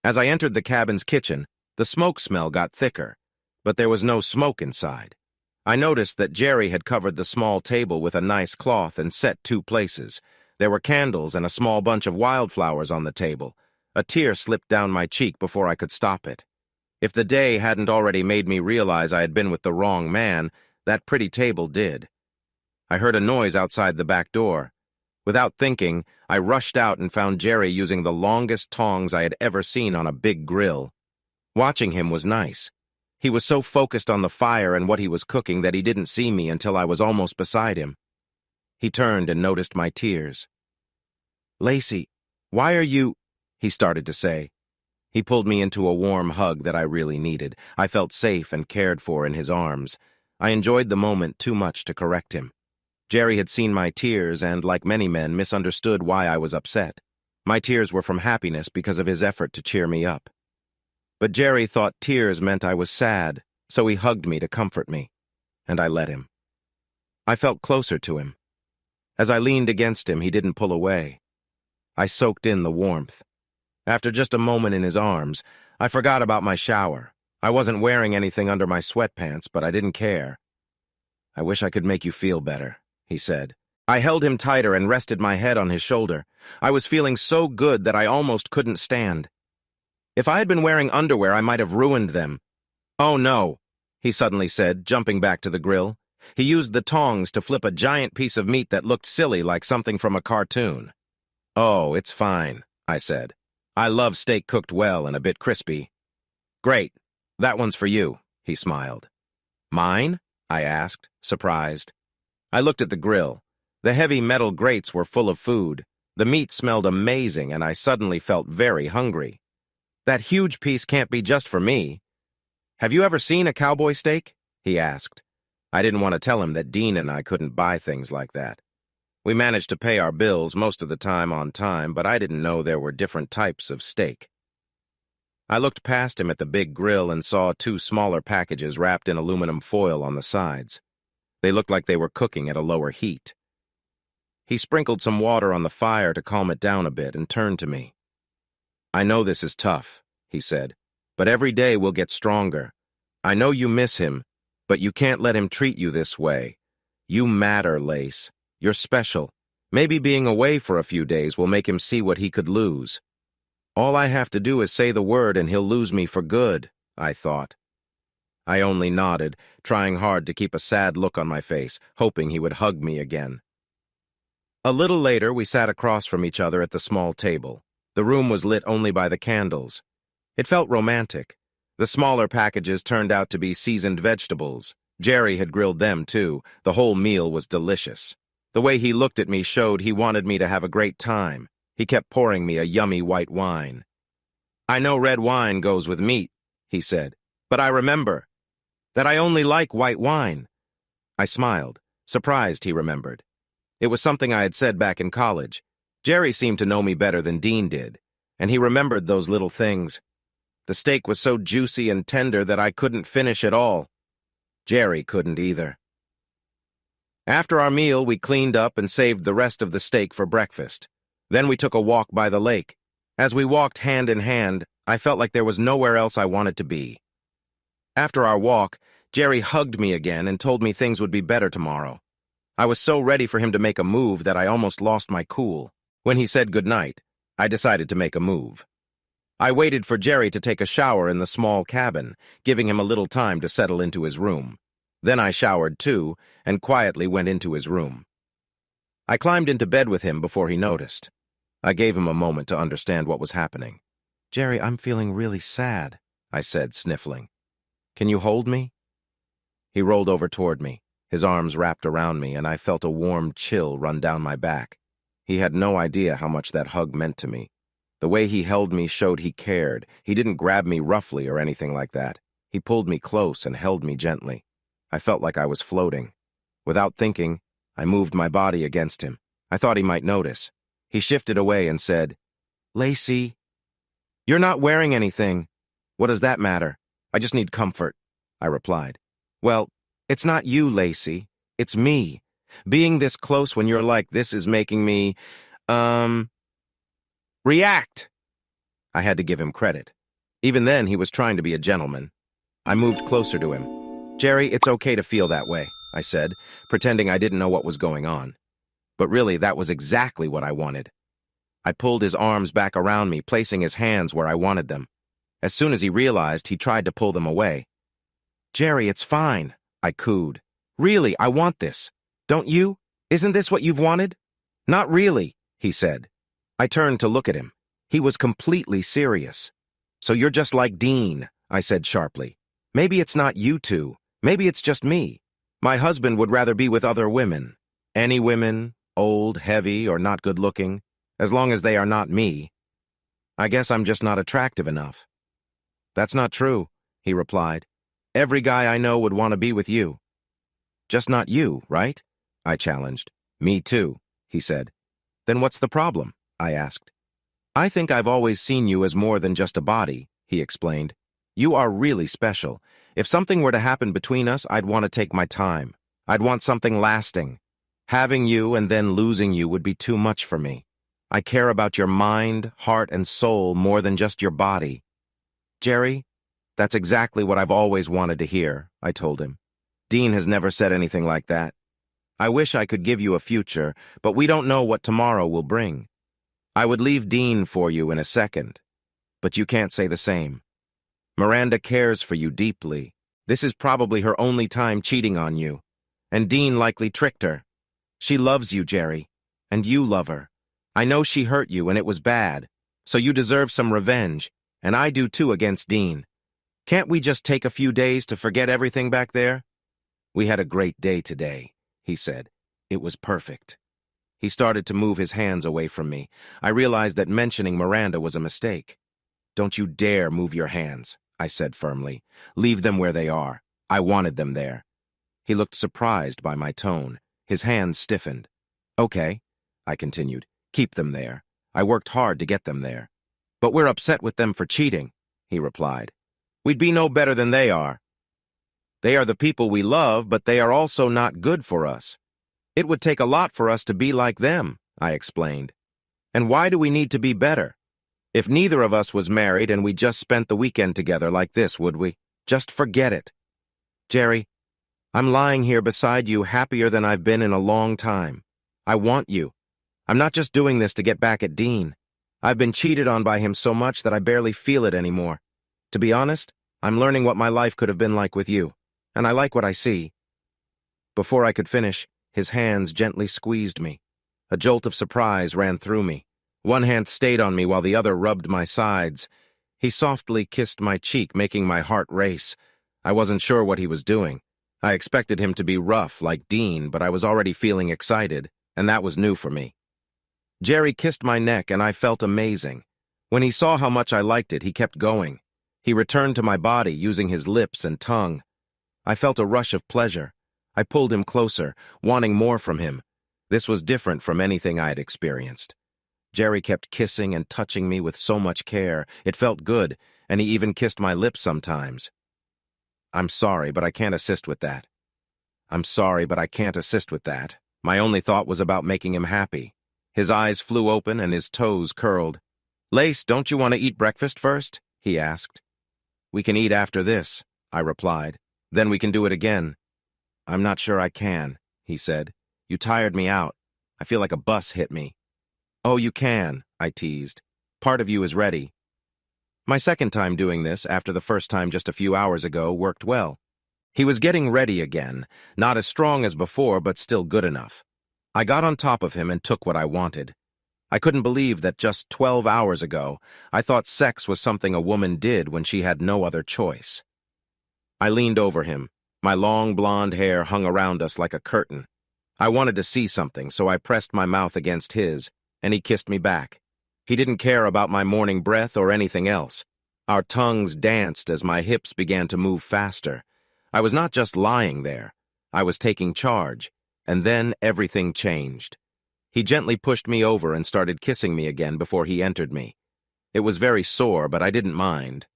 As I entered the cabin's kitchen, the smoke smell got thicker, but there was no smoke inside. I noticed that Gerry had covered the small table with a nice cloth and set 2 places. There were candles and a small bunch of wildflowers on the table. A tear slipped down my cheek before I could stop it. If the day hadn't already made me realize I had been with the wrong man, that pretty table did. I heard a noise outside the back door. Without thinking, I rushed out and found Gerry using the longest tongs I had ever seen on a big grill. Watching him was nice. He was so focused on the fire and what he was cooking that he didn't see me until I was almost beside him. He turned and noticed my tears. "Lacey, why are you—" he started to say. He pulled me into a warm hug that I really needed. I felt safe and cared for in his arms. I enjoyed the moment too much to correct him. Gerry had seen my tears and, like many men, misunderstood why I was upset. My tears were from happiness because of his effort to cheer me up. But Gerry thought tears meant I was sad, so he hugged me to comfort me, and I let him. I felt closer to him. As I leaned against him, he didn't pull away. I soaked in the warmth. After just a moment in his arms, I forgot about my shower. I wasn't wearing anything under my sweatpants, but I didn't care. "I wish I could make you feel better," he said. I held him tighter and rested my head on his shoulder. I was feeling so good that I almost couldn't stand. If I had been wearing underwear, I might have ruined them. "Oh no," he suddenly said, jumping back to the grill. He used the tongs to flip a giant piece of meat that looked silly like something from a cartoon. "Oh, it's fine," I said. "I love steak cooked well and a bit crispy." "Great. That one's for you," he smiled. "Mine?" I asked, surprised. I looked at the grill. The heavy metal grates were full of food. The meat smelled amazing, and I suddenly felt very hungry. "That huge piece can't be just for me." "Have you ever seen a cowboy steak?" he asked. I didn't want to tell him that Dean and I couldn't buy things like that. We managed to pay our bills most of the time on time, but I didn't know there were different types of steak. I looked past him at the big grill and saw 2 smaller packages wrapped in aluminum foil on the sides. They looked like they were cooking at a lower heat. He sprinkled some water on the fire to calm it down a bit and turned to me. "I know this is tough," he said, "but every day we'll get stronger. I know you miss him, but you can't let him treat you this way. You matter, Lace. You're special. Maybe being away for a few days will make him see what he could lose. All I have to do is say the word and he'll lose me for good," I thought. I only nodded, trying hard to keep a sad look on my face, hoping he would hug me again. A little later, we sat across from each other at the small table. The room was lit only by the candles. It felt romantic. The smaller packages turned out to be seasoned vegetables. Gerry had grilled them, too. The whole meal was delicious. The way he looked at me showed he wanted me to have a great time. He kept pouring me a yummy white wine. "I know red wine goes with meat," he said, "but I remember that I only like white wine." I smiled, surprised he remembered. It was something I had said back in college. Gerry seemed to know me better than Dean did, and he remembered those little things. The steak was so juicy and tender that I couldn't finish it all. Gerry couldn't either. After our meal, we cleaned up and saved the rest of the steak for breakfast. Then we took a walk by the lake. As we walked hand in hand, I felt like there was nowhere else I wanted to be. After our walk, Gerry hugged me again and told me things would be better tomorrow. I was so ready for him to make a move that I almost lost my cool. When he said goodnight, I decided to make a move. I waited for Gerry to take a shower in the small cabin, giving him a little time to settle into his room. Then I showered too, and quietly went into his room. I climbed into bed with him before he noticed. I gave him a moment to understand what was happening. "Gerry, I'm feeling really sad," I said, sniffling. "Can you hold me?" He rolled over toward me. His arms wrapped around me, and I felt a warm chill run down my back. He had no idea how much that hug meant to me. The way he held me showed he cared. He didn't grab me roughly or anything like that. He pulled me close and held me gently. I felt like I was floating. Without thinking, I moved my body against him. I thought he might notice. He shifted away and said, "Lacey, you're not wearing anything." "What does that matter? I just need comfort," I replied. "Well, it's not you, Lacey. It's me. Being this close when you're like this is making me, react." I had to give him credit. Even then, he was trying to be a gentleman. I moved closer to him. "Gerry, it's okay to feel that way," I said, pretending I didn't know what was going on. But really, that was exactly what I wanted. I pulled his arms back around me, placing his hands where I wanted them. As soon as he realized, he tried to pull them away. "Gerry, it's fine," I cooed. "Really, I want this. Don't you? Isn't this what you've wanted?" "Not really," he said. I turned to look at him. He was completely serious. "So you're just like Dean," I said sharply. "Maybe it's not you two. Maybe it's just me. My husband would rather be with other women. Any women, old, heavy, or not good-looking, as long as they are not me. I guess I'm just not attractive enough." "That's not true," he replied. "Every guy I know would want to be with you." "Just not you, right?" I challenged. "Me too," he said. "Then what's the problem?" I asked. "I think I've always seen you as more than just a body," he explained. "You are really special. If something were to happen between us, I'd want to take my time. I'd want something lasting. Having you and then losing you would be too much for me. I care about your mind, heart, and soul more than just your body." "Gerry, that's exactly what I've always wanted to hear," I told him. "Dean has never said anything like that. I wish I could give you a future, but we don't know what tomorrow will bring. I would leave Dean for you in a second, but you can't say the same. Miranda cares for you deeply. This is probably her only time cheating on you, and Dean likely tricked her. She loves you, Gerry, and you love her. I know she hurt you and it was bad, so you deserve some revenge, and I do too against Dean. Can't we just take a few days to forget everything back there?" "We had a great day today," he said. "It was perfect." He started to move his hands away from me. I realized that mentioning Miranda was a mistake. "Don't you dare move your hands," I said firmly. "Leave them where they are. I wanted them there." He looked surprised by my tone. His hands stiffened. "Okay," I continued. "Keep them there. I worked hard to get them there." "But we're upset with them for cheating," he replied. "We'd be no better than they are. They are the people we love, but they are also not good for us. It would take a lot for us to be like them," I explained. "And why do we need to be better? If neither of us was married and we just spent the weekend together like this, would we? Just forget it. Gerry, I'm lying here beside you happier than I've been in a long time. I want you. I'm not just doing this to get back at Dean. I've been cheated on by him so much that I barely feel it anymore. To be honest, I'm learning what my life could have been like with you, and I like what I see." Before I could finish, his hands gently squeezed me. A jolt of surprise ran through me. One hand stayed on me while the other rubbed my sides. He softly kissed my cheek, making my heart race. I wasn't sure what he was doing. I expected him to be rough, like Dean, but I was already feeling excited, and that was new for me. Gerry kissed my neck, and I felt amazing. When he saw how much I liked it, he kept going. He returned to my body, using his lips and tongue. I felt a rush of pleasure. I pulled him closer, wanting more from him. This was different from anything I had experienced. Gerry kept kissing and touching me with so much care. It felt good, and he even kissed my lips sometimes. "I'm sorry, but I can't assist with that. I'm sorry, but I can't assist with that." My only thought was about making him happy. His eyes flew open and his toes curled. "Lace, don't you want to eat breakfast first?" he asked. "We can eat after this," I replied. "Then we can do it again." "I'm not sure I can," he said. "You tired me out. I feel like a bus hit me." "Oh, you can," I teased. "Part of you is ready." My second time doing this, after the first time just a few hours ago, worked well. He was getting ready again, not as strong as before, but still good enough. I got on top of him and took what I wanted. I couldn't believe that just 12 hours ago, I thought sex was something a woman did when she had no other choice. I leaned over him. My long blonde hair hung around us like a curtain. I wanted to see something, so I pressed my mouth against his, and he kissed me back. He didn't care about my morning breath or anything else. Our tongues danced as my hips began to move faster. I was not just lying there. I was taking charge, and then everything changed. He gently pushed me over and started kissing me again before he entered me. It was very sore, but I didn't mind.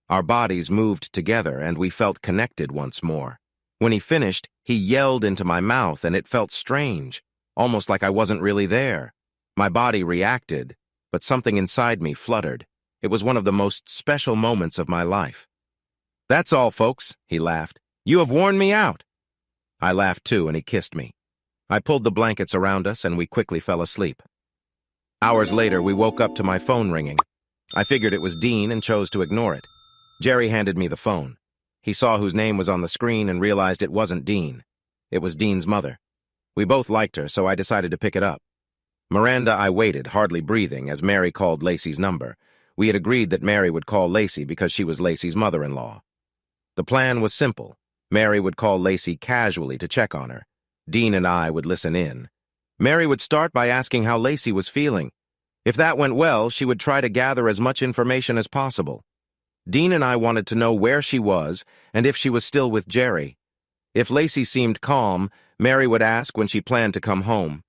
Our bodies moved together, and we felt connected once more. When he finished, he yelled into my mouth, and it felt strange, almost like I wasn't really there. My body reacted, but something inside me fluttered. It was one of the most special moments of my life. "That's all, folks," he laughed. "You have worn me out." I laughed too, and he kissed me. I pulled the blankets around us, and we quickly fell asleep. Hours later, we woke up to my phone ringing. I figured it was Dean and chose to ignore it. Gerry handed me the phone. He saw whose name was on the screen and realized it wasn't Dean. It was Dean's mother. We both liked her, so I decided to pick it up. Miranda, I waited, hardly breathing, as Mary called Lacey's number. We had agreed that Mary would call Lacey because she was Lacey's mother-in-law. The plan was simple. Mary would call Lacey casually to check on her. Dean and I would listen in. Mary would start by asking how Lacey was feeling. If that went well, she would try to gather as much information as possible. Dean and I wanted to know where she was and if she was still with Gerry. If Lacey seemed calm, Mary would ask when she planned to come home.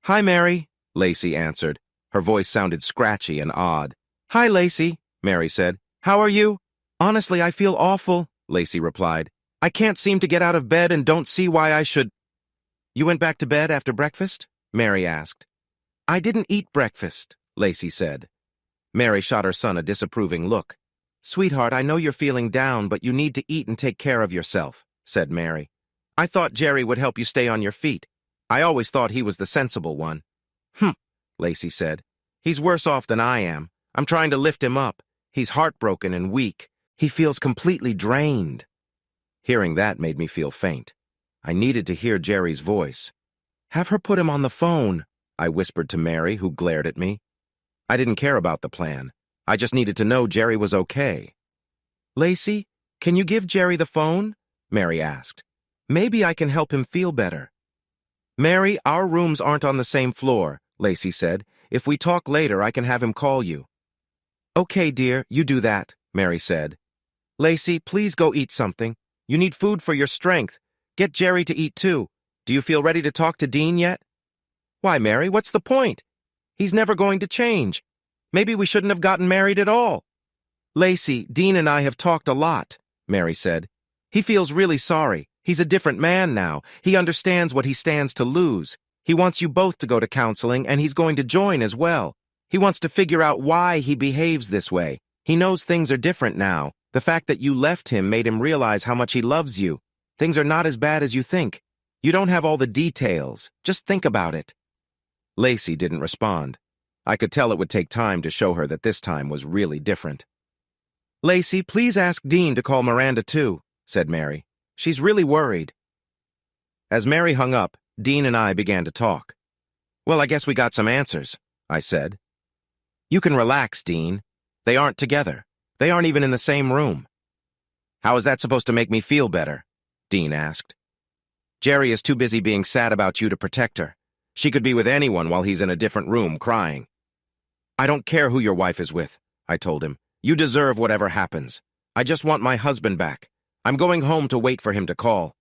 "Hi, Mary," Lacey answered. Her voice sounded scratchy and odd. "Hi, Lacey," Mary said. "How are you?" "Honestly, I feel awful," Lacey replied. "I can't seem to get out of bed and don't see why I should—" "You went back to bed after breakfast?" Mary asked. "I didn't eat breakfast," Lacey said. Mary shot her son a disapproving look. "Sweetheart, I know you're feeling down, but you need to eat and take care of yourself," said Mary. "I thought Gerry would help you stay on your feet. I always thought he was the sensible one." Lacey said. "He's worse off than I am. I'm trying to lift him up. He's heartbroken and weak. He feels completely drained." Hearing that made me feel faint. I needed to hear Gerry's voice. "Have her put him on the phone," I whispered to Mary, who glared at me. I didn't care about the plan. I just needed to know Gerry was okay. "Lacey, can you give Gerry the phone?" Mary asked. "Maybe I can help him feel better." "Mary, our rooms aren't on the same floor," Lacey said. "If we talk later, I can have him call you." "Okay, dear, you do that," Mary said. "Lacey, please go eat something. You need food for your strength. Get Gerry to eat too. Do you feel ready to talk to Dean yet?" "Why, Mary, what's the point? He's never going to change. Maybe we shouldn't have gotten married at all." "Lacey, Dean and I have talked a lot," Mary said. "He feels really sorry. He's a different man now. He understands what he stands to lose. He wants you both to go to counseling, and he's going to join as well. He wants to figure out why he behaves this way. He knows things are different now. The fact that you left him made him realize how much he loves you. Things are not as bad as you think. You don't have all the details. Just think about it." Lacey didn't respond. I could tell it would take time to show her that this time was really different. "Lacey, please ask Dean to call Miranda too," said Mary. "She's really worried." As Mary hung up, Dean and I began to talk. "Well, I guess we got some answers," I said. "You can relax, Dean. They aren't together. They aren't even in the same room." "How is that supposed to make me feel better?" Dean asked. "Gerry is too busy being sad about you to protect her. She could be with anyone while he's in a different room crying." "I don't care who your wife is with," I told him. "You deserve whatever happens. I just want my husband back. I'm going home to wait for him to call."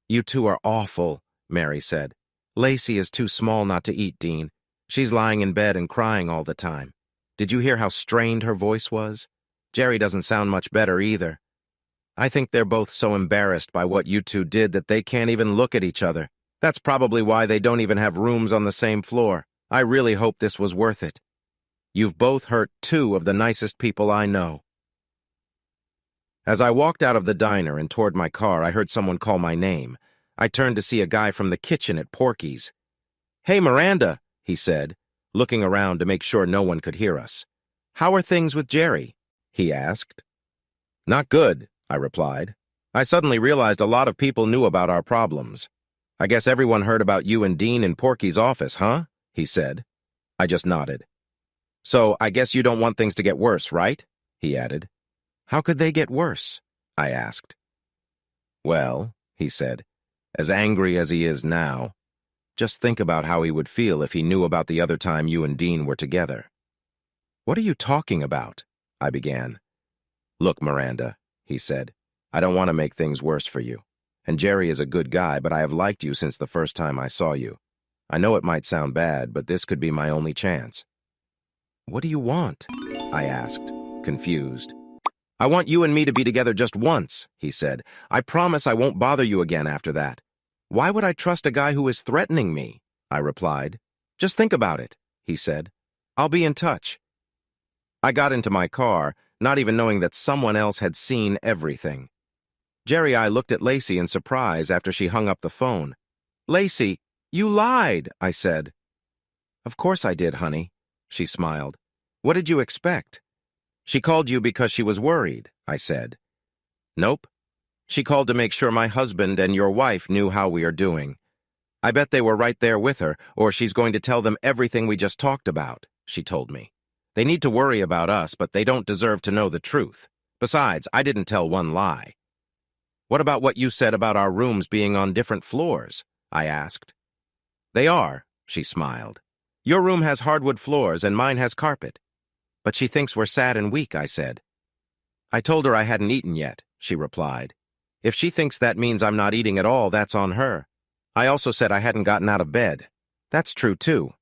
"You two are awful," Mary said. "Lacey is too small not to eat, Dean. She's lying in bed and crying all the time. Did you hear how strained her voice was? Gerry doesn't sound much better either. I think they're both so embarrassed by what you two did that they can't even look at each other. That's probably why they don't even have rooms on the same floor. I really hope this was worth it. You've both hurt two of the nicest people I know." As I walked out of the diner and toward my car, I heard someone call my name. I turned to see a guy from the kitchen at Porky's. "Hey, Miranda," he said, looking around to make sure no one could hear us. "How are things with Gerry?" he asked. "Not good," I replied. "I suddenly realized a lot of people knew about our problems. I guess everyone heard about you and Dean in Porky's office, huh?" he said. I just nodded. "So, I guess you don't want things to get worse, right?" he added. "How could they get worse?" I asked. Well, he said, as angry as he is now, just think about how he would feel if he knew about the other time you and Dean were together. What are you talking about? I began. Look, Miranda, he said, I don't want to make things worse for you. And Gerry is a good guy, but I have liked you since the first time I saw you. I know it might sound bad, but this could be my only chance. What do you want? I asked, confused. I want you and me to be together just once, he said. I promise I won't bother you again after that. Why would I trust a guy who is threatening me? I replied. Just think about it, he said. I'll be in touch. I got into my car, not even knowing that someone else had seen everything. Gerry and I looked at Lacey in surprise after she hung up the phone. Lacey, you lied, I said. Of course I did, honey, she smiled. What did you expect? She called you because she was worried, I said. Nope. She called to make sure my husband and your wife knew how we are doing. I bet they were right there with her, or she's going to tell them everything we just talked about, she told me. They need to worry about us, but they don't deserve to know the truth. Besides, I didn't tell one lie. What about what you said about our rooms being on different floors? I asked. They are, she smiled. Your room has hardwood floors and mine has carpet. But she thinks we're sad and weak, I said. I told her I hadn't eaten yet, she replied. If she thinks that means I'm not eating at all, that's on her. I also said I hadn't gotten out of bed. That's true, too.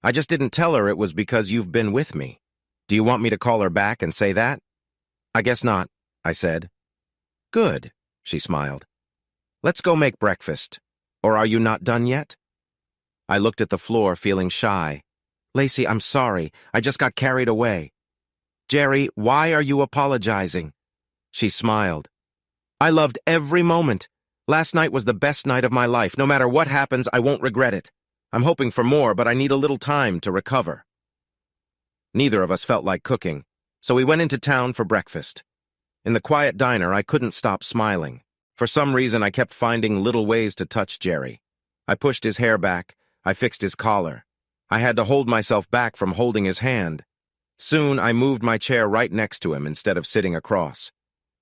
I just didn't tell her it was because you've been with me. Do you want me to call her back and say that? I guess not, I said. Good, she smiled. Let's go make breakfast. Or are you not done yet? I looked at the floor, feeling shy. Lacey, I'm sorry. I just got carried away. Gerry, why are you apologizing? She smiled. I loved every moment. Last night was the best night of my life. No matter what happens, I won't regret it. I'm hoping for more, but I need a little time to recover. Neither of us felt like cooking, so we went into town for breakfast. In the quiet diner, I couldn't stop smiling. For some reason, I kept finding little ways to touch Gerry. I pushed his hair back. I fixed his collar. I had to hold myself back from holding his hand. Soon, I moved my chair right next to him instead of sitting across.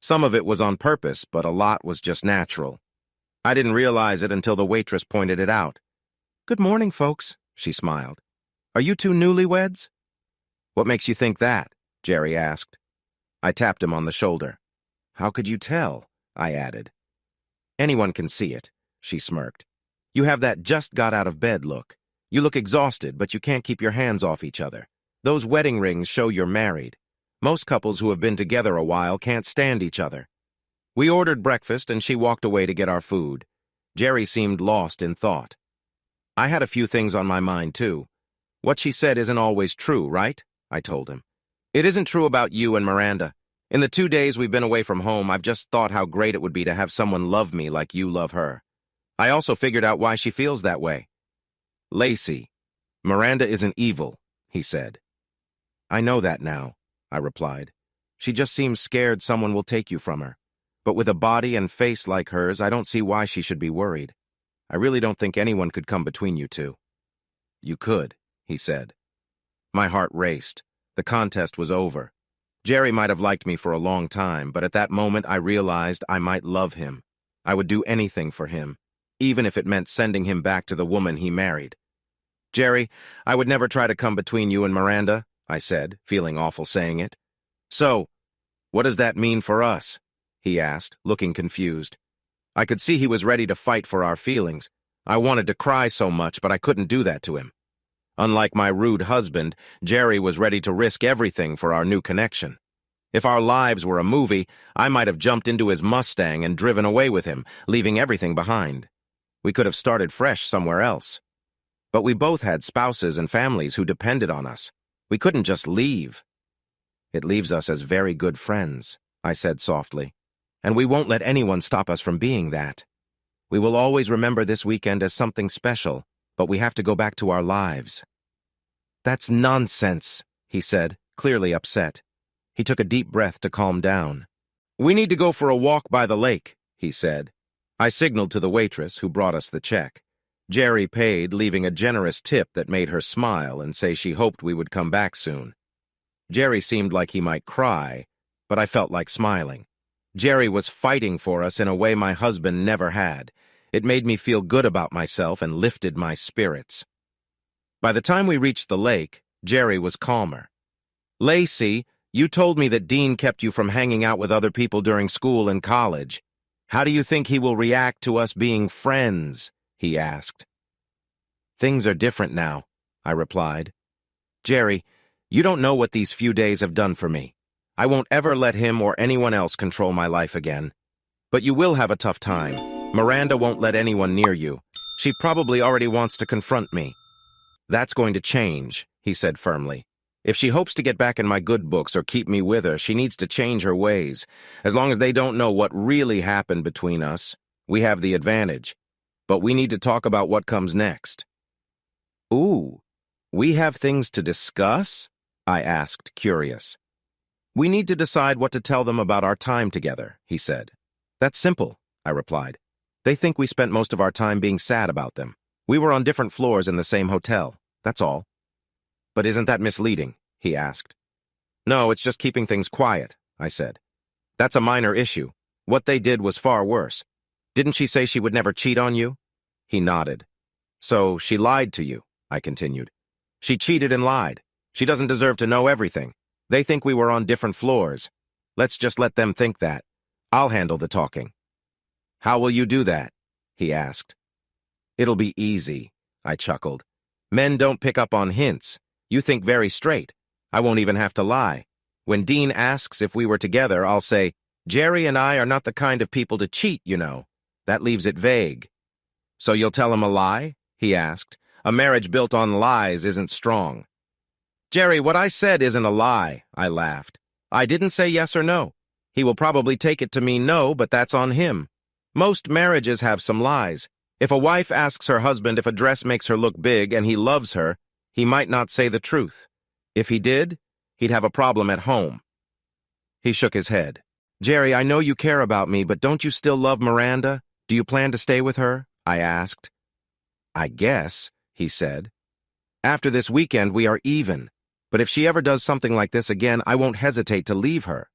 Some of it was on purpose, but a lot was just natural. I didn't realize it until the waitress pointed it out. Good morning, folks, she smiled. Are you two newlyweds? What makes you think that? Gerry asked. I tapped him on the shoulder. How could you tell? I added. Anyone can see it, she smirked. You have that just got out of bed look. You look exhausted, but you can't keep your hands off each other. Those wedding rings show you're married. Most couples who have been together a while can't stand each other. We ordered breakfast and she walked away to get our food. Gerry seemed lost in thought. I had a few things on my mind, too. What she said isn't always true, right? I told him. It isn't true about you and Miranda. In the 2 days we've been away from home, I've just thought how great it would be to have someone love me like you love her. I also figured out why she feels that way. Lacey, Miranda isn't evil, he said. I know that now, I replied. She just seems scared someone will take you from her. But with a body and face like hers, I don't see why she should be worried. I really don't think anyone could come between you two. You could, he said. My heart raced. The contest was over. Gerry might have liked me for a long time, but at that moment I realized I might love him. I would do anything for him, even if it meant sending him back to the woman he married. Gerry, I would never try to come between you and Miranda, I said, feeling awful saying it. So, what does that mean for us? He asked, looking confused. I could see he was ready to fight for our feelings. I wanted to cry so much, but I couldn't do that to him. Unlike my rude husband, Gerry was ready to risk everything for our new connection. If our lives were a movie, I might have jumped into his Mustang and driven away with him, leaving everything behind. We could have started fresh somewhere else. But we both had spouses and families who depended on us. We couldn't just leave. It leaves us as very good friends, I said softly. And we won't let anyone stop us from being that. We will always remember this weekend as something special, but we have to go back to our lives. That's nonsense, he said, clearly upset. He took a deep breath to calm down. We need to go for a walk by the lake, he said. I signaled to the waitress, who brought us the check. Gerry paid, leaving a generous tip that made her smile and say she hoped we would come back soon. Gerry seemed like he might cry, but I felt like smiling. Gerry was fighting for us in a way my husband never had. It made me feel good about myself and lifted my spirits. By the time we reached the lake, Gerry was calmer. "Lacey, you told me that Dean kept you from hanging out with other people during school and college. How do you think he will react to us being friends?" he asked. "Things are different now," I replied. "Gerry, you don't know what these few days have done for me. I won't ever let him or anyone else control my life again. But you will have a tough time. Miranda won't let anyone near you. She probably already wants to confront me." "That's going to change," he said firmly. "If she hopes to get back in my good books or keep me with her, she needs to change her ways. As long as they don't know what really happened between us, we have the advantage. But we need to talk about what comes next." "Ooh, we have things to discuss?" I asked, curious. "We need to decide what to tell them about our time together," he said. "That's simple," I replied. "They think we spent most of our time being sad about them. We were on different floors in the same hotel. That's all." "But isn't that misleading?" he asked. "No, it's just keeping things quiet," I said. "That's a minor issue. What they did was far worse. Didn't she say she would never cheat on you?" He nodded. "So she lied to you," I continued. "She cheated and lied. She doesn't deserve to know everything. They think we were on different floors. Let's just let them think that. I'll handle the talking." "How will you do that?" he asked. "It'll be easy," I chuckled. "Men don't pick up on hints. You think very straight. I won't even have to lie. When Dean asks if we were together, I'll say, 'Gerry and I are not the kind of people to cheat, you know.' That leaves it vague." "So you'll tell him a lie?" he asked. "A marriage built on lies isn't strong." "Gerry, what I said isn't a lie," I laughed. "I didn't say yes or no. He will probably take it to mean no, but that's on him. Most marriages have some lies. If a wife asks her husband if a dress makes her look big and he loves her, he might not say the truth. If he did, he'd have a problem at home." He shook his head. "Gerry, I know you care about me, but don't you still love Miranda? Do you plan to stay with her?" I asked. "I guess," he said. "After this weekend, we are even. But if she ever does something like this again, I won't hesitate to leave her."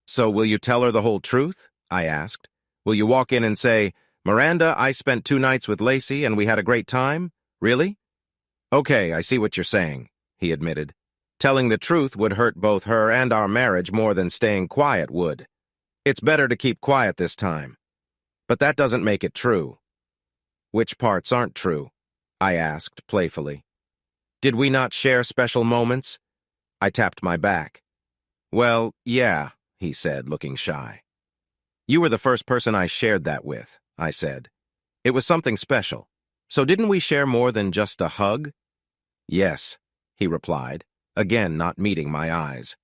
"So will you tell her the whole truth?" I asked. "Will you walk in and say, 'Miranda, I spent 2 nights with Lacey and we had a great time'? Really?" "Okay, I see what you're saying," he admitted. "Telling the truth would hurt both her and our marriage more than staying quiet would. It's better to keep quiet this time. But that doesn't make it true." "Which parts aren't true?" I asked playfully. "Did we not share special moments?" I tapped my back. "Well, yeah," he said, looking shy. "You were the first person I shared that with," I said. "It was something special. So didn't we share more than just a hug?" "Yes," he replied, again not meeting my eyes.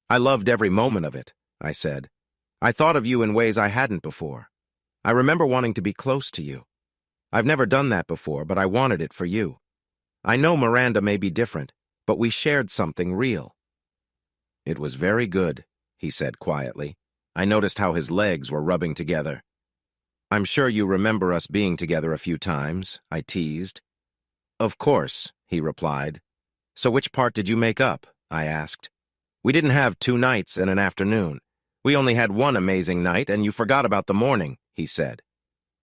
"I loved every moment of it," I said. "I thought of you in ways I hadn't before. I remember wanting to be close to you. I've never done that before, but I wanted it for you. I know Miranda may be different, but we shared something real." "It was very good," he said quietly. I noticed how his legs were rubbing together. "I'm sure you remember us being together a few times," I teased. "Of course," he replied. "So which part did you make up?" I asked. "We didn't have 2 nights and an afternoon. We only had 1 amazing night, and you forgot about the morning," he said.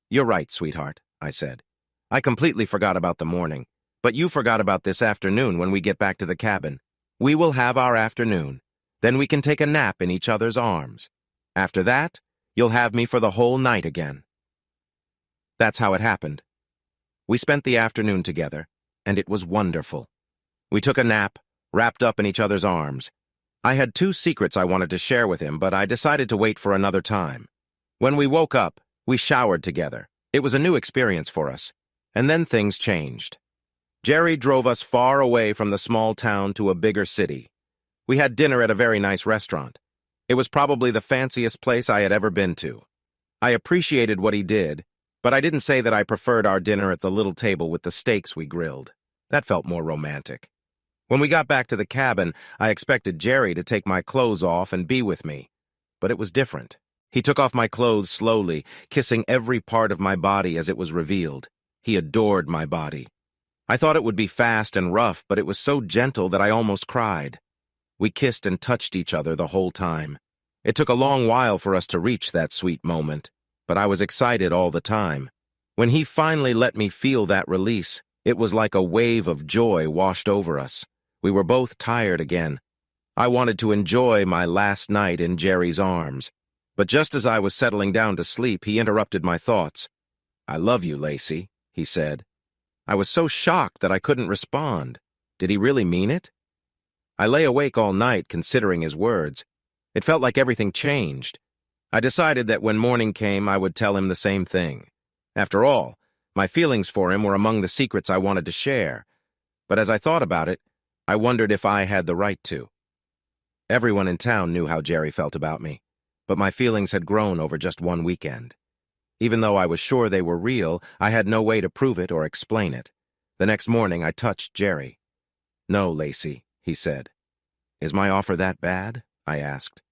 "You're right, sweetheart," I said. "I completely forgot about the morning. But you forgot about this afternoon when we get back to the cabin. We will have our afternoon. Then we can take a nap in each other's arms. After that, you'll have me for the whole night again." That's how it happened. We spent the afternoon together, and it was wonderful. We took a nap, wrapped up in each other's arms. I had 2 secrets I wanted to share with him, but I decided to wait for another time. When we woke up, we showered together. It was a new experience for us. And then things changed. Gerry drove us far away from the small town to a bigger city. We had dinner at a very nice restaurant. It was probably the fanciest place I had ever been to. I appreciated what he did, but I didn't say that I preferred our dinner at the little table with the steaks we grilled. That felt more romantic. When we got back to the cabin, I expected Gerry to take my clothes off and be with me. But it was different. He took off my clothes slowly, kissing every part of my body as it was revealed. He adored my body. I thought it would be fast and rough, but it was so gentle that I almost cried. We kissed and touched each other the whole time. It took a long while for us to reach that sweet moment, but I was excited all the time. When he finally let me feel that release, it was like a wave of joy washed over us. We were both tired again. I wanted to enjoy my last night in Gerry's arms, but just as I was settling down to sleep, he interrupted my thoughts. "I love you, Lacey," he said. I was so shocked that I couldn't respond. Did he really mean it? I lay awake all night considering his words. It felt like everything changed. I decided that when morning came, I would tell him the same thing. After all, my feelings for him were among the secrets I wanted to share. But as I thought about it, I wondered if I had the right to. Everyone in town knew how Gerry felt about me, but my feelings had grown over just one weekend. Even though I was sure they were real, I had no way to prove it or explain it. The next morning, I touched Gerry. "No, Lacey," he said. "Is my offer that bad?" I asked.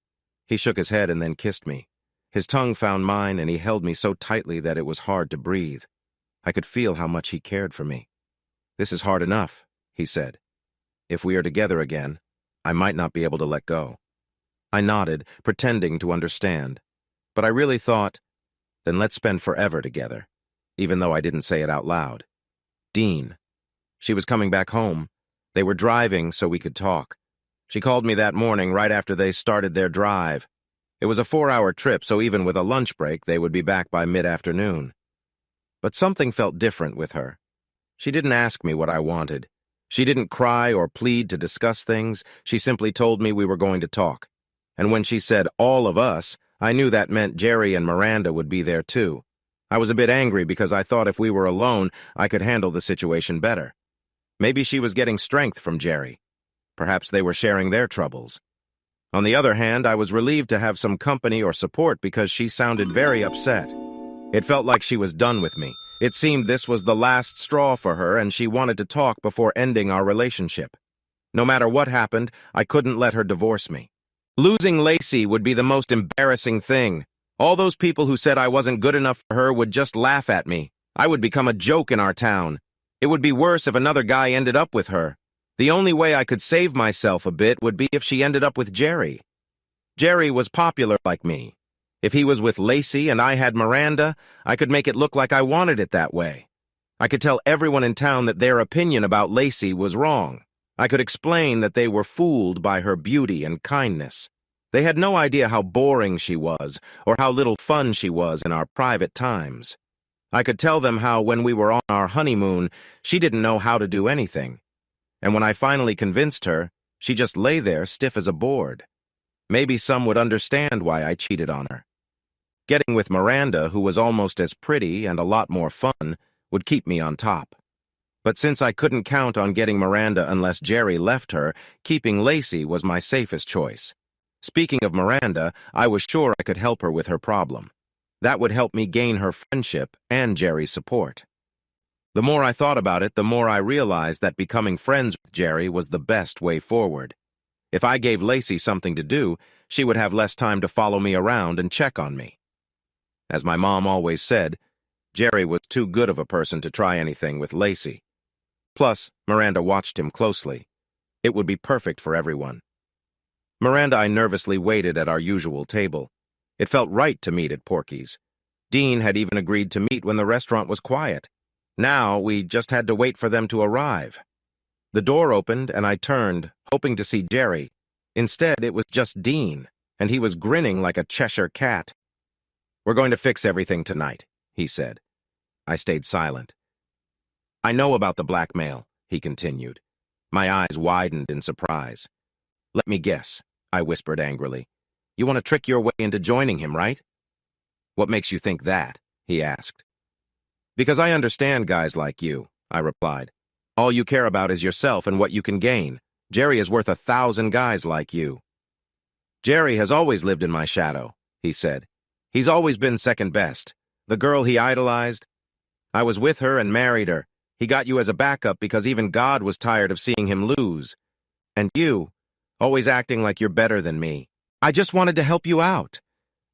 He shook his head and then kissed me. His tongue found mine, and he held me so tightly that it was hard to breathe. I could feel how much he cared for me. "This is hard enough," he said. "If we are together again, I might not be able to let go." I nodded, pretending to understand. But I really thought, then let's spend forever together, even though I didn't say it out loud. Dean. She was coming back home. They were driving so we could talk. She called me that morning right after they started their drive. It was a 4-hour trip, so even with a lunch break, they would be back by mid-afternoon. But something felt different with her. She didn't ask me what I wanted. She didn't cry or plead to discuss things. She simply told me we were going to talk. And when she said all of us, I knew that meant Gerry and Miranda would be there too. I was a bit angry because I thought if we were alone, I could handle the situation better. Maybe she was getting strength from Gerry. Perhaps they were sharing their troubles. On the other hand, I was relieved to have some company or support because she sounded very upset. It felt like she was done with me. It seemed this was the last straw for her, and she wanted to talk before ending our relationship. No matter what happened, I couldn't let her divorce me. Losing Lacey would be the most embarrassing thing. All those people who said I wasn't good enough for her would just laugh at me. I would become a joke in our town. It would be worse if another guy ended up with her. The only way I could save myself a bit would be if she ended up with Gerry. Gerry was popular like me. If he was with Lacey and I had Miranda, I could make it look like I wanted it that way. I could tell everyone in town that their opinion about Lacey was wrong. I could explain that they were fooled by her beauty and kindness. They had no idea how boring she was or how little fun she was in our private times. I could tell them how when we were on our honeymoon, she didn't know how to do anything. And when I finally convinced her, she just lay there stiff as a board. Maybe some would understand why I cheated on her. Getting with Miranda, who was almost as pretty and a lot more fun, would keep me on top. But since I couldn't count on getting Miranda unless Gerry left her, keeping Lacey was my safest choice. Speaking of Miranda, I was sure I could help her with her problem. That would help me gain her friendship and Gerry's support. The more I thought about it, the more I realized that becoming friends with Gerry was the best way forward. If I gave Lacey something to do, she would have less time to follow me around and check on me. As my mom always said, Gerry was too good of a person to try anything with Lacey. Plus, Miranda watched him closely. It would be perfect for everyone. Miranda and I nervously waited at our usual table. It felt right to meet at Porky's. Dean had even agreed to meet when the restaurant was quiet. Now, we just had to wait for them to arrive. The door opened, and I turned, hoping to see Gerry. Instead, it was just Dean, and he was grinning like a Cheshire cat. "We're going to fix everything tonight," he said. I stayed silent. "I know about the blackmail," he continued. My eyes widened in surprise. "Let me guess," I whispered angrily. "You want to trick your way into joining him, right?" "What makes you think that?" he asked. "Because I understand guys like you," I replied. "All you care about is yourself and what you can gain. Gerry is worth 1,000 guys like you." "Gerry has always lived in my shadow," he said. "He's always been second best. The girl he idolized. I was with her and married her. He got you as a backup because even God was tired of seeing him lose. And you, always acting like you're better than me. I just wanted to help you out.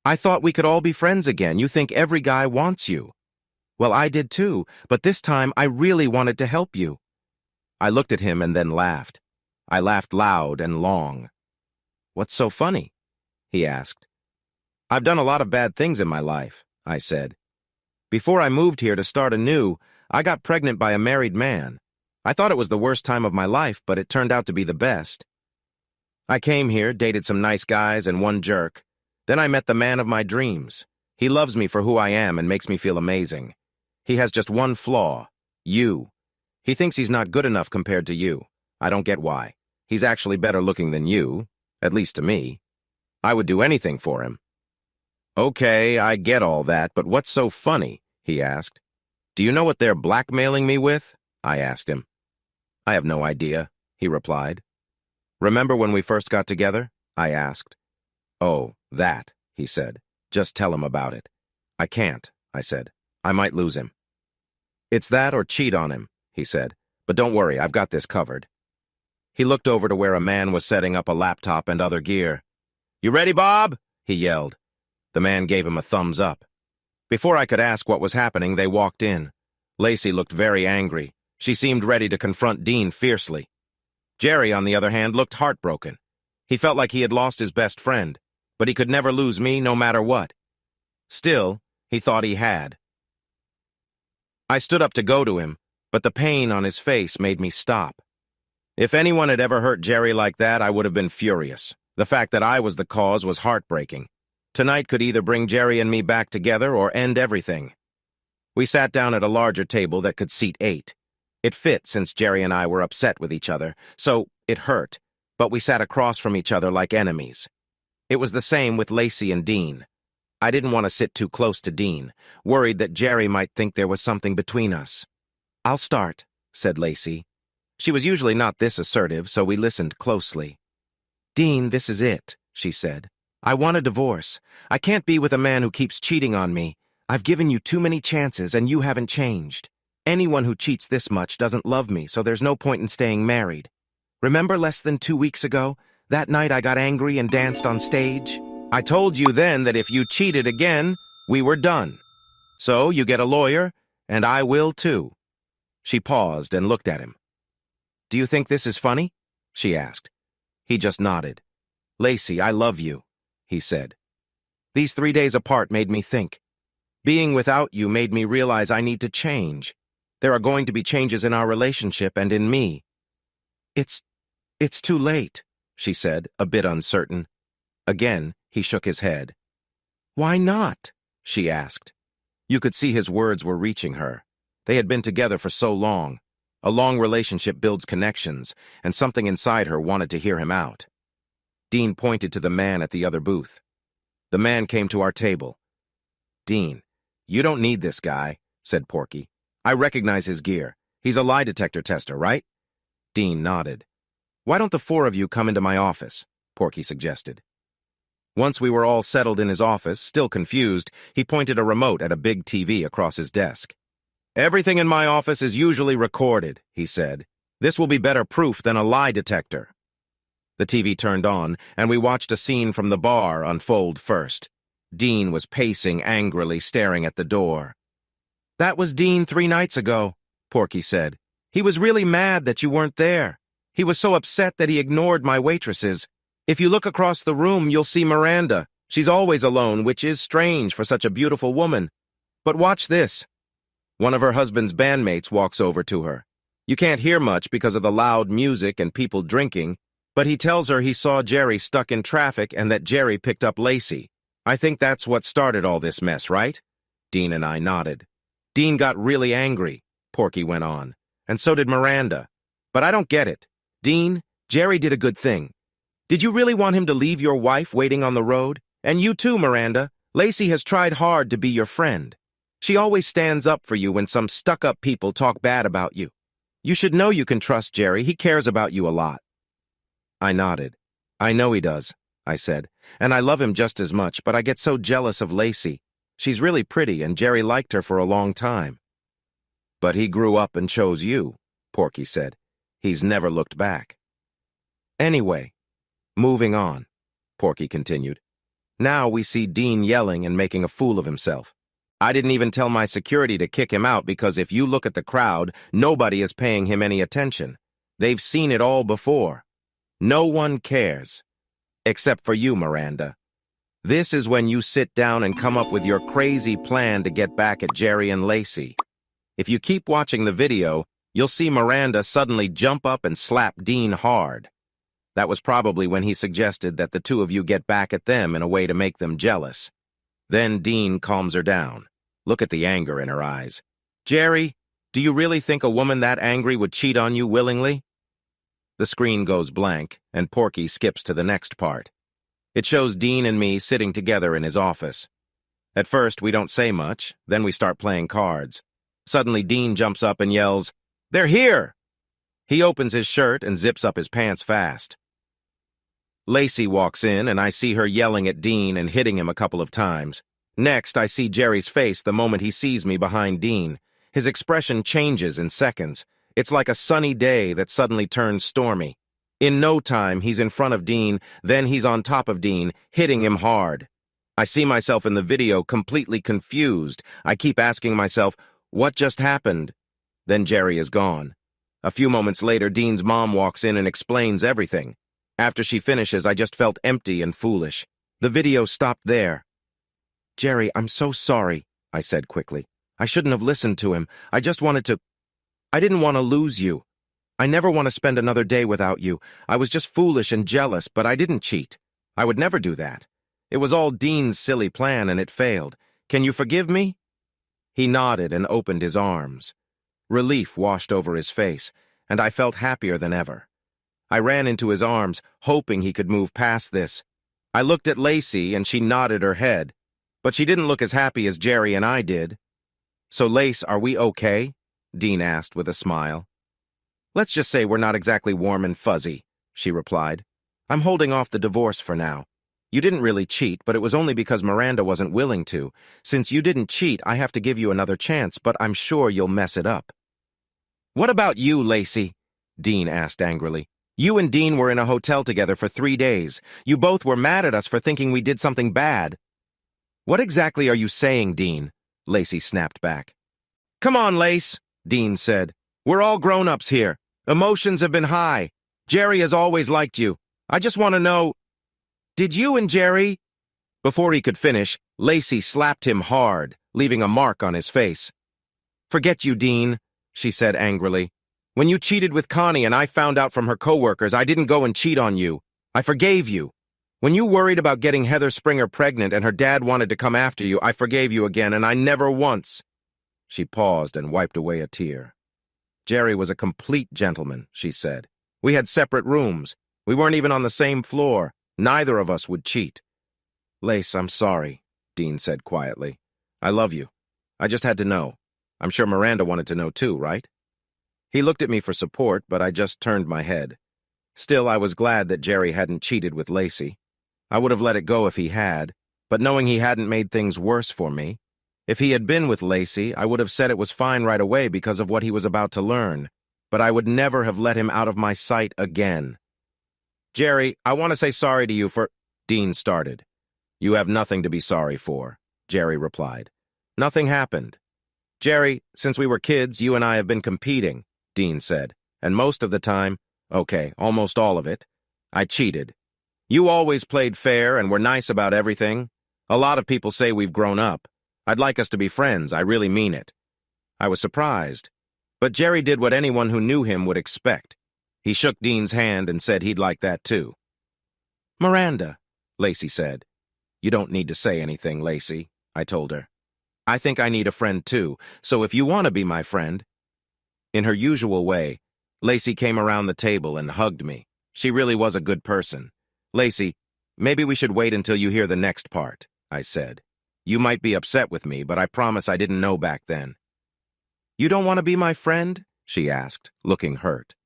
I thought we could all be friends again. You think every guy wants you. Well, I did too, but this time I really wanted to help you." I looked at him and then laughed. I laughed loud and long. "What's so funny?" he asked. I've done a lot of bad things in my life, I said. Before I moved here to start anew, I got pregnant by a married man. I thought it was the worst time of my life, but it turned out to be the best. I came here, dated some nice guys and one jerk. Then I met the man of my dreams. He loves me for who I am and makes me feel amazing. He has just one flaw: you. He thinks he's not good enough compared to you. I don't get why. He's actually better looking than you, at least to me. I would do anything for him. Okay, I get all that, but what's so funny? He asked. Do you know what they're blackmailing me with? I asked him. I have no idea, he replied. Remember when we first got together? I asked. Oh, that, he said. Just tell him about it. I can't, I said. I might lose him. It's that or cheat on him, he said. But don't worry, I've got this covered. He looked over to where a man was setting up a laptop and other gear. You ready, Bob? He yelled. The man gave him a thumbs up. Before I could ask what was happening, they walked in. Lacey looked very angry. She seemed ready to confront Dean fiercely. Gerry, on the other hand, looked heartbroken. He felt like he had lost his best friend, but he could never lose me no matter what. Still, he thought he had. I stood up to go to him, but the pain on his face made me stop. If anyone had ever hurt Gerry like that, I would have been furious. The fact that I was the cause was heartbreaking. Tonight could either bring Gerry and me back together or end everything. We sat down at a larger table that could seat 8. It fit since Gerry and I were upset with each other, so it hurt, but we sat across from each other like enemies. It was the same with Lacey and Dean. I didn't want to sit too close to Dean, worried that Gerry might think there was something between us. I'll start, said Lacey. She was usually not this assertive, so we listened closely. Dean, this is it, she said. I want a divorce. I can't be with a man who keeps cheating on me. I've given you too many chances, and you haven't changed. Anyone who cheats this much doesn't love me, so there's no point in staying married. Remember less than 2 weeks ago? That night I got angry and danced on stage? I told you then that if you cheated again, we were done. So you get a lawyer, and I will too. She paused and looked at him. Do you think this is funny? She asked. He just nodded. Lacey, I love you, he said. These 3 days apart made me think. Being without you made me realize I need to change. There are going to be changes in our relationship and in me. It's too late, she said, a bit uncertain. Again, he shook his head. Why not? She asked. You could see his words were reaching her. They had been together for so long. A long relationship builds connections, and something inside her wanted to hear him out. Dean pointed to the man at the other booth. The man came to our table. Dean, you don't need this guy, said Porky. I recognize his gear. He's a lie detector tester, right? Dean nodded. Why don't the 4 of you come into my office? Porky suggested. Once we were all settled in his office, still confused, he pointed a remote at a big TV across his desk. Everything in my office is usually recorded, he said. This will be better proof than a lie detector. The TV turned on, and we watched a scene from the bar unfold first. Dean was pacing angrily, staring at the door. That was Dean 3 nights ago, Porky said. He was really mad that you weren't there. He was so upset that he ignored my waitresses. If you look across the room, you'll see Miranda. She's always alone, which is strange for such a beautiful woman. But watch this. One of her husband's bandmates walks over to her. You can't hear much because of the loud music and people drinking, but he tells her he saw Gerry stuck in traffic and that Gerry picked up Lacey. I think that's what started all this mess, right? Dean and I nodded. Dean got really angry, Porky went on, and so did Miranda. But I don't get it. Dean, Gerry did a good thing. Did you really want him to leave your wife waiting on the road? And you too, Miranda. Lacey has tried hard to be your friend. She always stands up for you when some stuck-up people talk bad about you. You should know you can trust Gerry. He cares about you a lot. I nodded. I know he does, I said, and I love him just as much, but I get so jealous of Lacey. She's really pretty, and Gerry liked her for a long time. But he grew up and chose you, Porky said. He's never looked back. Anyway, moving on, Porky continued. Now we see Dean yelling and making a fool of himself. I didn't even tell my security to kick him out because if you look at the crowd, nobody is paying him any attention. They've seen it all before. No one cares. Except for you, Miranda. This is when you sit down and come up with your crazy plan to get back at Gerry and Lacey. If you keep watching the video, you'll see Miranda suddenly jump up and slap Dean hard. That was probably when he suggested that the two of you get back at them in a way to make them jealous. Then Dean calms her down. Look at the anger in her eyes. Gerry, do you really think a woman that angry would cheat on you willingly? The screen goes blank, and Porky skips to the next part. It shows Dean and me sitting together in his office. At first, we don't say much, then we start playing cards. Suddenly, Dean jumps up and yells, "They're here!" He opens his shirt and zips up his pants fast. Lacey walks in, and I see her yelling at Dean and hitting him a couple of times. Next, I see Gerry's face the moment he sees me behind Dean. His expression changes in seconds. It's like a sunny day that suddenly turns stormy. In no time, he's in front of Dean, then he's on top of Dean, hitting him hard. I see myself in the video completely confused. I keep asking myself, what just happened? Then Gerry is gone. A few moments later, Dean's mom walks in and explains everything. After she finishes, I just felt empty and foolish. The video stopped there. "Gerry, I'm so sorry," I said quickly. "I shouldn't have listened to him. I didn't want to lose you. I never want to spend another day without you. I was just foolish and jealous, but I didn't cheat. I would never do that. It was all Dean's silly plan and it failed. Can you forgive me?" He nodded and opened his arms. Relief washed over his face, and I felt happier than ever. I ran into his arms, hoping he could move past this. I looked at Lacey, and she nodded her head, but she didn't look as happy as Gerry and I did. "So, Lace, are we okay?" Dean asked with a smile. "Let's just say we're not exactly warm and fuzzy," she replied. "I'm holding off the divorce for now. You didn't really cheat, but it was only because Miranda wasn't willing to. Since you didn't cheat, I have to give you another chance, but I'm sure you'll mess it up." "What about you, Lacey?" Dean asked angrily. "You and Dean were in a hotel together for 3 days. You both were mad at us for thinking we did something bad." "What exactly are you saying, Dean?" Lacey snapped back. "Come on, Lace," Dean said. "We're all grown-ups here. Emotions have been high. Gerry has always liked you. I just want to know, did you and Gerry—" Before he could finish, Lacey slapped him hard, leaving a mark on his face. "Forget you, Dean," she said angrily. "When you cheated with Connie and I found out from her coworkers, I didn't go and cheat on you. I forgave you. When you worried about getting Heather Springer pregnant and her dad wanted to come after you, I forgave you again, and I never once—" She paused and wiped away a tear. "Gerry was a complete gentleman," she said. "We had separate rooms. We weren't even on the same floor. Neither of us would cheat." "Lace, I'm sorry," Dean said quietly. "I love you. I just had to know. I'm sure Miranda wanted to know too, right?" He looked at me for support, but I just turned my head. Still, I was glad that Gerry hadn't cheated with Lacey. I would have let it go if he had, but knowing he hadn't made things worse for me. If he had been with Lacey, I would have said it was fine right away because of what he was about to learn, but I would never have let him out of my sight again. "Gerry, I want to say sorry to you for—" Dean started. "You have nothing to be sorry for," Gerry replied. "Nothing happened. Gerry, since we were kids, you and I have been competing," Dean said, "and most of the time, okay, almost all of it, I cheated. You always played fair and were nice about everything. A lot of people say we've grown up. I'd like us to be friends, I really mean it." I was surprised, but Gerry did what anyone who knew him would expect. He shook Dean's hand and said he'd like that too. "Miranda," Lacey said. "You don't need to say anything, Lacey," I told her. "I think I need a friend too, so if you want to be my friend—" In her usual way, Lacey came around the table and hugged me. She really was a good person. "Lacey, maybe we should wait until you hear the next part," I said. "You might be upset with me, but I promise I didn't know back then." "You don't want to be my friend?" she asked, looking hurt.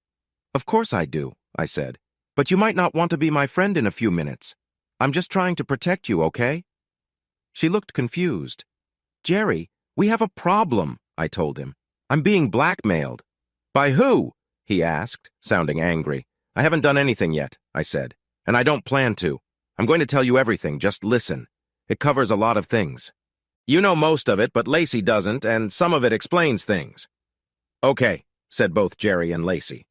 "Of course I do," I said. "But you might not want to be my friend in a few minutes. I'm just trying to protect you, okay?" She looked confused. "Gerry, we have a problem," I told him. "I'm being blackmailed." "By who?" he asked, sounding angry. "I haven't done anything yet," I said, "and I don't plan to. I'm going to tell you everything, just listen. It covers a lot of things. You know most of it, but Lacey doesn't, and some of it explains things." "Okay," said both Gerry and Lacey.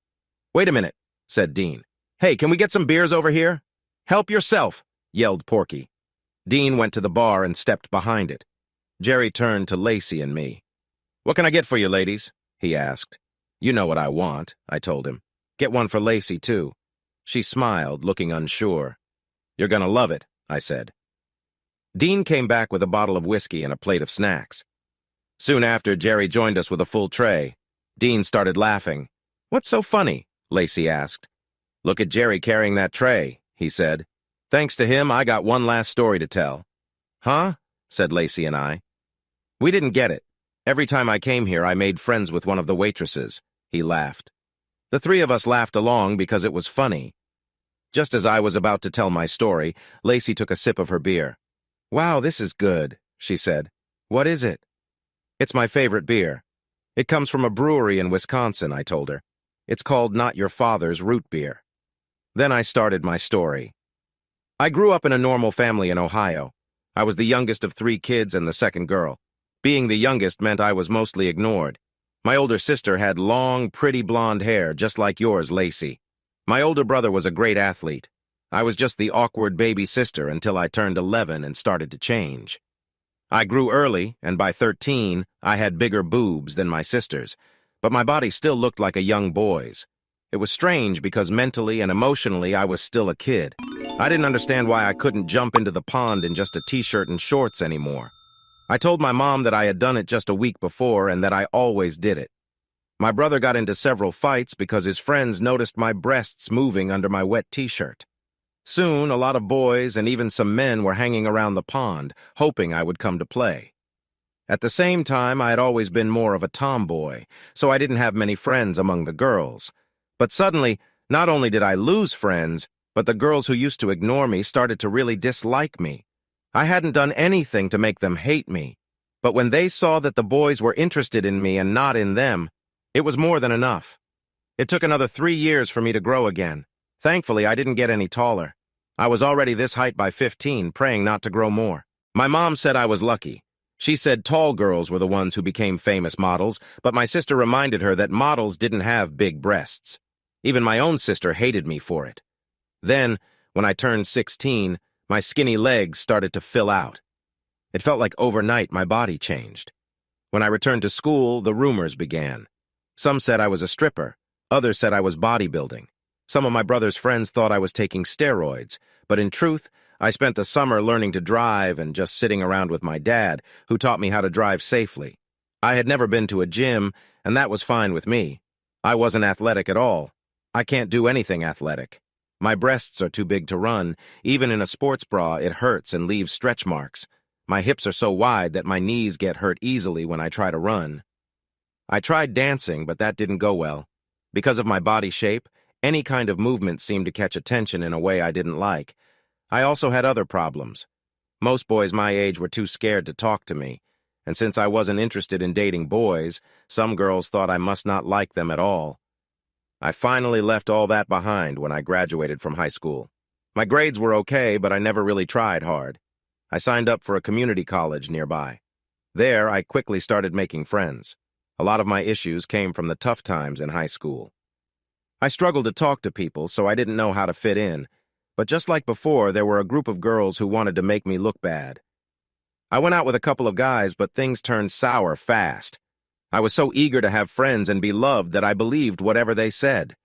"Wait a minute," said Dean. "Hey, can we get some beers over here?" "Help yourself," yelled Porky. Dean went to the bar and stepped behind it. Gerry turned to Lacey and me. "What can I get for you, ladies?" he asked. "You know what I want," I told him. "Get one for Lacey, too." She smiled, looking unsure. "You're gonna love it," I said. Dean came back with a bottle of whiskey and a plate of snacks. Soon after, Gerry joined us with a full tray. Dean started laughing. "What's so funny?" Lacey asked. "Look at Gerry carrying that tray," he said. "Thanks to him, I got one last story to tell." "Huh?" said Lacey and I. "We didn't get it. Every time I came here, I made friends with one of the waitresses." He laughed. The three of us laughed along because it was funny. Just as I was about to tell my story, Lacey took a sip of her beer. "Wow, this is good," she said. "What is it?" "It's my favorite beer. It comes from a brewery in Wisconsin," I told her. "It's called Not Your Father's Root Beer." Then I started my story. I grew up in a normal family in Ohio. I was the youngest of 3 kids and the second girl. Being the youngest meant I was mostly ignored. My older sister had long, pretty blonde hair, just like yours, Lacey. My older brother was a great athlete. I was just the awkward baby sister until I turned 11 and started to change. I grew early, and by 13, I had bigger boobs than my sisters, but my body still looked like a young boy's. It was strange because mentally and emotionally I was still a kid. I didn't understand why I couldn't jump into the pond in just a t-shirt and shorts anymore. I told my mom that I had done it just a week before and that I always did it. My brother got into several fights because his friends noticed my breasts moving under my wet t-shirt. Soon, a lot of boys and even some men were hanging around the pond, hoping I would come to play. At the same time, I had always been more of a tomboy, so I didn't have many friends among the girls. But suddenly, not only did I lose friends, but the girls who used to ignore me started to really dislike me. I hadn't done anything to make them hate me, but when they saw that the boys were interested in me and not in them, it was more than enough. It took another 3 years for me to grow again. Thankfully, I didn't get any taller. I was already this height by 15, praying not to grow more. My mom said I was lucky. She said tall girls were the ones who became famous models, but my sister reminded her that models didn't have big breasts. Even my own sister hated me for it. Then, when I turned 16, my skinny legs started to fill out. It felt like overnight my body changed. When I returned to school, the rumors began. Some said I was a stripper. Others said I was bodybuilding. Some of my brother's friends thought I was taking steroids, but in truth, I spent the summer learning to drive and just sitting around with my dad, who taught me how to drive safely. I had never been to a gym, and that was fine with me. I wasn't athletic at all. I can't do anything athletic. My breasts are too big to run. Even in a sports bra, it hurts and leaves stretch marks. My hips are so wide that my knees get hurt easily when I try to run. I tried dancing, but that didn't go well. Because of my body shape, any kind of movement seemed to catch attention in a way I didn't like. I also had other problems. Most boys my age were too scared to talk to me, and since I wasn't interested in dating boys, some girls thought I must not like them at all. I finally left all that behind when I graduated from high school. My grades were okay, but I never really tried hard. I signed up for a community college nearby. There, I quickly started making friends. A lot of my issues came from the tough times in high school. I struggled to talk to people, so I didn't know how to fit in. But just like before, there were a group of girls who wanted to make me look bad. I went out with a couple of guys, but things turned sour fast. I was so eager to have friends and be loved that I believed whatever they said.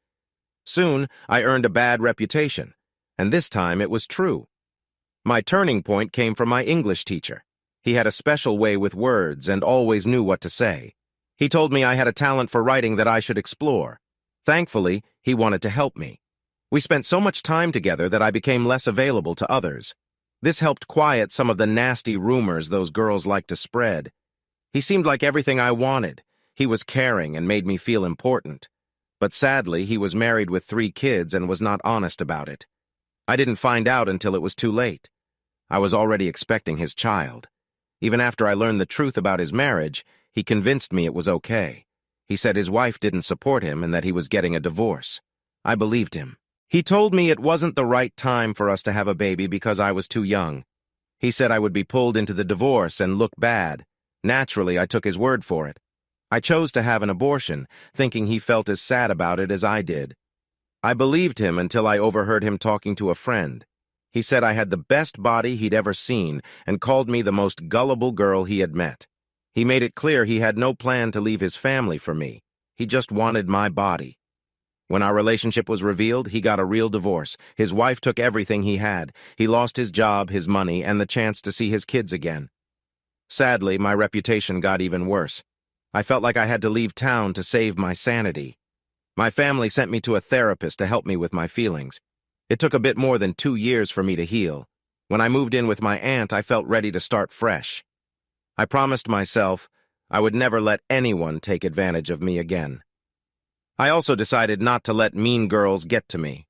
Soon, I earned a bad reputation, and this time it was true. My turning point came from my English teacher. He had a special way with words and always knew what to say. He told me I had a talent for writing that I should explore. Thankfully, he wanted to help me. We spent so much time together that I became less available to others. This helped quiet some of the nasty rumors those girls liked to spread. He seemed like everything I wanted. He was caring and made me feel important. But sadly, he was married with 3 kids and was not honest about it. I didn't find out until it was too late. I was already expecting his child. Even after I learned the truth about his marriage, he convinced me it was okay. He said his wife didn't support him and that he was getting a divorce. I believed him. He told me it wasn't the right time for us to have a baby because I was too young. He said I would be pulled into the divorce and look bad. Naturally, I took his word for it. I chose to have an abortion, thinking he felt as sad about it as I did. I believed him until I overheard him talking to a friend. He said I had the best body he'd ever seen and called me the most gullible girl he had met. He made it clear he had no plan to leave his family for me. He just wanted my body. When our relationship was revealed, he got a real divorce. His wife took everything he had. He lost his job, his money, and the chance to see his kids again. Sadly, my reputation got even worse. I felt like I had to leave town to save my sanity. My family sent me to a therapist to help me with my feelings. It took a bit more than 2 years for me to heal. When I moved in with my aunt, I felt ready to start fresh. I promised myself I would never let anyone take advantage of me again. I also decided not to let mean girls get to me.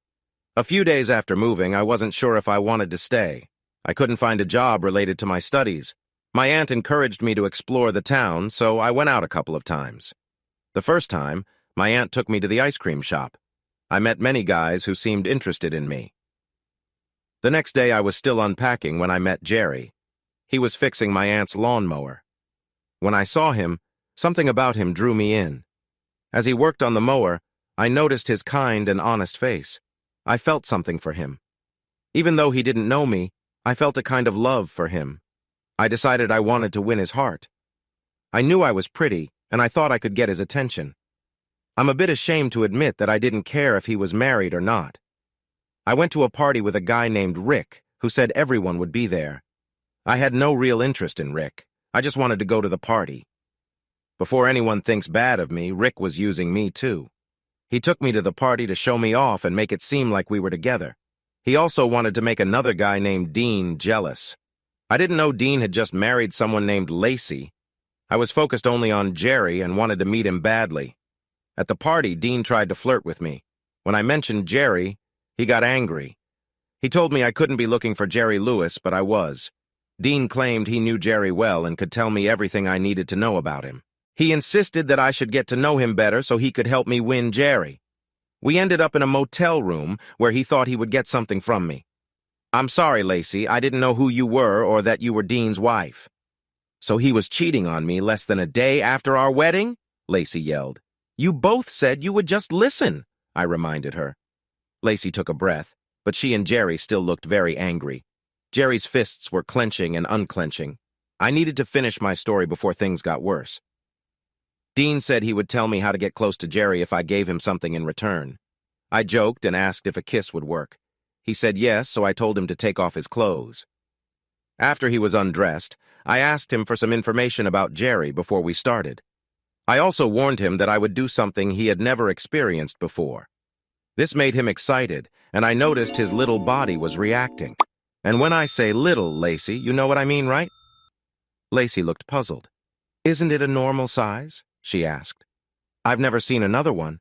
A few days after moving, I wasn't sure if I wanted to stay. I couldn't find a job related to my studies. My aunt encouraged me to explore the town, so I went out a couple of times. The first time, my aunt took me to the ice cream shop. I met many guys who seemed interested in me. The next day, I was still unpacking when I met Gerry. He was fixing my aunt's lawnmower. When I saw him, something about him drew me in. As he worked on the mower, I noticed his kind and honest face. I felt something for him. Even though he didn't know me, I felt a kind of love for him. I decided I wanted to win his heart. I knew I was pretty, and I thought I could get his attention. I'm a bit ashamed to admit that I didn't care if he was married or not. I went to a party with a guy named Rick, who said everyone would be there. I had no real interest in Rick. I just wanted to go to the party. Before anyone thinks bad of me, Rick was using me too. He took me to the party to show me off and make it seem like we were together. He also wanted to make another guy named Dean jealous. I didn't know Dean had just married someone named Lacey. I was focused only on Gerry and wanted to meet him badly. At the party, Dean tried to flirt with me. When I mentioned Gerry, he got angry. He told me I couldn't be looking for Gerry Lewis, but I was. Dean claimed he knew Gerry well and could tell me everything I needed to know about him. He insisted that I should get to know him better so he could help me win Gerry. We ended up in a motel room where he thought he would get something from me. "I'm sorry, Lacey, I didn't know who you were or that you were Dean's wife." "So he was cheating on me less than a day after our wedding?" Lacey yelled. "You both said you would just listen," I reminded her. Lacey took a breath, but she and Gerry still looked very angry. Gerry's fists were clenching and unclenching. I needed to finish my story before things got worse. Dean said he would tell me how to get close to Gerry if I gave him something in return. I joked and asked if a kiss would work. He said yes, so I told him to take off his clothes. After he was undressed, I asked him for some information about Gerry before we started. I also warned him that I would do something he had never experienced before. This made him excited, and I noticed his little body was reacting. And when I say little, Lacey, you know what I mean, right? Lacey looked puzzled. "Isn't it a normal size?" she asked. "I've never seen another one."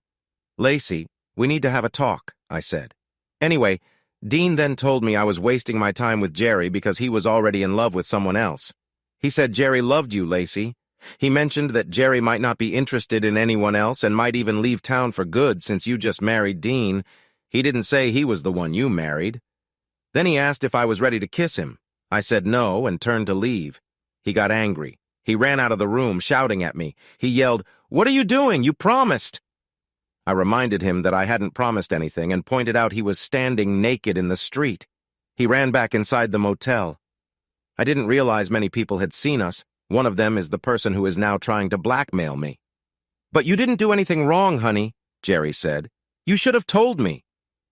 "Lacey, we need to have a talk," I said. Anyway, Dean then told me I was wasting my time with Gerry because he was already in love with someone else. He said Gerry loved you, Lacey. He mentioned that Gerry might not be interested in anyone else and might even leave town for good since you just married Dean. He didn't say he was the one you married. Then he asked if I was ready to kiss him. I said no and turned to leave. He got angry. He ran out of the room, shouting at me. He yelled, "What are you doing? You promised!" I reminded him that I hadn't promised anything and pointed out he was standing naked in the street. He ran back inside the motel. I didn't realize many people had seen us. One of them is the person who is now trying to blackmail me. "But you didn't do anything wrong, honey," Gerry said. "You should have told me."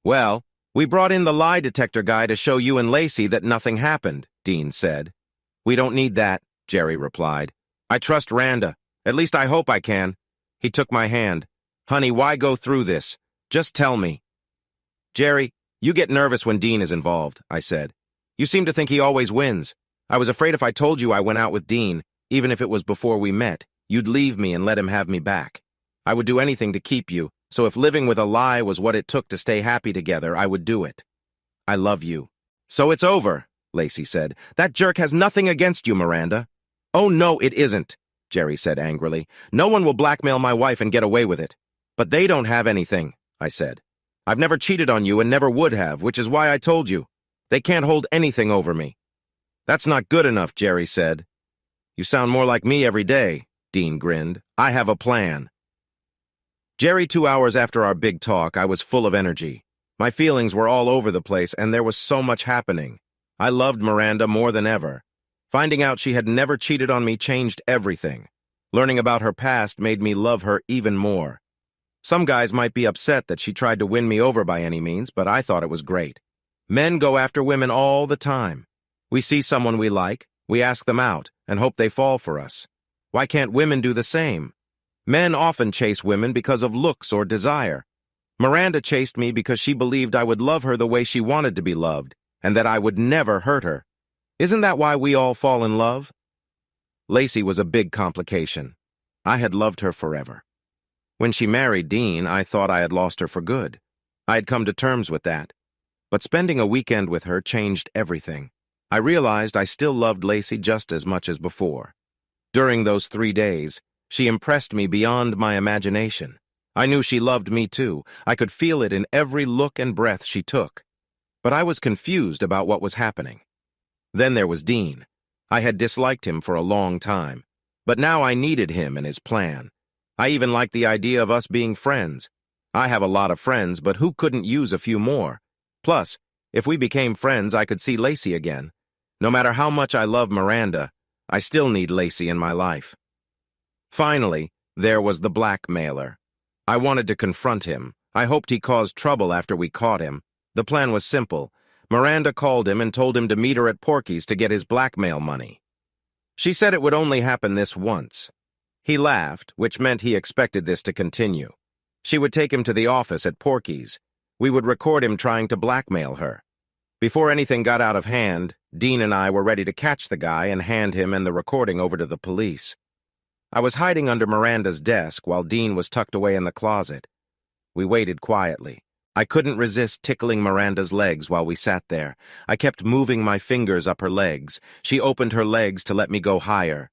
"Well, we brought in the lie detector guy to show you and Lacey that nothing happened," Dean said. "We don't need that," Gerry replied. "I trust Randa. At least I hope I can." He took my hand. "Honey, why go through this? Just tell me." "Gerry, you get nervous when Dean is involved," I said. "You seem to think he always wins. I was afraid if I told you I went out with Dean, even if it was before we met, you'd leave me and let him have me back. I would do anything to keep you, so if living with a lie was what it took to stay happy together, I would do it. I love you." "So it's over," Lacey said. "That jerk has nothing against you, Miranda." "Oh, no, it isn't," Gerry said angrily. "No one will blackmail my wife and get away with it." "But they don't have anything," I said. "I've never cheated on you and never would have, which is why I told you. They can't hold anything over me." "That's not good enough," Gerry said. "You sound more like me every day," Dean grinned. "I have a plan." Gerry, 2 hours after our big talk, I was full of energy. My feelings were all over the place, and there was so much happening. I loved Miranda more than ever. Finding out she had never cheated on me changed everything. Learning about her past made me love her even more. Some guys might be upset that she tried to win me over by any means, but I thought it was great. Men go after women all the time. We see someone we like, we ask them out, and hope they fall for us. Why can't women do the same? Men often chase women because of looks or desire. Miranda chased me because she believed I would love her the way she wanted to be loved, and that I would never hurt her. Isn't that why we all fall in love? Lacey was a big complication. I had loved her forever. When she married Dean, I thought I had lost her for good. I had come to terms with that. But spending a weekend with her changed everything. I realized I still loved Lacey just as much as before. During those 3 days, she impressed me beyond my imagination. I knew she loved me too. I could feel it in every look and breath she took. But I was confused about what was happening. Then there was Dean. I had disliked him for a long time, but now I needed him and his plan. I even liked the idea of us being friends. I have a lot of friends, but who couldn't use a few more? Plus, if we became friends, I could see Lacey again. No matter how much I love Miranda, I still need Lacey in my life. Finally, there was the blackmailer. I wanted to confront him. I hoped he caused trouble after we caught him. The plan was simple. Miranda called him and told him to meet her at Porky's to get his blackmail money. She said it would only happen this once. He laughed, which meant he expected this to continue. She would take him to the office at Porky's. We would record him trying to blackmail her. Before anything got out of hand, Dean and I were ready to catch the guy and hand him and the recording over to the police. I was hiding under Miranda's desk while Dean was tucked away in the closet. We waited quietly. I couldn't resist tickling Miranda's legs while we sat there. I kept moving my fingers up her legs. She opened her legs to let me go higher.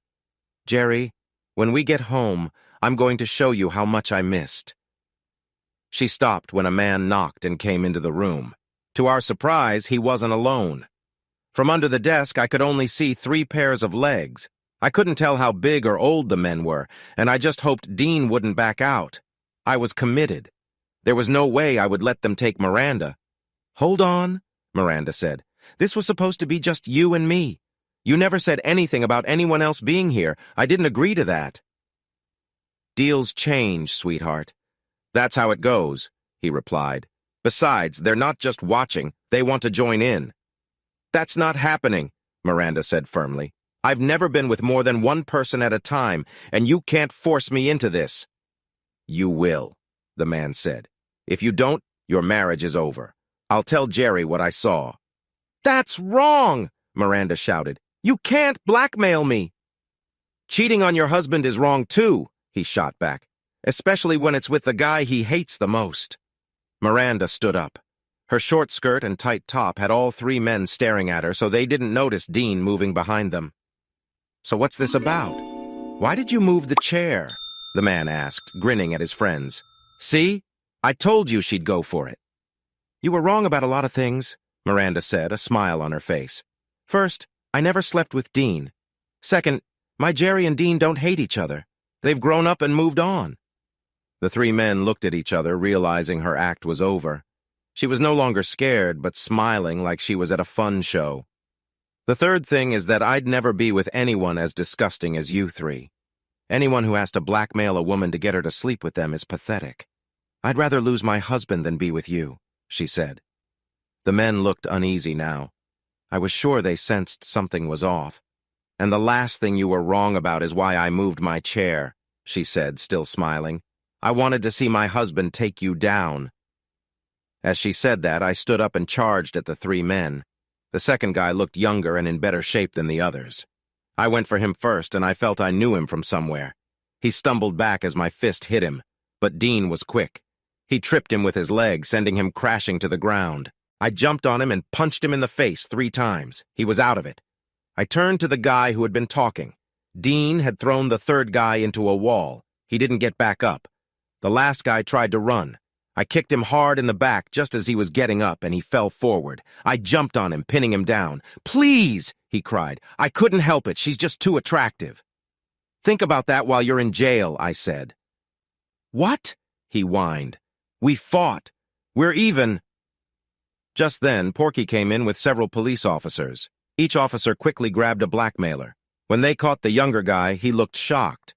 "Gerry, when we get home, I'm going to show you how much I missed." She stopped when a man knocked and came into the room. To our surprise, he wasn't alone. From under the desk, I could only see 3 pairs of legs. I couldn't tell how big or old the men were, and I just hoped Dean wouldn't back out. I was committed. There was no way I would let them take Miranda. "Hold on," Miranda said. "This was supposed to be just you and me. You never said anything about anyone else being here. I didn't agree to that." "Deals change, sweetheart. That's how it goes," he replied. "Besides, they're not just watching, they want to join in." "That's not happening," Miranda said firmly. "I've never been with more than one person at a time, and you can't force me into this." "You will," the man said. "If you don't, your marriage is over. I'll tell Gerry what I saw." "That's wrong," Miranda shouted. "You can't blackmail me." "Cheating on your husband is wrong too," he shot back, "especially when it's with the guy he hates the most." Miranda stood up. Her short skirt and tight top had all 3 men staring at her, so they didn't notice Dean moving behind them. "So what's this about? Why did you move the chair?" the man asked, grinning at his friends. "See? I told you she'd go for it." "You were wrong about a lot of things," Miranda said, a smile on her face. "First, I never slept with Dean. Second, my Gerry and Dean don't hate each other. They've grown up and moved on." The 3 men looked at each other, realizing her act was over. She was no longer scared, but smiling like she was at a fun show. "The third thing is that I'd never be with anyone as disgusting as you 3. Anyone who has to blackmail a woman to get her to sleep with them is pathetic. I'd rather lose my husband than be with you," she said. The men looked uneasy now. I was sure they sensed something was off. "And the last thing you were wrong about is why I moved my chair," she said, still smiling. "I wanted to see my husband take you down." As she said that, I stood up and charged at the 3 men. The second guy looked younger and in better shape than the others. I went for him first, and I felt I knew him from somewhere. He stumbled back as my fist hit him, but Dean was quick. He tripped him with his leg, sending him crashing to the ground. I jumped on him and punched him in the face 3 times. He was out of it. I turned to the guy who had been talking. Dean had thrown the 3rd guy into a wall. He didn't get back up. The last guy tried to run. I kicked him hard in the back just as he was getting up, and he fell forward. I jumped on him, pinning him down. "Please!" he cried. "I couldn't help it. She's just too attractive." "Think about that while you're in jail," I said. "What?" he whined. "We fought. We're even." Just then, Porky came in with several police officers. Each officer quickly grabbed a blackmailer. When they caught the younger guy, he looked shocked.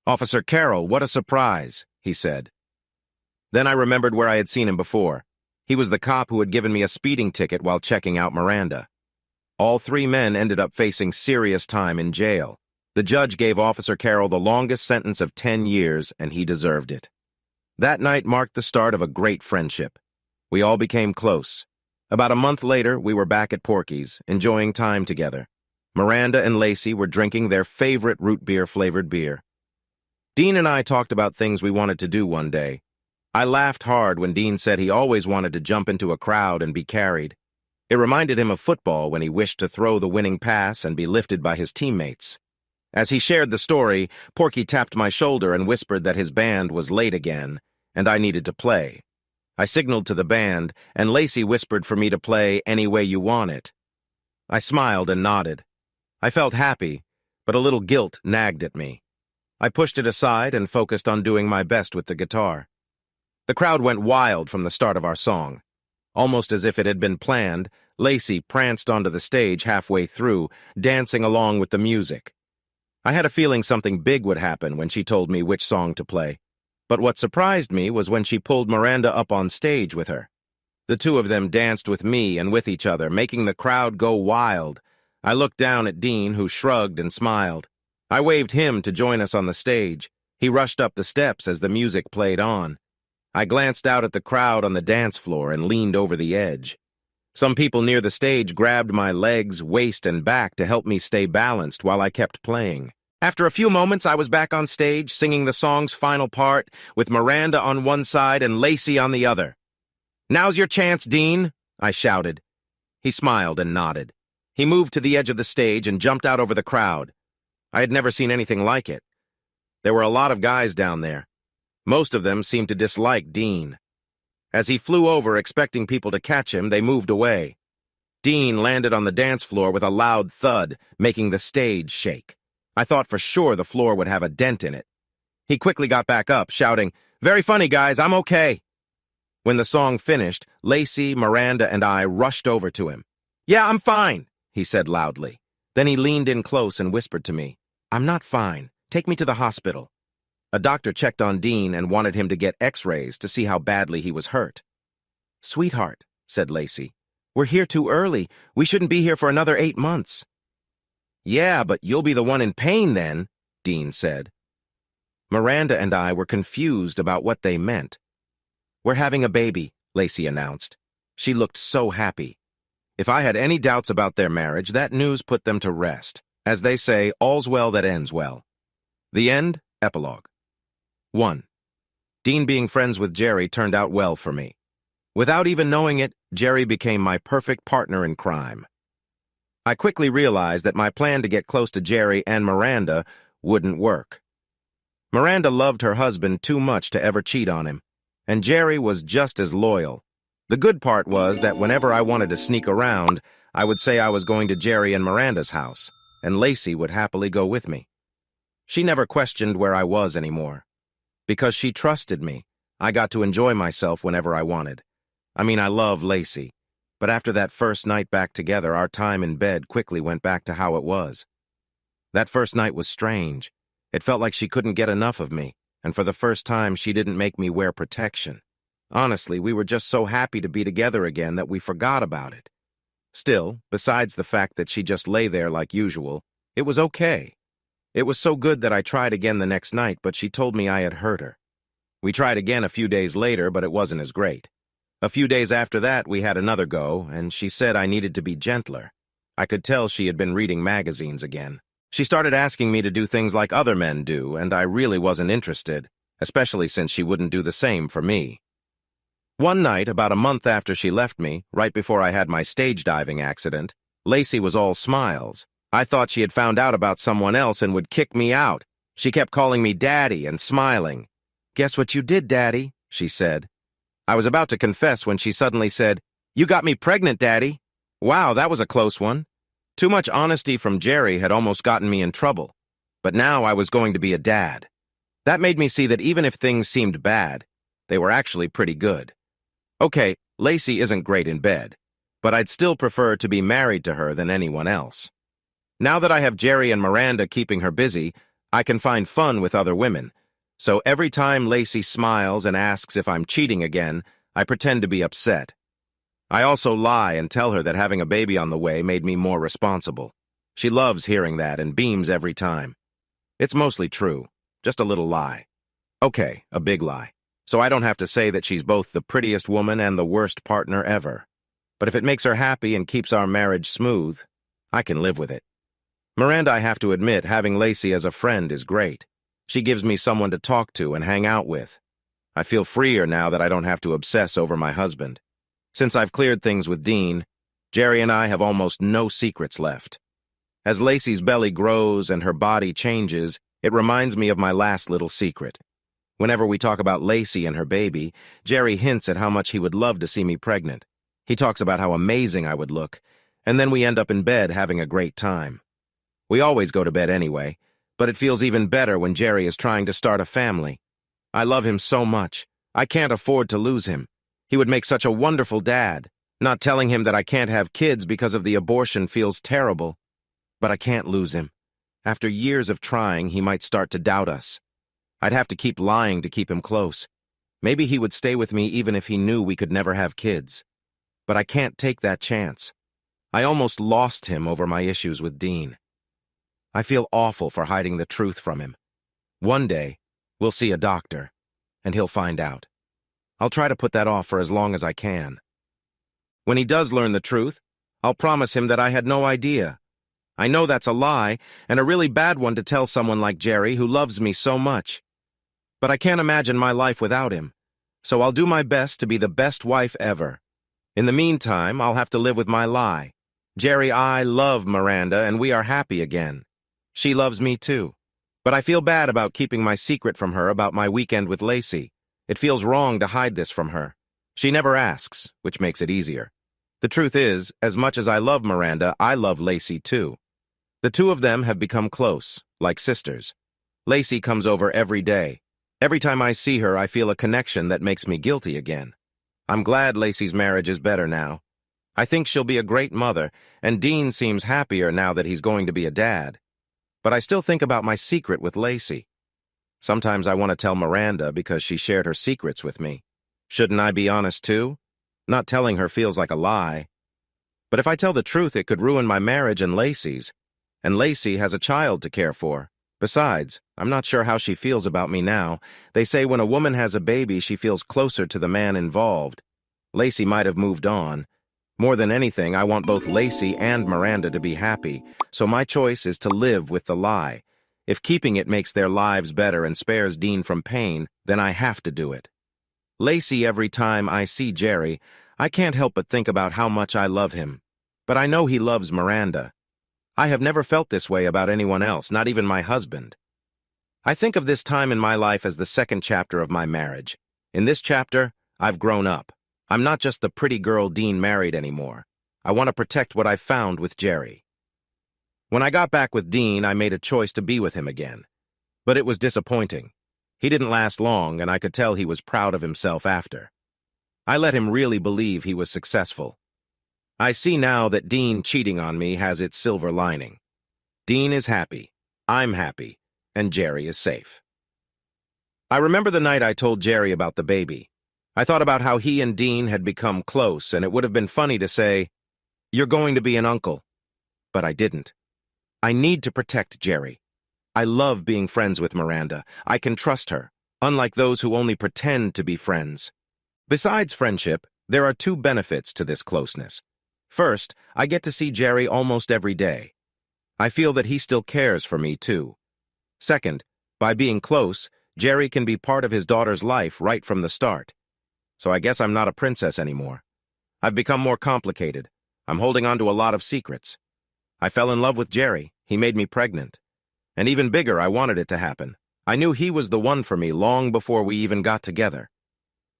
"Officer Carroll, what a surprise," he said. Then I remembered where I had seen him before. He was the cop who had given me a speeding ticket while checking out Miranda. All three men ended up facing serious time in jail. The judge gave Officer Carroll the longest sentence of 10 years, and he deserved it. That night marked the start of a great friendship. We all became close. About a month later, we were back at Porky's, enjoying time together. Miranda and Lacey were drinking their favorite root beer-flavored beer. Dean and I talked about things we wanted to do one day. I laughed hard when Dean said he always wanted to jump into a crowd and be carried. It reminded him of football when he wished to throw the winning pass and be lifted by his teammates. As he shared the story, Porky tapped my shoulder and whispered that his band was late again, and I needed to play. I signaled to the band, and Lacey whispered for me to play Any Way You Want It. I smiled and nodded. I felt happy, but a little guilt nagged at me. I pushed it aside and focused on doing my best with the guitar. The crowd went wild from the start of our song. Almost as if it had been planned, Lacey pranced onto the stage halfway through, dancing along with the music. I had a feeling something big would happen when she told me which song to play. But what surprised me was when she pulled Miranda up on stage with her. The two of them danced with me and with each other, making the crowd go wild. I looked down at Dean, who shrugged and smiled. I waved him to join us on the stage. He rushed up the steps as the music played on. I glanced out at the crowd on the dance floor and leaned over the edge. Some people near the stage grabbed my legs, waist, and back to help me stay balanced while I kept playing. After a few moments, I was back on stage, singing the song's final part, with Miranda on one side and Lacey on the other. "Now's your chance, Dean," I shouted. He smiled and nodded. He moved to the edge of the stage and jumped out over the crowd. I had never seen anything like it. There were a lot of guys down there. Most of them seemed to dislike Dean. As he flew over, expecting people to catch him, they moved away. Dean landed on the dance floor with a loud thud, making the stage shake. I thought for sure the floor would have a dent in it. He quickly got back up, shouting, "Very funny, guys, I'm okay." When the song finished, Lacey, Miranda, and I rushed over to him. "Yeah, I'm fine," he said loudly. Then he leaned in close and whispered to me, "I'm not fine. Take me to the hospital." A doctor checked on Dean and wanted him to get x-rays to see how badly he was hurt. "Sweetheart," said Lacey, "we're here too early. We shouldn't be here for another 8 months." "Yeah, but you'll be the one in pain then," Dean said. Miranda and I were confused about what they meant. "We're having a baby," Lacey announced. She looked so happy. If I had any doubts about their marriage, that news put them to rest. As they say, all's well that ends well. The end, epilogue. 1. Dean being friends with Gerry turned out well for me. Without even knowing it, Gerry became my perfect partner in crime. I quickly realized that my plan to get close to Gerry and Miranda wouldn't work. Miranda loved her husband too much to ever cheat on him, and Gerry was just as loyal. The good part was that whenever I wanted to sneak around, I would say I was going to Gerry and Miranda's house, and Lacey would happily go with me. She never questioned where I was anymore. Because she trusted me, I got to enjoy myself whenever I wanted. I mean, I love Lacey, but after that first night back together, our time in bed quickly went back to how it was. That first night was strange. It felt like she couldn't get enough of me, and for the first time, she didn't make me wear protection. Honestly, we were just so happy to be together again that we forgot about it. Still, besides the fact that she just lay there like usual, it was okay. It was so good that I tried again the next night, but she told me I had hurt her. We tried again a few days later, but it wasn't as great. A few days after that, we had another go, and she said I needed to be gentler. I could tell she had been reading magazines again. She started asking me to do things like other men do, and I really wasn't interested, especially since she wouldn't do the same for me. One night, about a month after she left me, right before I had my stage diving accident, Lacey was all smiles. I thought she had found out about someone else and would kick me out. She kept calling me Daddy and smiling. "Guess what you did, Daddy?" she said. I was about to confess when she suddenly said, "You got me pregnant, Daddy." Wow, that was a close one. Too much honesty from Gerry had almost gotten me in trouble. But now I was going to be a dad. That made me see that even if things seemed bad, they were actually pretty good. Okay, Lacey isn't great in bed. but I'd still prefer to be married to her than anyone else. Now that I have Gerry and Miranda keeping her busy, I can find fun with other women. So every time Lacey smiles and asks if I'm cheating again, I pretend to be upset. I also lie and tell her that having a baby on the way made me more responsible. She loves hearing that and beams every time. It's mostly true, just a little lie. Okay, a big lie. So I don't have to say that she's both the prettiest woman and the worst partner ever. But if it makes her happy and keeps our marriage smooth, I can live with it. Miranda, I have to admit, having Lacey as a friend is great. She gives me someone to talk to and hang out with. I feel freer now that I don't have to obsess over my husband. Since I've cleared things with Dean, Gerry and I have almost no secrets left. As Lacey's belly grows and her body changes, it reminds me of my last little secret. Whenever we talk about Lacey and her baby, Gerry hints at how much he would love to see me pregnant. He talks about how amazing I would look, and then we end up in bed having a great time. We always go to bed anyway, but it feels even better when Gerry is trying to start a family. I love him so much. I can't afford to lose him. He would make such a wonderful dad. Not telling him that I can't have kids because of the abortion feels terrible. But I can't lose him. After years of trying, he might start to doubt us. I'd have to keep lying to keep him close. Maybe he would stay with me even if he knew we could never have kids. But I can't take that chance. I almost lost him over my issues with Dean. I feel awful for hiding the truth from him. One day, we'll see a doctor, and he'll find out. I'll try to put that off for as long as I can. When he does learn the truth, I'll promise him that I had no idea. I know that's a lie, and a really bad one to tell someone like Gerry who loves me so much. But I can't imagine my life without him, so I'll do my best to be the best wife ever. In the meantime, I'll have to live with my lie. Gerry, I love Miranda, and we are happy again. She loves me too. But I feel bad about keeping my secret from her about my weekend with Lacey. It feels wrong to hide this from her. She never asks, which makes it easier. The truth is, as much as I love Miranda, I love Lacey too. The two of them have become close, like sisters. Lacey comes over every day. Every time I see her, I feel a connection that makes me guilty again. I'm glad Lacey's marriage is better now. I think she'll be a great mother, and Dean seems happier now that he's going to be a dad. But I still think about my secret with Lacey. Sometimes I want to tell Miranda because she shared her secrets with me. Shouldn't I be honest too? Not telling her feels like a lie. But if I tell the truth, it could ruin my marriage and Lacey's. And Lacey has a child to care for. Besides, I'm not sure how she feels about me now. They say when a woman has a baby, she feels closer to the man involved. Lacey might have moved on. More than anything, I want both Lacey and Miranda to be happy, so my choice is to live with the lie. If keeping it makes their lives better and spares Dean from pain, then I have to do it. Lacey, every time I see Gerry, I can't help but think about how much I love him. But I know he loves Miranda. I have never felt this way about anyone else, not even my husband. I think of this time in my life as the second chapter of my marriage. In this chapter, I've grown up. I'm not just the pretty girl Dean married anymore. I want to protect what I found with Gerry. When I got back with Dean, I made a choice to be with him again. But it was disappointing. He didn't last long, and I could tell he was proud of himself after. I let him really believe he was successful. I see now that Dean cheating on me has its silver lining. Dean is happy, I'm happy, and Gerry is safe. I remember the night I told Gerry about the baby. I thought about how he and Dean had become close, and it would have been funny to say, "You're going to be an uncle." But I didn't. I need to protect Gerry. I love being friends with Miranda. I can trust her, unlike those who only pretend to be friends. Besides friendship, there are two benefits to this closeness. First, I get to see Gerry almost every day. I feel that he still cares for me, too. Second, by being close, Gerry can be part of his daughter's life right from the start. So I guess I'm not a princess anymore. I've become more complicated. I'm holding on to a lot of secrets. I fell in love with Gerry. He made me pregnant. And even bigger, I wanted it to happen. I knew he was the one for me long before we even got together.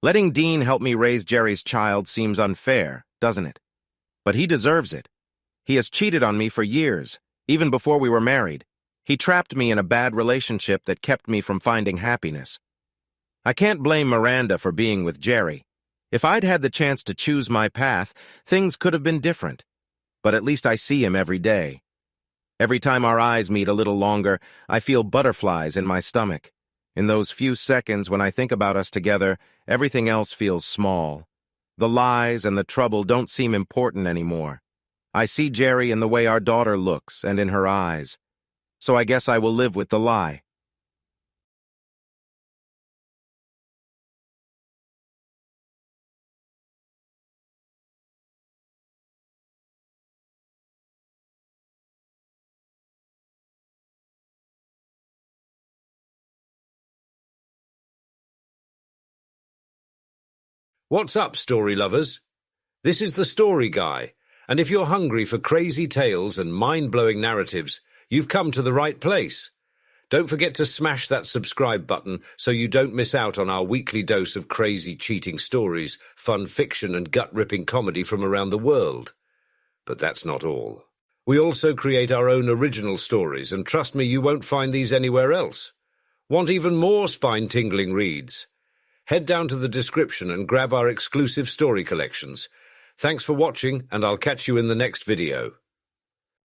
Letting Dean help me raise Gerry's child seems unfair, doesn't it? But he deserves it. He has cheated on me for years, even before we were married. He trapped me in a bad relationship that kept me from finding happiness. I can't blame Miranda for being with Gerry. If I'd had the chance to choose my path, things could have been different. But at least I see him every day. Every time our eyes meet a little longer, I feel butterflies in my stomach. In those few seconds when I think about us together, everything else feels small. The lies and the trouble don't seem important anymore. I see Gerry in the way our daughter looks and in her eyes. So I guess I will live with the lie. What's up, story lovers? This is the Story Guy, and if you're hungry for crazy tales and mind-blowing narratives, you've come to the right place. Don't forget to smash that subscribe button so you don't miss out on our weekly dose of crazy, cheating stories, fun fiction and gut-ripping comedy from around the world. But that's not all. We also create our own original stories, and trust me, you won't find these anywhere else. Want even more spine-tingling reads? Head down to the description and grab our exclusive story collections. Thanks for watching, and I'll catch you in the next video.